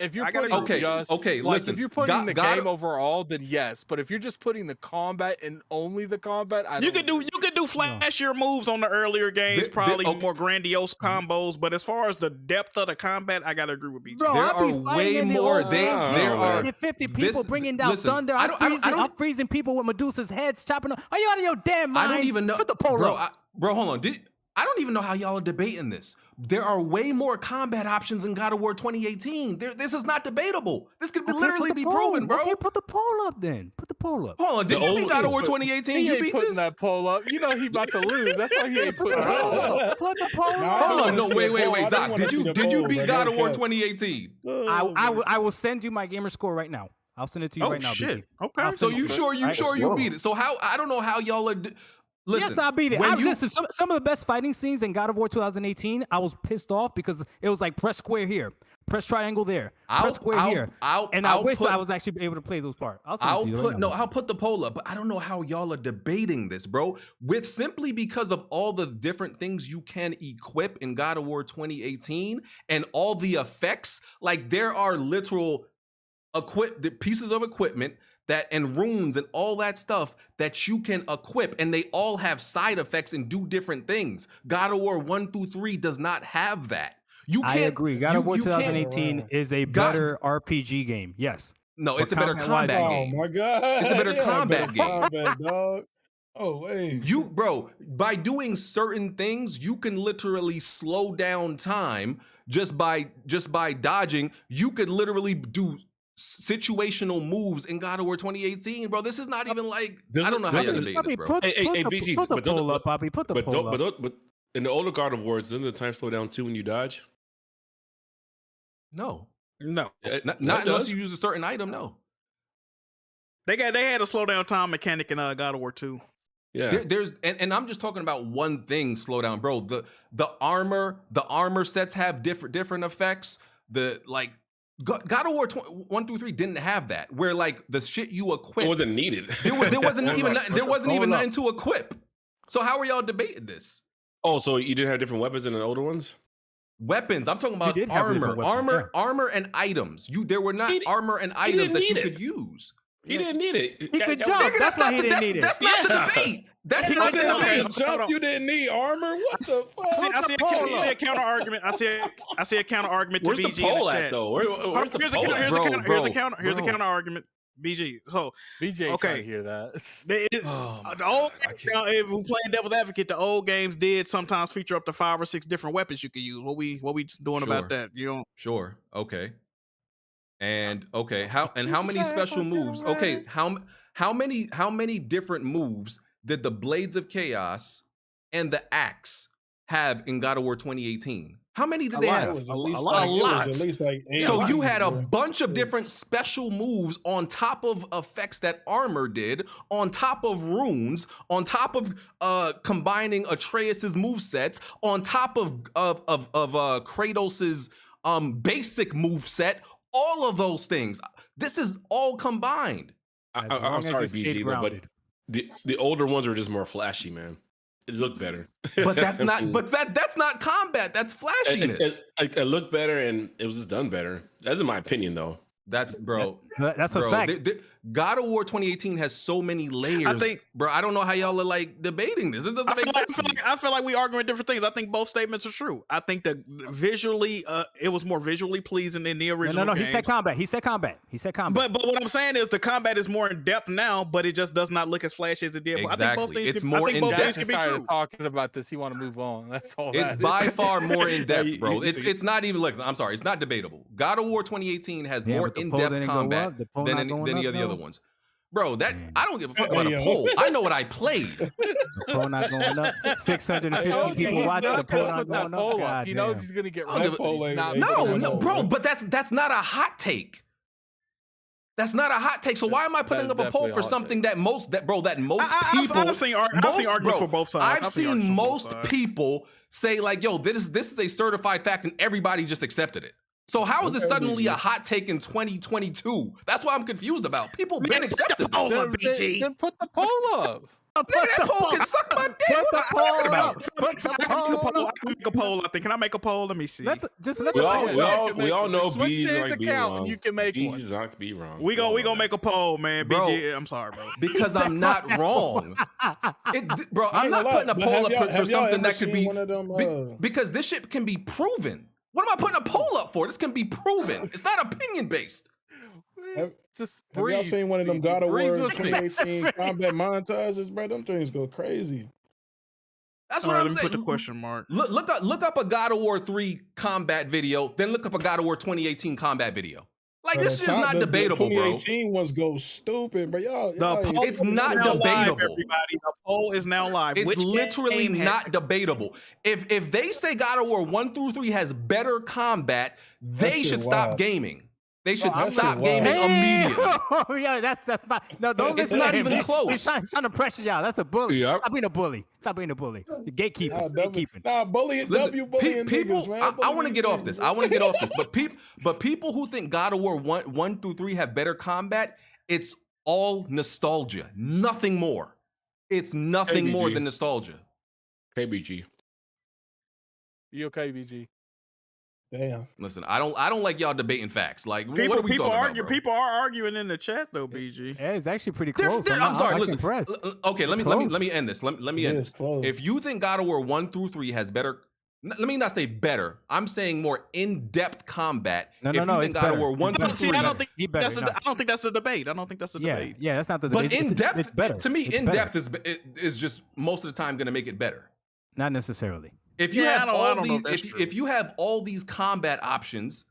If you're I gotta putting agree. just Okay, like, listen, if you're putting the God- game overall, then yes. But if you're just putting the combat and only the combat, You could do flashier moves on the earlier games, probably more grandiose combos. But as far as the depth of the combat, I gotta agree with BG. Bro, There I be are fighting way in the more. old There are 50 people this- bringing down listen, thunder. I I'm don't- I'm freezing people with Medusa's heads, chopping them. Are you out of your damn mind? I don't even know. Put the poll bro, up. bro, hold on. I don't even know how y'all are debating this. There are way more combat options in God of War 2018. This is not debatable. This could literally be proven, bro. Okay, put the poll up then. Put the poll up. Hold on. Did you beat God of War 2018? He You ain't beat putting this? that poll up. You know he about to lose. That's why he ain't putting it up. Put the poll up. Hold on. No, see wait, the wait, poll. I wait, didn't Doc. wanna Did see you the did you poll, beat bro. God of War Don't 2018? I will send you my gamer score right now. I'll send it to you Oh right now. shit. BG. Okay. I'll So send you it. sure you beat it? So how I don't know how y'all are. Listen, Yes, I beat it. when you- Listen, some of the best fighting scenes in God of War 2018, I was pissed off because it was like press square here, press triangle there, press square here. I wish I was actually able to play those parts. I'll put the poll up, but I don't know how y'all are debating this, bro. With simply because of all the different things you can equip in God of War 2018 and all the effects, like there are literal the pieces of equipment and runes and all that stuff that you can equip, and they all have side effects and do different things. God of War 1 through 3 does not have that. I agree. God of War 2018 is a better RPG game. Yes. No, But it's a better combat game. Oh my god. It's a better Yeah, combat game. Combat, dog. Oh wait. Bro, by doing certain things, you can literally slow down time just by dodging. You could literally do situational moves in God of War 2018, bro. This is not even like I don't know how you're debating this, bro. Hey, BG, Put the poll up, Bobby. Put the poll up. But in the older God of Wars, doesn't the time slow down too when you dodge? No, No. not unless you use a certain item. No, They had a slow down time mechanic in God of War 2. Yeah. there's and I'm just talking about one thing. Slow down, bro. The armor sets have different effects. God of War 1 through 3 didn't have that. Where like the shit you equip It wasn't needed. There wasn't even nothing to equip. So how are y'all debating this? Oh, so you didn't have different weapons in the older ones? Weapons. I'm talking about did have different weapons, armor and items. There were not armor and items that you could use. He didn't need it. He could jump. That's why he didn't need it. That's not the debate. That's not the debate. Jump, you didn't need armor. What the fuck? I see a counter argument. I see a counter argument to Where's BG the poll in the at chat. though? Where's the poll at? Here's a counter argument. BG. So BJ okay. trying to hear that. The old if we're playing devil's advocate, the old games did sometimes feature up to 5 or 6 different weapons you could use. What we just doing about that? You know? Sure. Okay. And okay, how many special moves? Okay, how many different moves did the Blades of Chaos and the Axe have in God of War 2018? How many did they have? It was A lot. at least like 8 So you had a bro. bunch of different special moves on top of effects that armor did, on top of runes, on top of combining Atreus's movesets, on top of Kratos's basic moveset. All of those things. This is all combined. I'm sorry, BG, but the older ones are just more flashy, man. It looked better. But that's not. But that's not combat. That's flashiness. It looked better, and it was just done better. That's in my opinion, though. That's bro. That's a fact. God of War 2018 has so many layers. I think, bro. I don't know how y'all are like debating this. This doesn't make sense. I feel like we arguing different things. I think both statements are true. I think that visually, it was more visually pleasing than the original. No. games. He said combat. He said combat. But what I'm saying is the combat is more in depth now, but it just does not look as flashy as it did. Exactly. I think both things It's can, more I think both in things depth. can be true. Talking about this, he want to move on. That's all. It's that by is. far more in depth, bro. It's not even. Listen, I'm sorry. It's not debatable. God of War 2018 has more in depth combat than any of the other ones. Bro, I don't give a fuck about a poll. I know what I played. The poll not going up. 650 people watching. The poll not going up. God He knows damn. he's gonna get No, bro. But that's not a hot take. That's not a hot take. So why am I putting up a poll for something that most people? I've seen arguments for both sides. I've seen most people say like, "Yo, this is a certified fact," and everybody just accepted it. So how is it suddenly a hot take in 2022? That's what I'm confused about. People been accepted this. Then put the poll up. Nigga, that poll can suck my dick. What am I talking about? I can make a poll. I think. Can I make a poll? Let me see. We all know B's like being wrong. You can make one. B's like to be wrong. We gonna make a poll, man. Bro, BG, I'm sorry, bro. Because I'm not wrong. Bro, I'm not putting a poll up for something that could be because this shit can be proven. What am I putting a poll up for? This can be proven. It's not opinion based. Just Have breathe. y'all seen one of them God of Breathe War with me. 2018 combat montages, bro? Them things go crazy. That's what I'm Let me saying. put the question mark. Look up a God of War 3 combat video, then look up a God of War 2018 combat video. Like, this shit is not debatable, bro. 2018 ones go stupid, but y'all. It's not debatable. Everybody, the poll is now live. It's Which literally game has- not debatable. If they say God of War 1 through 3 has better combat, they should stop gaming. They should stop gaming immediately. Yeah, that's fine. No, don't It's listen not to him. even He's close. trying to pressure y'all. That's a bully. Yep. Stop being a bully. Stop being a bully. The gatekeeper. Gatekeeping. Nah, bullying. Listen, bullying people, niggas, man. I want to get off this. But people who think God of War 1 through 3 have better combat, it's all nostalgia. Nothing more. It's nothing more than nostalgia. KBG. You okay, VG? Damn. Listen, I don't like y'all debating facts. Like, what are we people talking argue. about, bro? People are arguing in the chat though, BG. Yeah, it's actually pretty They're- close. I'm sorry. I'm Listen. impressed. Okay, let It's me close. end this. Let me end this. Close. If you think God of War 1 through 3 has better, let me not say better. I'm saying more in-depth combat. No, if no, you think it's God of better. War 1 through 3, I don't think He better, that's a, no. I don't think that's a debate. I don't think that's a debate. Yeah, that's not the but debate. in depth, it's better. to me, It's in better. depth is just most of the time going to make it better. Not necessarily. If you Yeah, have I all don't know these, if that's true. if you have all these combat options,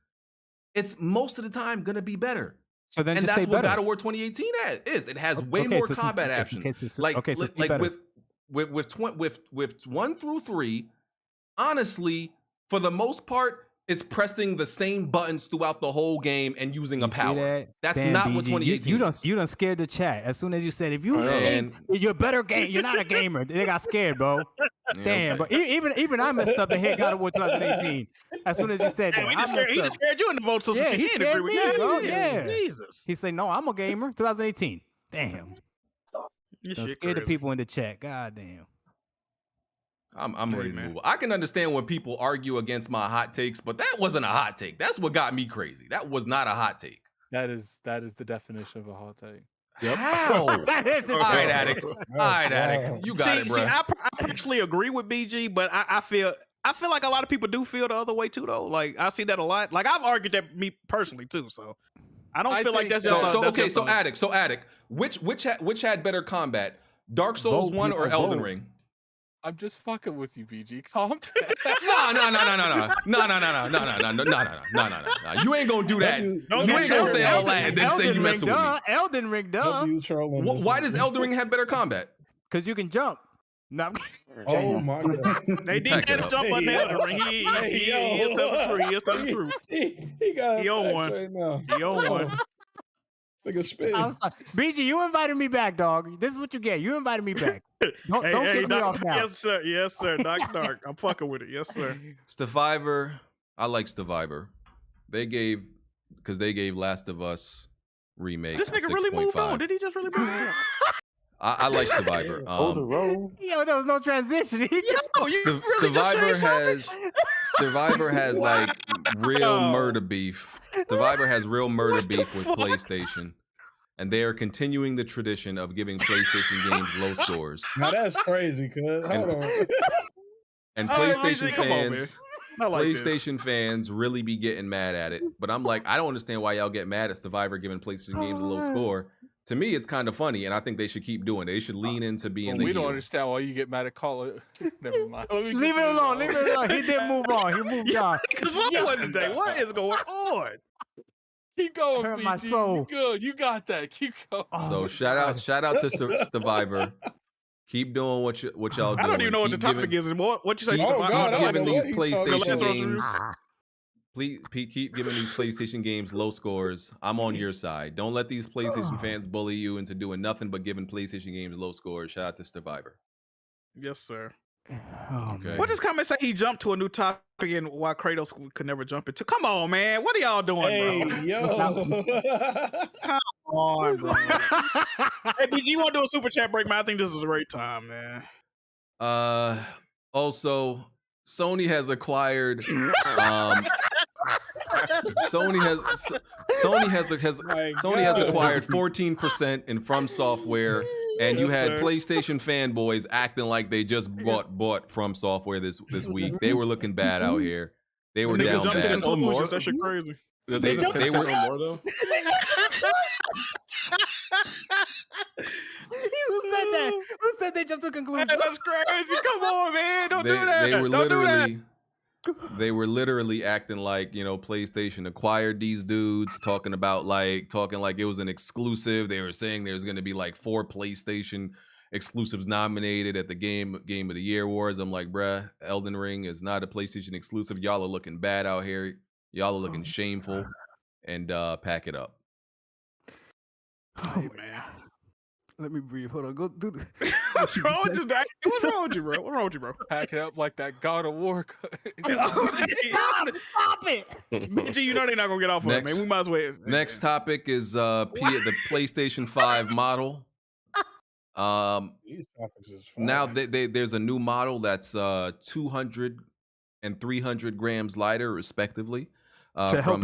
it's most of the time going to be better. So then And just that's say what better. God of War 2018 is. It has way Okay, more so since- combat okay, options. okay, so- Like, okay, so like, say like better. with 1 through 3, honestly, for the most part, it's pressing the same buttons throughout the whole game and using a You see power. that? That's Damn, not BG, what 2018. You done scared the chat as soon as you said if you Man. you're a better game. You're not a gamer. They got scared, bro. Yeah, Damn, okay. but even I messed up and hit God of War 2018 as soon as you said that. Damn, he I just messed scared, he up. just scared you in the vote, so Yeah, she he can't scared agree with me, you. bro. Yeah. Jesus. He said, "No, I'm a gamer." 2018. Damn. This Done shit scared the crazy. people in the chat. God damn. I'm ready to man. move. I can understand when people argue against my hot takes, but that wasn't a hot take. That's what got me crazy. That was not a hot take. That is the definition of a hot take. How? That is the All right, Attic. All right, Attic. You got it, bro. See, I personally agree with BG, but I feel like a lot of people do feel the other way too, though. Like I see that a lot. Like I've argued that me personally too. So I don't feel like that's just. So Attic. Which had better combat? Dark Souls 1 or Elden Ring? I'm just fucking with you, BG. Calm down. No. You ain't gonna do that. You ain't gonna say all that and then say you messing with me. Elden Ring, duh. Why does Elden Ring have better combat? Because you can jump. No. Oh my god. They didn't have to jump on the Elden Ring. He is telling the truth. He got He on one. right now. He on one. Nigga spit. I'm sorry. BG, you invited me back, dog. This is what you get. You invited me back. Don't kick me off now. Yes, sir. Yes, sir. Dark. I'm fucking with it. Yes, sir. Stevivor. I like Stevivor. They gave Last of Us remake. This nigga really moved on. Did he just really move on? I like Stevivor. Yo, there was no transition. He just Stevivor has like real murder beef. Stevivor has real murder beef with PlayStation, and they are continuing the tradition of giving PlayStation games low scores. Now that's crazy, cuz. Hold on. And PlayStation fans really be getting mad at it. But I'm like, I don't understand why y'all get mad at Stevivor giving PlayStation games a low score. To me, it's kind of funny, and I think they should keep doing it. They should lean into being the We heel. don't understand why you get mad at Call of. Never mind. Leave it alone. Leave it alone. He didn't move on. He moved on. Today. What is going on? Keep going, Hurt BG. my soul. You good. You got that. Keep going. So shout out to Stevivor. Keep doing what y'all doing. I don't even know what the topic is anymore. What you say, God, Keep giving these PlayStation Last games. Please keep giving these PlayStation games low scores. I'm on your side. Don't let these PlayStation fans bully you into doing nothing but giving PlayStation games low scores. Shout out to Stevivor. Yes, sir. Okay. What does comment say? He jumped to a new topic and why Kratos could never jump into? Come on, man. What are y'all doing, bro? Yo. Come on, bro. Hey, BG, you want to do a super chat break, man? I think this is a great time, man. Also, Sony has acquired. Sony has acquired 14% in FromSoftware, and you had PlayStation fanboys acting like they just bought FromSoftware this week. They were looking bad out here. They were down bad. That shit crazy. They were more though. Who said that? Who said they jumped to conclusions? That's crazy. Come on, man. Don't do that. They were literally acting like, PlayStation acquired these dudes, talking like it was an exclusive. They were saying there's going to be like 4 PlayStation exclusives nominated at the Game of the Year awards. I'm like, bruh, Elden Ring is not a PlayStation exclusive. Y'all are looking bad out here. Y'all are looking shameful, and pack it up. Hey, man. Let me breathe. Hold on. Go do the... What's wrong with this guy? What's wrong with you, bro? What's wrong with you, bro? Pack it up like that God of War. Stop it. BG, you know they're not going to get off of it, man. We might as well. Next topic is the PlayStation 5 model. These topics is fun. Now there's a new model that's 200 and 300 grams lighter, respectively, from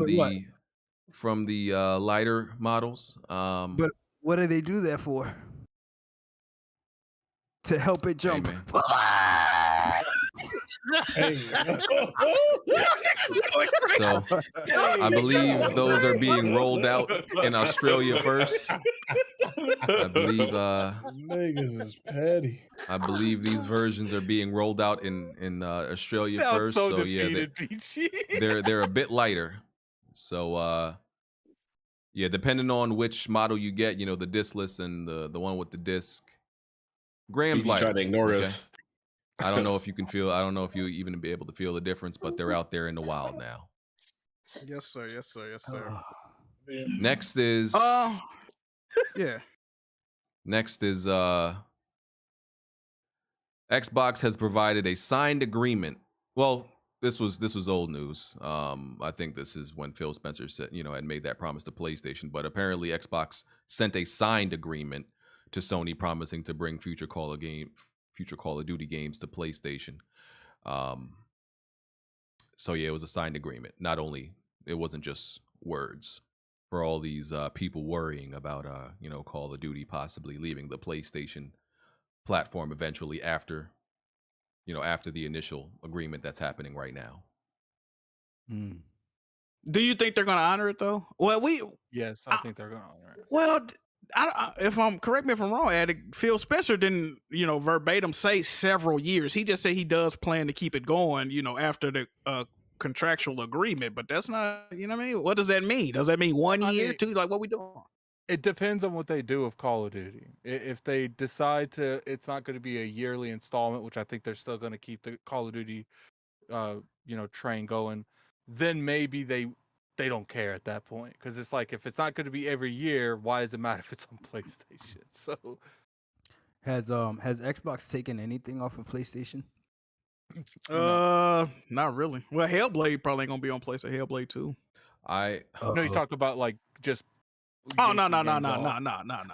the lighter models. But what do they do that for? To help it jump. Hey, So I believe those are being rolled out in Australia first. I believe niggas is petty. I believe these versions are being rolled out in Australia Sounds first. so So defeated, yeah, BG. they're a bit lighter. So yeah, depending on which model you get, the discless and the one with the disc, grams lighter. Try to ignore us. I don't know if you can feel. I don't know if you even be able to feel the difference, but they're out there in the wild now. Yes, sir. Yes, sir. Yes, sir. Next is yeah. Next is Xbox has provided a signed agreement. Well, this was old news. I think this is when Phil Spencer said, had made that promise to PlayStation, but apparently Xbox sent a signed agreement to Sony promising to bring future Call of Duty games to PlayStation. So yeah, it was a signed agreement. Not only it wasn't just words for all these people worrying about Call of Duty possibly leaving the PlayStation platform eventually after the initial agreement that's happening right now. Do you think they're going to honor it though? Well, Yes, I think they're going to honor it. Well, if I'm correct me if I'm wrong, Addict, Phil Spencer didn't, verbatim say several years. He just said he does plan to keep it going, after the contractual agreement. But that's not, you know what I mean? What does that mean? Does that mean 1 year, 2? Like, what we doing? It depends on what they do with Call of Duty. If they decide it's not going to be a yearly installment, which I think they're still going to keep the Call of Duty, train going, then maybe they don't care at that point, because it's like, if it's not going to be every year, why does it matter if it's on PlayStation? So has Xbox taken anything off of PlayStation? Not really. Well, Hellblade probably ain't gonna be on PlayStation. Hellblade 2. No, he's talking about like just. Oh no.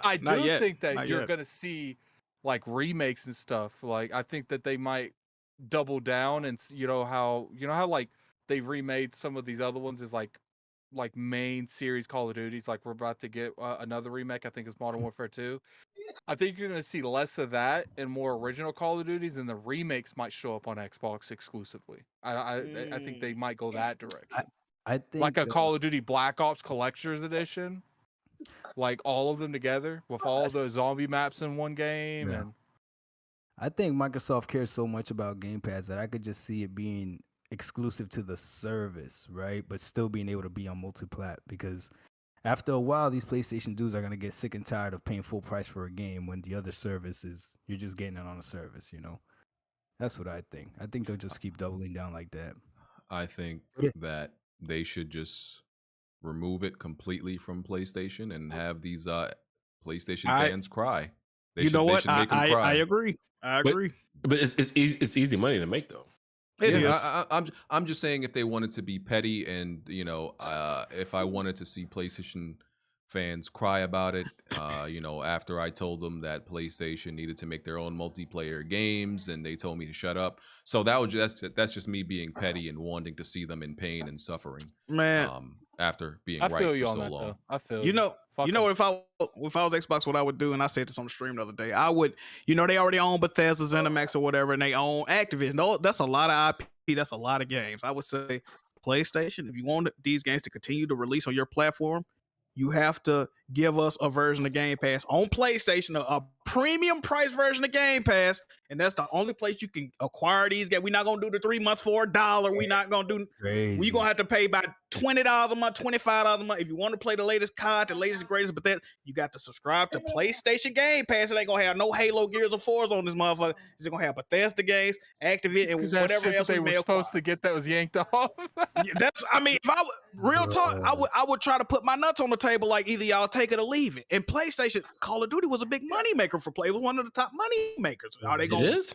I do think that you're gonna see like remakes and stuff. Like, I think that they might double down, and you know how like they remade some of these other ones as like main series Call of Duties. Like, we're about to get another remake. I think it's Modern Warfare 2. I think you're going to see less of that and more original Call of Duties, and the remakes might show up on Xbox exclusively. I think they might go that direction. I think like a Call of Duty Black Ops Collector's Edition, like all of them together with all the zombie maps in one game. Yeah. And I think Microsoft cares so much about Game Pass that I could just see it being exclusive to the service, right? But still being able to be on multi-plat, because after a while, these PlayStation dudes are going to get sick and tired of paying full price for a game when the other service is, you're just getting it on a service, That's what I think. I think they'll just keep doubling down like that. I think that they should just remove it completely from PlayStation and have these PlayStation fans cry. They should make them cry. I agree. But it's easy money to make, though. I'm just saying, if they wanted to be petty, and if I wanted to see PlayStation fans cry about it, after I told them that PlayStation needed to make their own multiplayer games, and they told me to shut up. So that's just me being petty and wanting to see them in pain and suffering, man. After being I feel right you for on so that, long. though. I feel if I was Xbox, what I would do, and I said this on the stream the other day, I would, they already own Bethesda, ZeniMax, or whatever, and they own Activision. No, that's a lot of IP. That's a lot of games. I would say PlayStation, if you want these games to continue to release on your platform, you have to give us a version of Game Pass on PlayStation, a premium price version of Game Pass, and that's the only place you can acquire these games. We're not gonna do the 3 months for $1. We're not gonna do. We're gonna have to pay about $20 a month, $25 a month if you want to play the latest COD, the latest and greatest. But then you got to subscribe to PlayStation Game Pass. It ain't gonna have no Halo, Gears of Wars on this motherfucker. It's gonna have Bethesda games, Activision, and whatever else they we were may supposed to get that was yanked off. That's. I mean, if I real talk, I would try to put my nuts on the table. Like, either y'all take it or leave it. And PlayStation, Call of Duty was a big money maker for Play. It was one of the top money makers. Are they going? It is.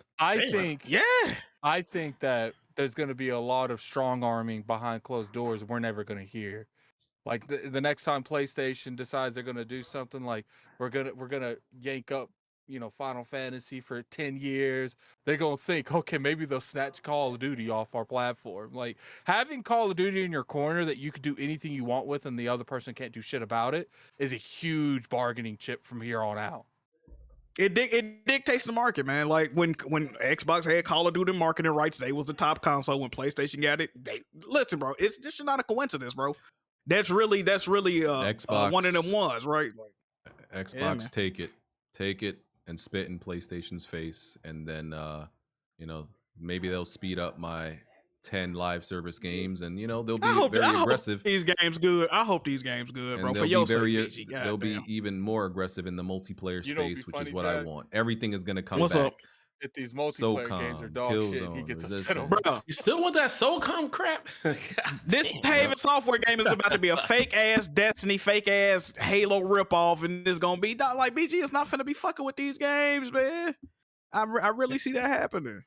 I think that there's going to be a lot of strong arming behind closed doors we're never going to hear. Like, the next time PlayStation decides they're going to do something, like we're gonna yank up, Final Fantasy for 10 years, they're going to think, okay, maybe they'll snatch Call of Duty off our platform. Like, having Call of Duty in your corner that you could do anything you want with and the other person can't do shit about it is a huge bargaining chip from here on out. It dictates the market, man. Like, when Xbox had Call of Duty marketing rights, they was the top console. When PlayStation got it, listen, bro, this is not a coincidence, bro. That's really Xbox, one of them ones, right? Like, Xbox, take it and spit in PlayStation's face, and then maybe they'll speed up my 10 live service games, and they'll be very aggressive. These games good. I hope these games good, bro. For your sake, they'll be even more aggressive in the multiplayer space, which is what Jack? I want. Everything is going to come What's back. up? If these multiplayer games are dog shit, he gets upset over Bro, You still want that SOCOM crap? this Haven Software game is about to be a fake ass Destiny, fake ass Halo ripoff, and it's gonna be like, BG is not finna be fucking with these games, man. I really see that happening.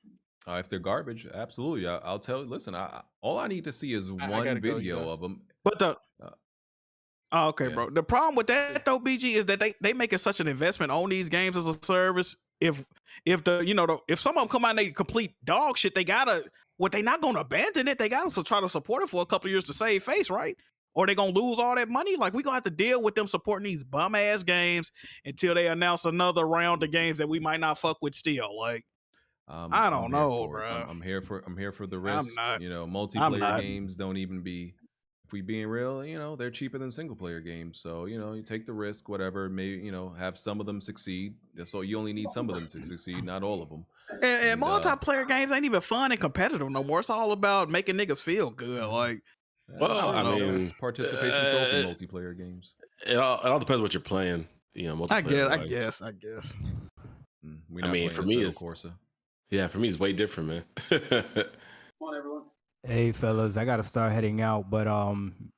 If they're garbage, absolutely. I'll tell you. Listen, all I need to see is one video of them. But okay, bro. The problem with that though, BG, is that they making such an investment on these games as a service. If some of them come out and they complete dog shit, they not gonna abandon it. They gotta try to support it for a couple of years to save face, right? Or they gonna lose all that money. Like, we gonna have to deal with them supporting these bum ass games until they announce another round of games that we might not fuck with still. Like, I don't know, bro. I'm here for the risk. Multiplayer games don't even be if we being real, they're cheaper than single player games. So, you take the risk, whatever, maybe, have some of them succeed. So you only need some of them to succeed, not all of them. And multiplayer games ain't even fun and competitive no more. It's all about making niggas feel good. Like, Well, I mean, it's participation trophy multiplayer games. It all depends what you're playing. I multiplayer. guess. I mean, for me, it's Corsa. Yeah, for me, it's way different, man. Come on, everyone. Hey fellas, I gotta start heading out, but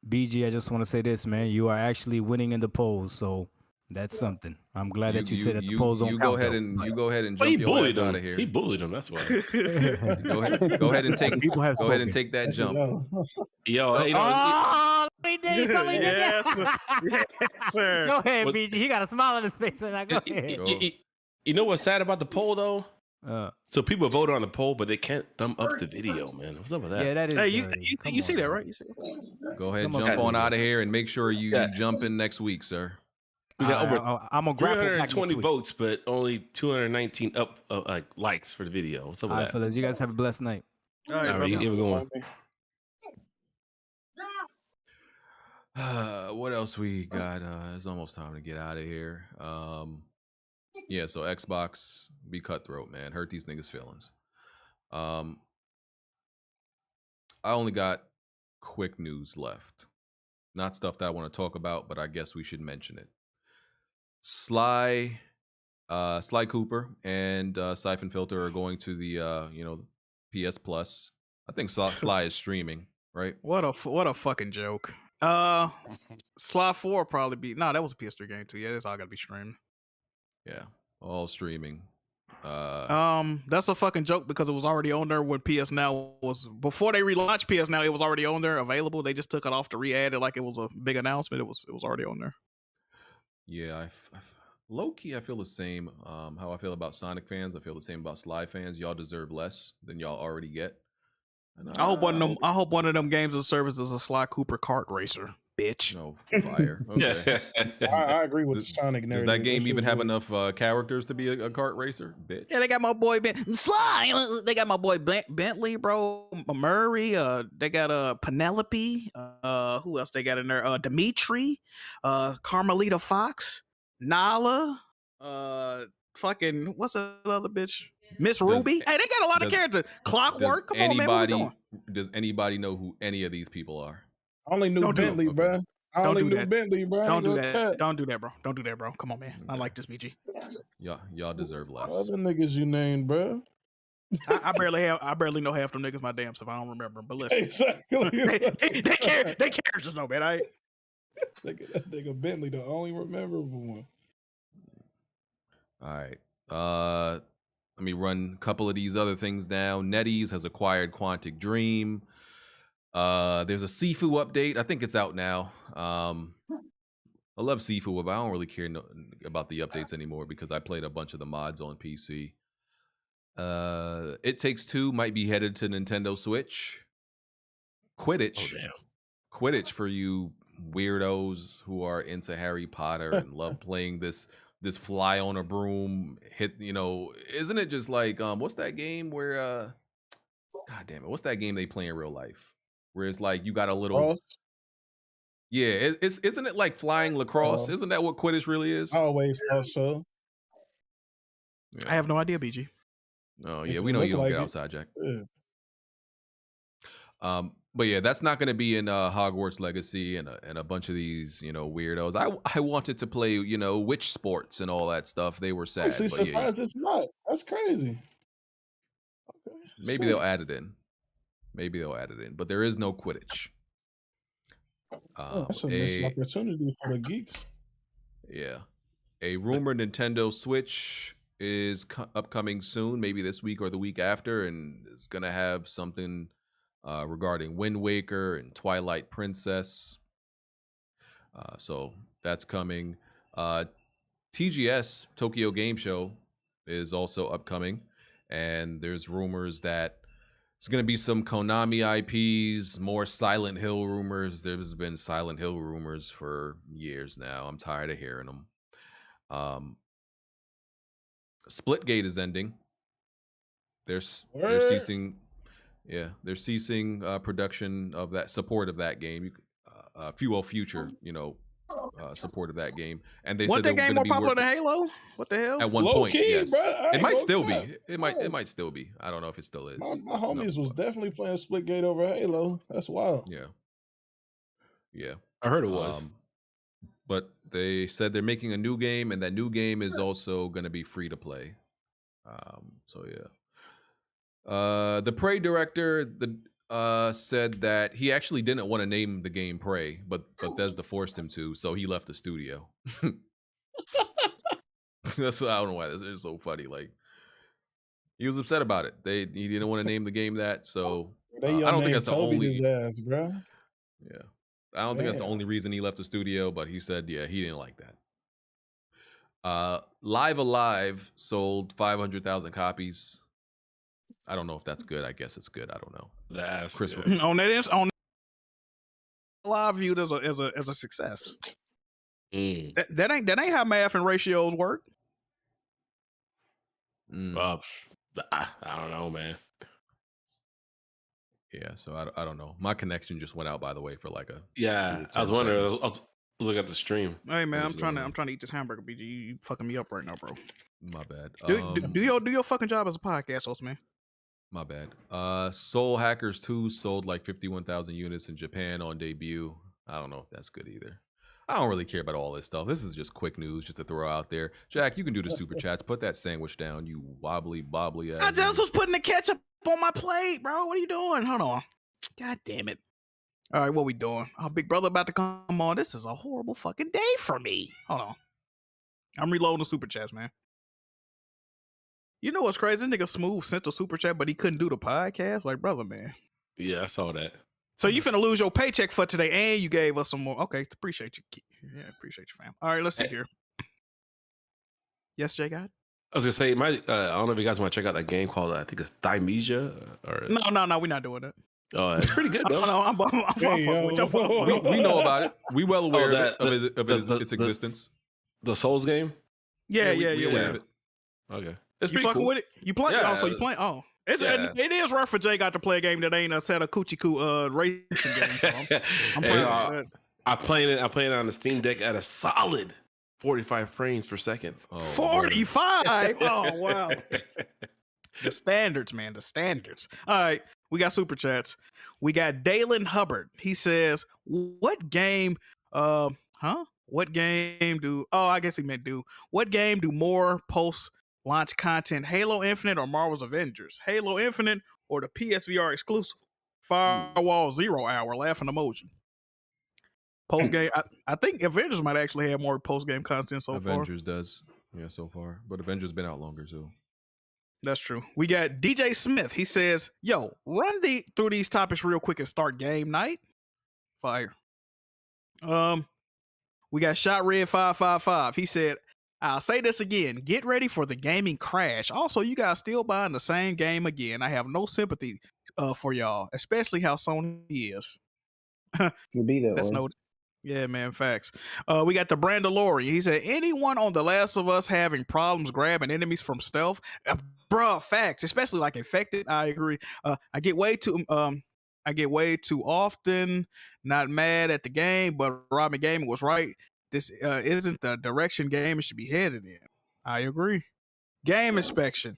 BG, I just want to say this, man. You are actually winning in the polls, so that's something. I'm glad that you said that the polls don't count. You go ahead and jump your ass out of here. He bullied him. That's why. go ahead and take. Go ahead and take that jump. Yo, Yes, sir. Go ahead, BG. He got a smile on his face right now. Go ahead. You know what's sad about the poll though? So people vote on the poll, but they can't thumb up the video, man. What's up with that? Yeah, that is. Hey, you see that, right? You see Go ahead and jump on out of here and make sure you jump in next week, sir. We got over I'm gonna grapple 320 votes, but only 219 likes for the video. What's up with All right, that? fellas, you guys have a blessed night. All right, you have a good one. What else we got? It's almost time to get out of here. Yeah, so Xbox be cutthroat, man. Hurt these niggas' feelings. I only got quick news left. Not stuff that I want to talk about, but I guess we should mention it. Sly Cooper and Siphon Filter are going to the PS Plus. I think Sly is streaming, right? What a fucking joke. Sly 4 will probably be that was a PS3 game too. Yeah, it's all gotta be streamed. Yeah, all streaming. That's a fucking joke because it was already on there when PS Now was before they relaunched PS Now. It was already on there available. They just took it off to re-add it like it was a big announcement. It was already on there. Yeah, low key, I feel the same. How I feel about Sonic fans, I feel the same about Sly fans. Y'all deserve less than y'all already get. And, I hope one of them games of service is a Sly Cooper kart racer, bitch. No, fire. Okay. I agree with Sonic. Does that game even have enough characters to be a kart racer, bitch? Yeah, they got my boy Sly. They got my boy Bentley, bro. Murray. They got Penelope. Who else they got in there? Dimitri. Carmelita Fox. Nala. Fucking what's that other bitch? Miss Ruby. Hey, they got a lot of characters. Clockwork. Come on, man. What we doing? Does anybody know who any of these people are? I only knew Bentley, bro. I only knew Bentley, bro. Don't do that. Don't do that, bro. Don't do that, bro. Come on, man. I like this, BG. Y'all deserve less. Other niggas you named, bro. I barely know half them niggas my damn self. I don't remember them. But listen, Exactly. they characters though, man. That nigga Bentley, the only memorable one. All right. Let me run a couple of these other things down. NetEase has acquired Quantic Dream. There's a SIFU update. I think it's out now. I love SIFU, but I don't really care about the updates anymore because I played a bunch of the mods on PC. It Takes Two might be headed to Nintendo Switch. Quidditch. Oh, damn. Quidditch for you weirdos who are into Harry Potter and love playing this fly on a broom hit, isn't it just like what's that game where god damn it, what's that game they play in real life where it's like you got a little isn't it like flying lacrosse? Isn't that what Quidditch really is? Always so. Yeah. I have no idea, BG. Oh yeah, we know you don't get outside, Jack. Yeah. But yeah, that's not going to be in Hogwarts Legacy and a bunch of these, weirdos. I wanted to play, witch sports and all that stuff. They were sad. I'm surprised it's not. That's crazy. Okay. Maybe they'll add it in. But there is no Quidditch. That's a missed opportunity for the geeks. Yeah. A rumored Nintendo Switch is upcoming soon, maybe this week or the week after, and it's going to have something regarding Wind Waker and Twilight Princess. So that's coming. TGS, Tokyo Game Show, is also upcoming. And there's rumors that it's going to be some Konami IPs, more Silent Hill rumors. There's been Silent Hill rumors for years now. I'm tired of hearing them. Splitgate is ending. They're ceasing... Yeah, they're ceasing production of that support of that game. Future, support of that game, and they Wasn't said that they were game going to more be popular than working Halo? What the hell? at one Low point. key, Yes, bro. I it ain't might gonna still cap. be. It might still be. I don't know if it still is. My homies was definitely playing Splitgate over Halo. That's wild. Yeah. I heard it was. But they said they're making a new game, and that new game is also going to be free to play. So yeah. The Prey director said that he actually didn't want to name the game Prey, but Bethesda forced him to, so he left the studio. That's I don't know why this is so funny. Like, he was upset about it. He didn't want to name the game that, so I don't think that's the only. His ass, bro. Yeah, I don't think that's the only reason he left the studio, but he said, yeah, he didn't like that. Live Alive sold 500,000 copies. I don't know if that's good. I guess it's good. I don't know. That's Chris good. On that live viewed as a success. That ain't how math and ratios work. I don't know, man. Yeah, so I don't know. My connection just went out, by the way, for like a I was wondering. I was looking at the stream. Hey man, I'm trying to eat this hamburger. BG, you fucking me up right now, bro. My bad. Do your fucking job as a podcast host, man. My bad. Soul Hackers 2 sold like 51,000 units in Japan on debut. I don't know if that's good either. I don't really care about all this stuff. This is just quick news just to throw out there. Jack, you can do the super chats. Put that sandwich down, you wobbly ass. I just was putting the ketchup on my plate, bro. What are you doing? Hold on. God damn it. All right, what we doing? Oh, big brother about to come on. This is a horrible fucking day for me. Hold on. I'm reloading the super chats, man. You know what's crazy? This nigga Smoove sent the super chat, but he couldn't do the podcast. Like, brother, man. Yeah, I saw that. So you finna lose your paycheck for today, and you gave us some more. Okay, appreciate you. Yeah, appreciate you, fam. All right, let's see here. Yes, Jay God? I was gonna say, I don't know if you guys want to check out that game called I think it's Thymesia or No, we're not doing that. Oh, it's pretty good though. I'm we know about it. We well aware of its existence. The Souls game. Yeah. Okay, it's you pretty fucking cool. with it. You play? Yeah. Also, you playing? Oh, it is rare for Jay got to play a game that ain't a set of coochie coo racing games. So I'm proud of that. I playing it on the Steam Deck at a solid 45 frames per second. 45. Oh wow. The standards, man. The standards. All right. We got super chats. We got Dalen Hubbard. He says, what game what game do what game do more post-launch content, Halo Infinite or Marvel's Avengers? Halo Infinite or the PSVR exclusive? Firewall 0 hour laughing emoji. Post-game, I think Avengers might actually have more post-game content so far. Avengers does. Yeah, so far. But Avengers been out longer too. That's true. We got DJ Smith. He says, yo, run through these topics real quick and start game night. Fire. We got Shot Red 555. He said, I'll say this again. Get ready for the gaming crash. Also, you guys still buying the same game again. I have no sympathy for y'all, especially how Sony is. You'll be that That's way. noted. Yeah, man, facts. We got the Brandalorian. He said, anyone on The Last of Us having problems grabbing enemies from stealth? Bruh, facts, especially like infected. I agree. I get way too often not mad at the game, but Robin Gaming was right. This isn't the direction gaming should be headed in. I agree. Game inspection.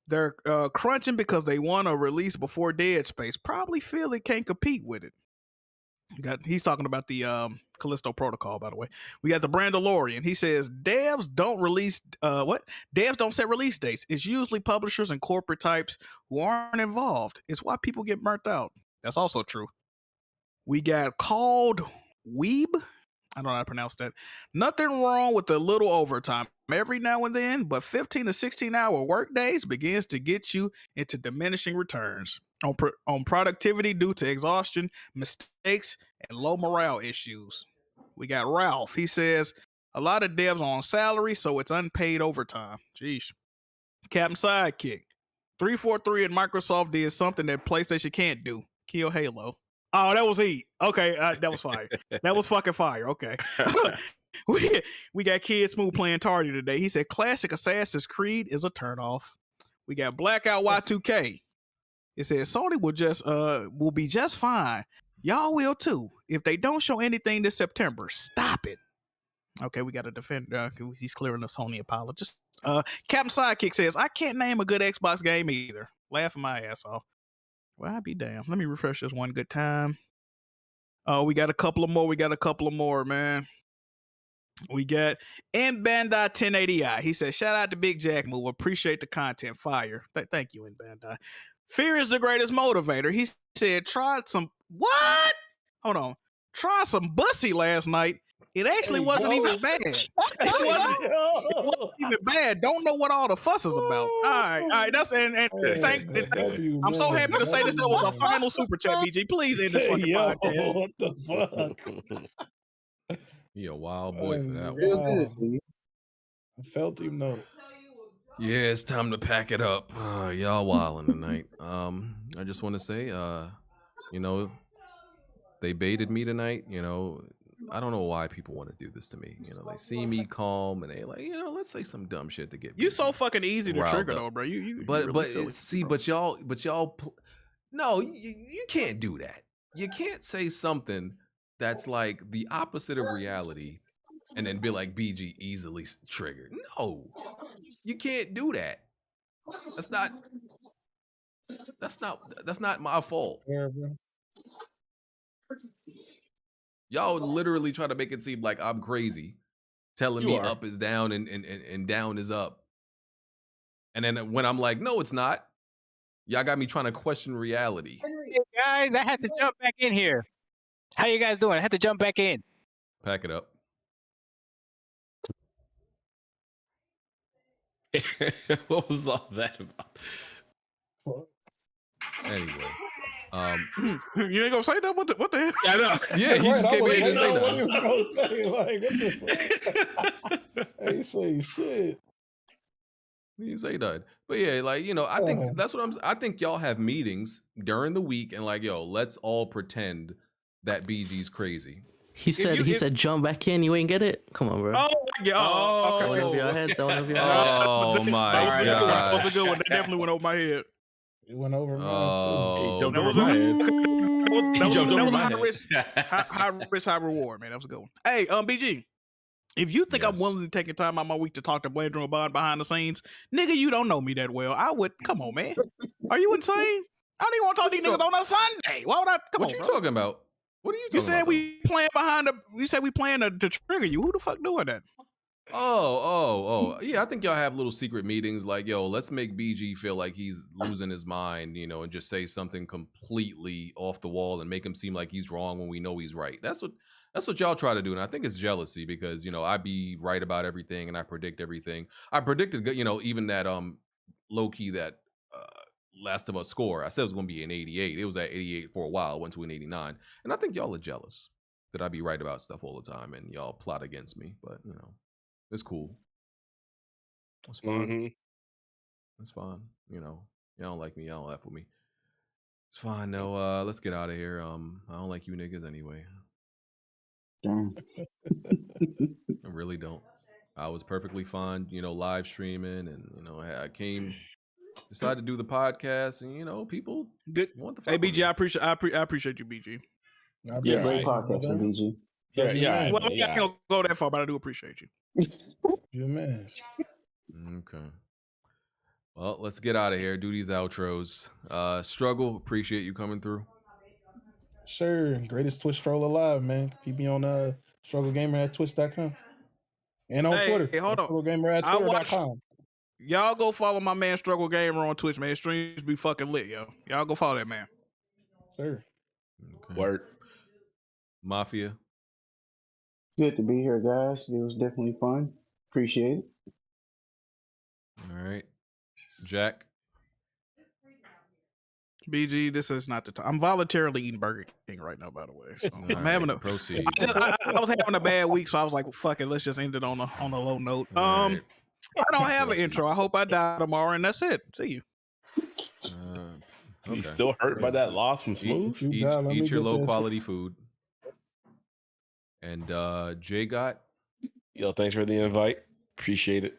They're crunching because they want to release before Dead Space. Probably feel it can't compete with it. He's talking about the Callisto protocol, by the way. We got the Brandalorian. He says devs don't release devs don't set release dates. It's usually publishers and corporate types who aren't involved. It's why people get burnt out. That's also true. We got Called Weeb. I don't know how to pronounce that. Nothing wrong with a little overtime every now and then, but 15 to 16-hour work days begins to get you into diminishing returns on productivity due to exhaustion, mistakes, and low morale issues. We got Ralph. He says, a lot of devs are on salary, so it's unpaid overtime. Jeez. Captain Sidekick. 343 and Microsoft did something that PlayStation can't do. Kill Halo. Oh, that was heat. Okay, that was fire. That was fucking fire. Okay. we got Kid Smoove playing Tardy today. He said, classic Assassin's Creed is a turnoff. We got Blackout Y2K. It says Sony will be just fine. y'all will too. If they don't show anything this September, stop it. Okay, we got to defend. He's clearing the Sony apologist. Captain Sidekick says, I can't name a good Xbox game either. Laughing my ass off. Well, I'd be damned. Let me refresh this one good time. Oh, we got a couple of more, man. We got in Bandai 1080i. He said, shout out to Big Jackmove. Appreciate the content. Fire. Thank you, in Bandai. Fear is the greatest motivator. He said, tried some bussy last night. It actually wasn't even bad. It wasn't even bad. Don't know what all the fuss is about. All right. That's I'm so happy to say this. That was a final super chat, BG. Please end this fucking podcast. What the fuck? He a wild boy for that one. I felt him though. Yeah, it's time to pack it up. Y'all wilding tonight. I just want to say, they baited me tonight. I don't know why people want to do this to me. They see me calm and they like, let's say some dumb shit to get me. You so fucking easy to trigger though, bro. No, you can't do that. You can't say something that's like the opposite of reality and then be like BG easily triggered. No, you can't do that. That's not my fault. Yeah, bro. Y'all literally try to make it seem like I'm crazy, telling me up is down and down is up. And then when I'm like, no, it's not. Y'all got me trying to question reality. Hey guys, I had to jump back in here. How you guys doing? I had to jump back in. Pack it up. What was all that about? Anyway. You ain't gonna say that? What the hell? I know. Yeah, he just came in and say What that. he was gonna say? Like, what the fuck? Ain't say shit. He say that. But yeah, like, I think that's what I think y'all have meetings during the week and like, yo, let's all pretend that BG's crazy. He said, jump back in. You ain't get it? Come on, bro. Oh, yeah. Okay. One of your heads. Oh, my God. That was a good one. That definitely went over my head. It went over my head. That was high risk, high reward, man. That was a good one. Hey, BG, if you think I'm willing to take time out my week to talk to Blandrew and Bond behind the scenes, nigga, you don't know me that well. I would. Come on, man. Are you insane? I don't even want to talk to these niggas on a Sunday. Why would I? What you talking about? What are you talking You said about? we playing behind the. You said we playing to trigger you. Who the fuck doing that? Oh. Yeah, I think y'all have little secret meetings like, yo, let's make BG feel like he's losing his mind, and just say something completely off the wall and make him seem like he's wrong when we know he's right. That's what y'all try to do. And I think it's jealousy because, I be right about everything and I predict everything. I predicted, even that low-key that Last of Us score. I said it was going to be an 88. It was at 88 for a while, went to an 89. And I think y'all are jealous that I be right about stuff all the time and y'all plot against me. But, it's cool. It's fine. Mm-hmm. It's fine. Y'all don't like me. Y'all don't laugh with me. It's fine. No, let's get out of here. I don't like you niggas anyway. Damn. I really don't. I was perfectly fine, live streaming and, I decided to do the podcast and, people good. Want the Hey, BG, I appreciate you, BG. Yeah, great podcast, BG. Yeah. Well, I can't go that far, but I do appreciate you. You man. Okay. Well, let's get out of here. Do these outros. Struggle. Appreciate you coming through. Sure. Greatest Twitch troll alive, man. Keep me on Struggle Gamer at Twitch.com. And on Twitter. Hey, hold on. Struggle Gamer at Twitter.com. Y'all go follow my man Struggle Gamer on Twitch, man. Streams be fucking lit, yo. Y'all go follow that man. Sure. Okay. Word. Mafia. Good to be here, guys. It was definitely fun. Appreciate it. All right. Jack. BG, this is not the time. I'm voluntarily eating Burger King right now, by the way. So I'm having a proceed. I was having a bad week, so I was like, well, fuck it, let's just end it on a low note. Right. I don't have an intro. I hope I die tomorrow, and that's it. See you. You Okay. still hurt by that loss from Smoove? Eat your low quality food. And Jay got. Yo, thanks for the invite. Appreciate it.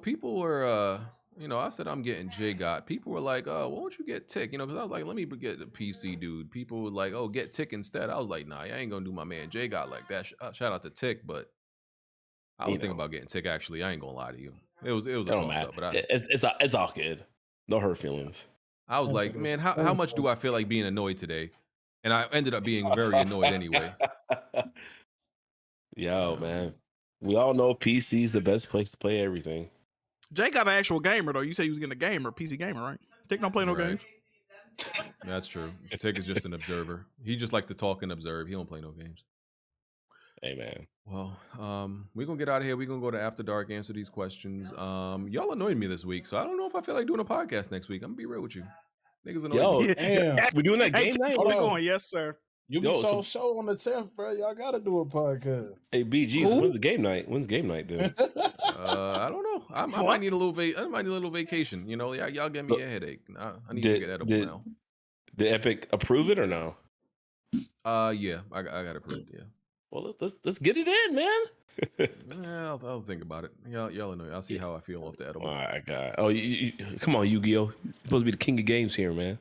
People were you know, I said I'm getting J-Got. People were like, "Oh, why don't you get Tick?" You know, because I was like, "Let me get the PC dude." People were like, "Oh, get Tick instead." I was like, "Nah, I ain't gonna do my man J-Got like that." Shout out to Tick, but I was thinking about getting Tick. Actually, I ain't gonna lie to you. It was a toss up, but it's all good. No hurt feelings. I was like, man, how much do I feel like being annoyed today? And I ended up being very annoyed anyway. Yo, man, we all know PC is the best place to play everything. Jay got an actual gamer though. You say he was getting a gamer, PC gamer, right? Tick don't play no games. That's true. Tick is just an observer. He just likes to talk and observe. He don't play no games. Hey, man. Well, we're gonna get out of here. We're gonna go to After Dark, answer these questions. Y'all annoyed me this week, so I don't know if I feel like doing a podcast next week. I'm gonna be real with you. Niggas annoyed me. Damn. We doing that game night? Are we going? Yes, sir. You be show on the 10th, bro. Y'all gotta do a podcast. Hey, BG, when's the game night? When's game night, then? I don't know. I might need a little vacation. You know, y'all give me a headache. I need to get edible now. Did Epic approve it or no? Yeah, I got approved. Yeah. Well, let's get it in, man. Yeah, I'll think about it. Y'all know. I'll see how I feel off the edible. Oh my God. Oh, you come on, Yu-Gi-Oh! You're supposed to be the king of games here, man.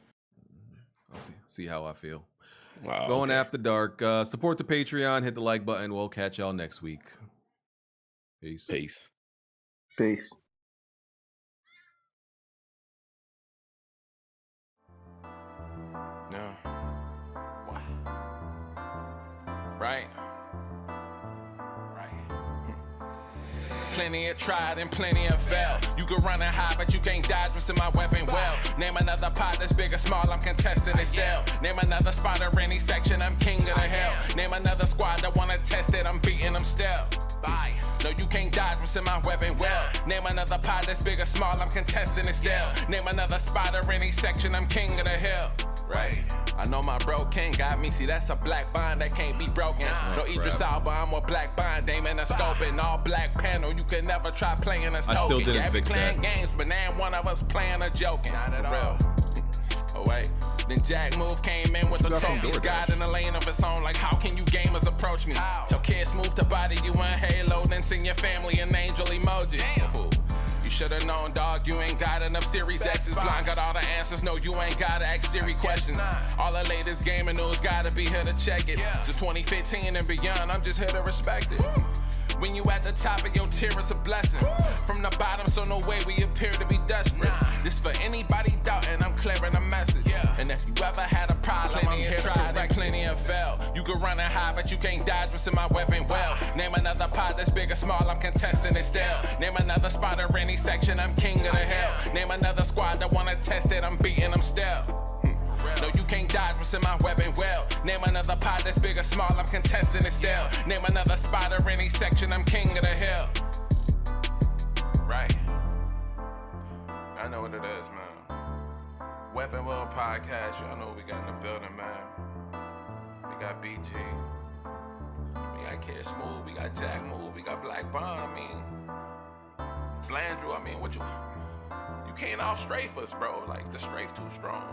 I'll see how I feel. Wow, Going After Dark. Support the Patreon. Hit the like button. We'll catch y'all next week. Peace. Peace. Peace. No. What? Right. Plenty of tried and plenty of failed. You can run and hide, but you can't dodge what's in my weapon well. Name another pot that's big or small, I'm contesting it still. Name another spot or any section, I'm king of the hill. Name another squad that wanna test it, I'm beating them still. Bye. No, you can't dodge what's in my weapon well. Name another pot that's big or small, I'm contesting it still. Name another spot or any section, I'm king of the hill. Right. I know my bro King got me. See, that's a black bond that can't be broken. No Idris Alba, I'm a black bond. Dame in a scope and all black panel. You can never try playing us. I still didn't yeah, fix playing that. games, but now one of us playing or joking. Not at all. Oh wait, then Jackmove came in with the trophies. God in the lane of its own. Like, how can you gamers approach me? Tell kids Smoove to body you in Halo, then sing your family an angel emoji. You should've known, dog, you ain't got enough Series X's. Blind got all the answers, no, you ain't gotta ask Siri questions. All the latest gaming news gotta be here to check it. Since 2015 and beyond, I'm just here to respect it. When you at the top of your tier, it's a blessing. From the bottom, so no way we appear to be desperate. This for anybody doubting, I'm clearing a message. And if you ever had a problem, I'm here to correct. Plenty of fail. You can run and hide, but you can't dodge what's in my weapon well. Name another pot that's big or small, I'm contesting it still. Name another spot or any section, I'm king of the hill. Name another squad that wanna test it, I'm beating them still. No, you can't dodge what's in my weapon well. Name another pot that's big or small, I'm contesting it still. Name another spot or any section, I'm king of the hill. Right. I know what it is, man. Weapon World Podcast, y'all know what we got in the building, man. We got BG. We got Kid Smoove, we got Jackmove, we got Black Bond, I mean. Blandrew, I mean, what you can't out strafe us, bro. Like, the strafe too strong.